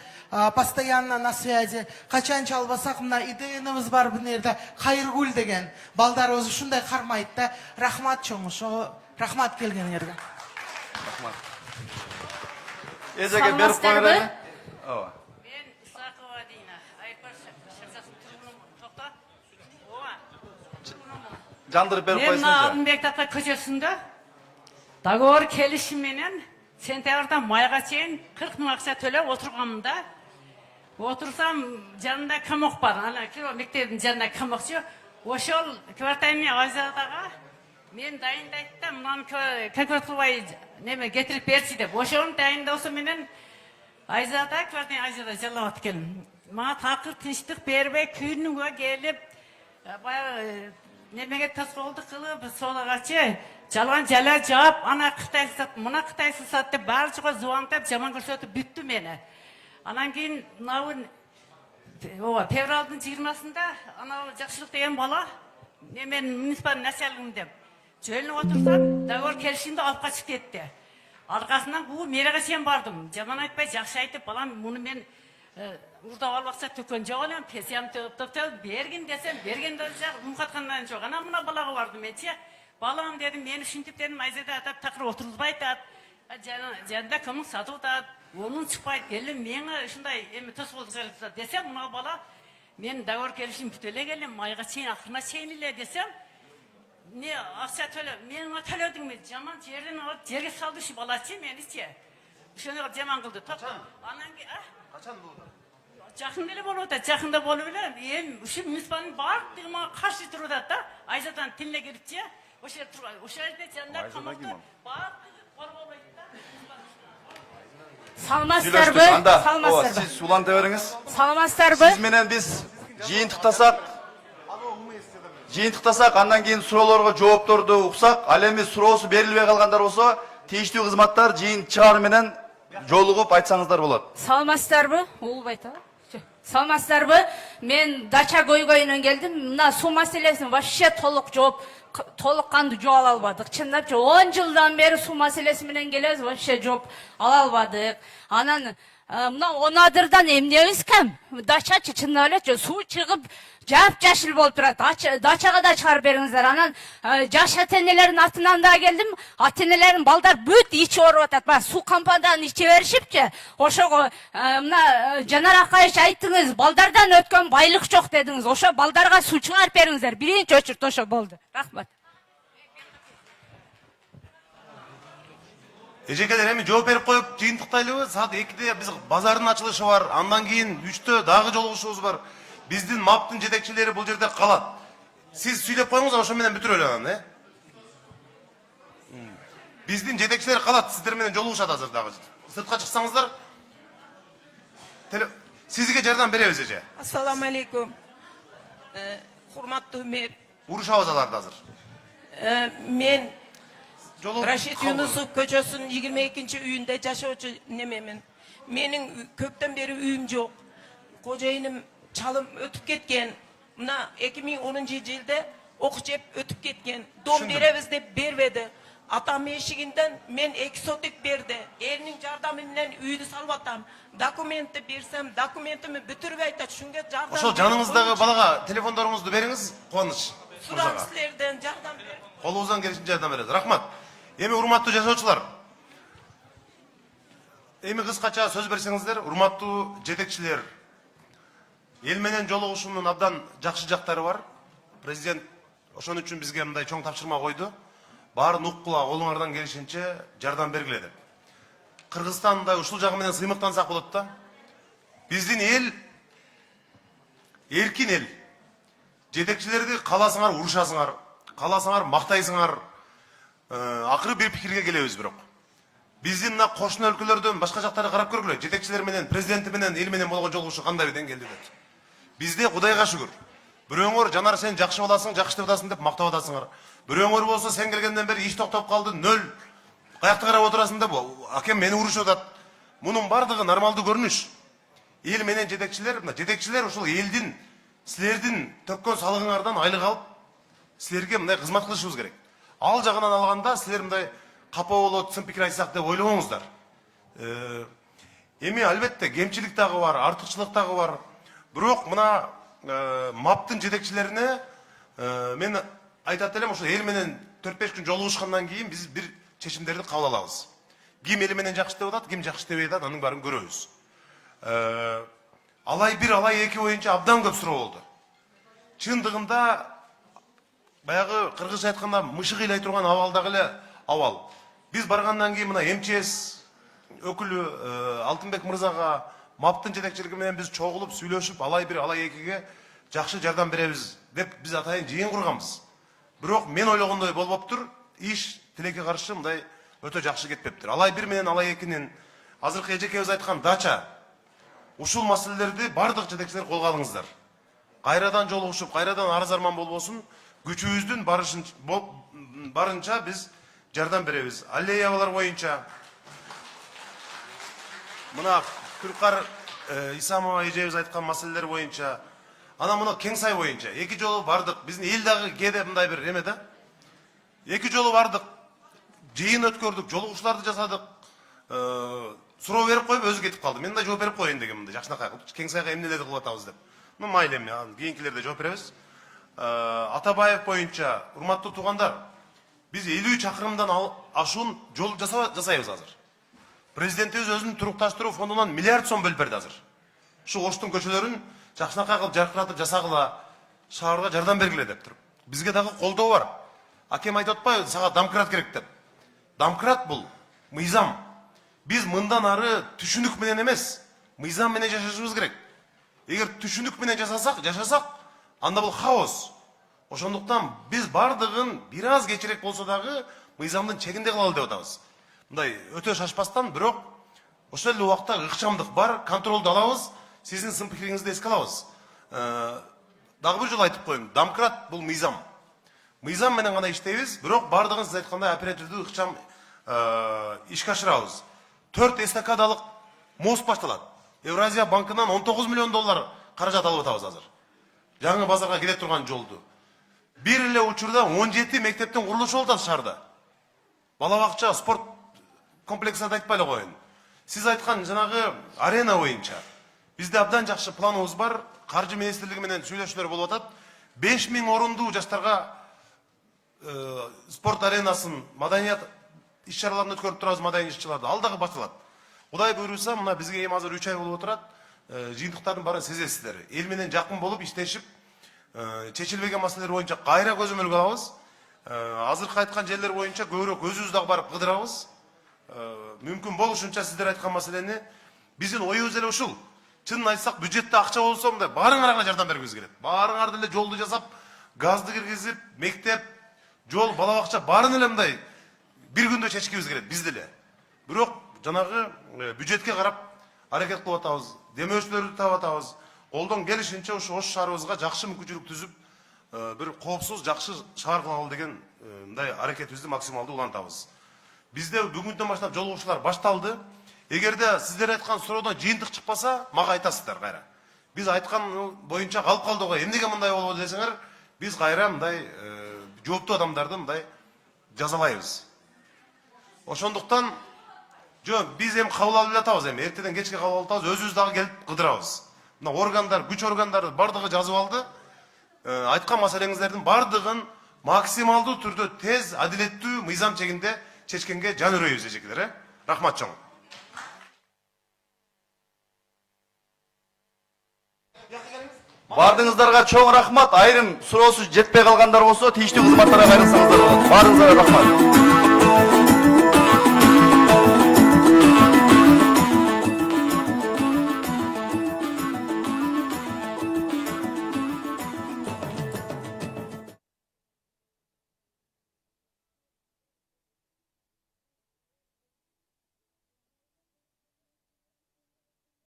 постоянно на связи. Качан чалбасак мына ИДНыбыз бар бу жерде, Кайыргүл деген балдарыбыз ушундай кармайт да. Рахмат чоң, ошого рахмат келгениңерге. Рахмат. Эжеге берип коелу. Ооба. Мен Исакова Дина. Айпарша, шырзасын тургунум токта. Ооба. Жандырып берип Мен койсуңчу. Алтынбек Тата көчөсүндө договор келишим менен сентябрдан майга чейин 40 миң акча төлөп отурганмын да. Отурсам, жанында камок бар. Ана киро мектептин жанында камокчу. Ошол квартальный Азиядага мен дайындайт да, мынаны кварталбай неме кетирип берчи деп. Ошону дайындоосу менен Азияда, квартальный Азияда жалап аткем. Мага такыр тынчтык бербей, күнүгө келип, баягы немеге тоскоолдук кылып, солагачы жалган жала жаап, ана Кытай сат, мына Кытай сат деп баары жого звонтап, жаман көрсөтүп бүттү мени. Анан кийин мынабы февралдын 20-сында анау Жакшылык деген бала мен муниципалдын начальнигим деп жөнүп отурсам, договор келишимди алып качып кетти. Аркасынан бул мэрияга чейин бардым. Жаман айтпай, жакшы айтып, балам муну мен урдап албакча төккөн жок элем, пенсиям төп бергин десем, берген жак умкаткандан жок. Анан мына балага бардым менчи. Балам дедим, мени ушинтип дедим, Айзада атап такыр отурузбай атат. Жанында кымын сатып атат. Onun çıkmayıp geldim, meni uşunday toskolduk desem, buna bala, men dogovor kelishim bütele geldim, mayga çeyin, akırına çeyin ile desem, ne akça töle, men ona töledim mi, jaman жерден alıp, жерге saldı şu balaçı, men içe. Uşunu jaman kıldı, Kaçan bu? Жақында эле болуп атат, жақында болуп эле, эми ушу муниципалдын баардыгы мага каршы туруп атат да, Айзадан тилине келипчи, ошо жерде ошол жерде жанында камакта баардыгы борбойт да. Саламатсыздарбы? Саламатсыздарбы? Siz уланта бериңиz. Саламатсыздарбы? Siz менен биз жыйынтыктасак, андан кийин суроолорго жоопторду уксак, ал эми суроосу берилбей калгандар болсо, тийиштүү кызматтар жыйын чыгаар менен жолугуп айтсаңыздар болот. Саламатсыздарбы? Улбайт а? Саламатсыздарбы? Мен дача көйгөйүнөн келдим. Мына суу маселесин вообще толук канды жооп ала албадык. Чындап 10 жылдан бери суу маселеси менен келебиз, вообще жооп ала албадык. Анан мына Онадырдан эмнебиз кем? Дачачы чындап эле суу чыгып жап-жашыл болуп турат. Дачага да чыгарып бериңиздер. Анан жаш ата-энелердин атынан да келдим. Ата-энелердин балдар бүт ичип ооруп атат. Бак суу компаниядан иче беришипчи. Ошого мына Жанар Акаевич айттыңыз, балдардан өткөн байлык жок дедиңиз. Ошо балдарга суу чыгарып бериңиздер. Биринчи очурт ошо болду. Рахмат. Эжекелер эми жооп берип коюп жыйынтыктайлыбы? Саат 2-де биз базардын ачылышы бар. Андан кийин 3-тө дагы жолугушубуз бар. Биздин МАПтын жетекчилери бул жерде калат. Сиз сүйлөп коюңуз, ошо менен бүтүрөлү анан, Биздин жетекчилер калат, сиздер менен жолугушат азыр дагы. Сыртка чыксаңыздар. Сизге жардам беребиз эже. Ассаламу алейкум. Урматтуу мэр. Урушабыз аларды азыр. Мен Рашид Юнусов көчөсүнүн 22-үйүндө жашоочу немемин. Менин көптөн бери үйүм жок. Кожоюнум чалым өтүп кеткен. Мына 2010-жылда ок жеп өтүп кеткен. Дом беребиз деп бербеди. Атам эшигинден мен 2 сотик берди. Элдин жардамы менен үйдү салып атам. Документти берсем, документими бүтүрбөй атат. Шунга жардам. Ошол жаныңыздагы балага телефондоруңузду бериңиз, Кубаныч. Сурам силерден жардам бер. Колубуздан келишинче жардам беребиз. Рахмат. Эми урматтуу жашоочулар. Эми кыскача сөз берсеңиздер, урматтуу жетекчилер. эл менен жолугушуунун абдан жакшы жактары бар. Президент ошон үчүн бизге мындай чоң тапшырма койду. Баарын уккула колуңардан келишинче жардам бергиле деп. Кыргызстан мындай ушул жагы менен сыймыктансак болот да. Биздин эл эркин эл. Жетекчилерди кааласаңар урушасыңар, кааласаңар мактайсыңар. Акыры бир пикирге келебиз бирок. Биздин мына кошуна өлкөлөрдөн башка жактарды карап көргүлө. Жетекчилер менен, президенти менен, эл менен болгон жолугушуу кандай деңгээлде деп. Бизде Кудайга шүгүр. Бирөөңөр жанар сен жакшы боласың, жакшы атасың деп мактап атасыңар. Бирөөңөр болсо сен келгенден бери иш токтоп калды, нөл. Каякта карап отурасың деп, акем мени урушуп атат. Мунун бардыгы нормалдуу көрүнүш. Эл менен жетекчилер ушул элдин, силердин төккөн салыгыңардан айлык алып, силерге мындай кызмат кылышыбыз керек. Ал жагынан алганда силер мындай капа болот, сын пикир айтсак деп ойлобоңуздар. Эми албетте кемчилик дагы бар, артыкчылык дагы бар. Бирок мына МАПтын жетекчилерине мен айтат элем, ошо эл менен 4-5 күн жолугушкандан кийин биз бир чечимдерди кабыл алабыз. Ким эл менен жакшы деп атат, ким жакшы дебей атат, анын баарын көрөбүз. Алай 1, алай 2 боюнча абдан көп суроо болду. Чындыгында баягы кыргызча айтканда мышык ыйлай турган абалдагы эле абал. Биз баргандан кийин мына МЧС өкүлү Алтынбек мырзага МАПтын жетекчилиги менен биз чогулуп сүйлөшүп, алай 1, алай 2ге жакшы жардам беребиз деп биз атайын жыйын курганбыз. Бирок мен ойлогондой болбоптур. Иш тилекке каршы мындай өтө жакшы кетпептир. Алай 1 менен алай 2нин азыркы эжекебиз айткан дача ушул маселелерди бардык жетекчилер колго алыңыздар. Кайрадан жолугушуп, кайрадан арыз арман болбосун, күчүбүздүн барынча биз жардам беребиз. Аллеялар боюнча мына Күркар Исамова эжебиз айткан маселелер боюнча, ана мына Кеңсай боюнча 2 жолу бардык. Биздин эл дагы кээде мындай бир эме да. 2 жолу бардык. Жыйын өткөрдүк, жолугушууларды жасадык. Суроо берип коюп өзү кетип калды. Мен да жооп берип коеюн дегем, мындай жакшынакай кылып, Кеңсайга эмнелерди кылып атабыз деп. Майлы эми, кийинкилерде жооп беребиз. Атабаев боюнча, урматтуу туугандар, биз 50 чакырымдан ашуун жол жасайбыз азыр. Президентибиз өзүнүн турукташтыруу фондунан миллиард сом бөлүп берди азыр. Ушу Оштун көчөлөрүн жакшынакай кылып жаркыратып жасагыла, шаарга жардам бергиле деп туруп. Бизге дагы колдоо бар. Акем айтып атпайбы, сага домкрат керек деп. Домкрат бул мыйзам. Биз мындан ары түшүнүк менен эмес, мыйзам менен жашашыбыз керек. Эгер түшүнүк менен жашасак, анда бул хаос. Ошондуктан биз бардыгын бир аз кечирээк болсо дагы мыйзамдын чегинде кылалы деп атабыз. Мындай өтө шашпастан, бирок ошол эле убакта ыкчамдык бар, контролду алабыз, сиздин сын пикириңизди эске алабыз. Дагы бир жолу айтып коеюн, домкрат бул мыйзам. Мыйзам менен гана иштейбиз, бирок бардыгын сиз айткандай оперативдүү ыкчам ишке ашырабыз. 4 эстакадалык мост башталат. Евразия банкынан 19 миллион доллар каражат алып атабыз азыр. Жаңы базарга келе турган жолду. Бир эле учурда 17 мектептин курулушу болот шаарда. Бала бакча, спорт комплекстерди айтпай эле коеюн. Сиз айткан жанагы арена боюнча бизде абдан жакшы планыбыз бар. Каржы министрлиги менен сүйлөшүүлөр болуп атат. 5000 орундуу жаштарга спорт аренасын, маданият иш-чараларын өткөрүп турабыз, маданий иш-чараларды. Ал дагы башталат. Кудай буйруса, мына бизге эми азыр 3 ай болуп отурат. Жыйынтыктардын баарын сезесиздер. Эл менен жакын болуп иштешип, чечилбеген маселелер боюнча кайра көзөмөлгө алабыз. Азыркы айткан жерлер боюнча көбүрөөк өзүбүз дагы барып кыдырабыз. Мүмкүн болушунча сиздер айткан маселени биздин оюбуз эле ушул. Чынын айтсак, бюджетте акча болсо мындай баарыңарга гана жардам бергибиз келет. Баарыңарды эле жолду жасап, газды киргизип, мектеп, жол, бала бакча баарын эле мындай бир күндө чечкибиз келет биз деле. Бирок жанагы бюджетке карап аракет кылып атабыз, демөөчүлөрдү таап атабыз. Колдон келишинче ушу Ош шаарыбызга жакшы мүмкүнчүлүк түзүп, бир коопсуз, жакшы шаар кылалы деген мындай аракетибизди максималдуу улантабыз. Бизде бүгүндөн баштап жолугушуулар башталды. Эгерде сиздер айткан суроодон жыйынтык чыкпаса, мага айтасыздар кайра. Биз айткан боюнча калып калды го, эмнеге мындай болду десеңер, биз кайра мындай жооптуу адамдарды мындай жазалайбыз. Ошондуктан биз эми кабыл алып атабыз, эми эртеден кечке кабыл алып атабыз, өзүбүз дагы келип кыдырабыз. Мына органдар, күч органдары бардыгы жазып алды. Айткан маселеңиздердин бардыгын максималдуу түрдө тез, адилеттүү мыйзам чегинде чечкенге жан үрөйбүз эжекелер, Рахмат чоң. Жақсы келіңіз. Бардыңыздарга чоң рахмат. Айрым суроосу жетпей калгандар болсо тийиштүү кызматтарга кайрылсаңыздар болот. Баарыңыздарга рахмат.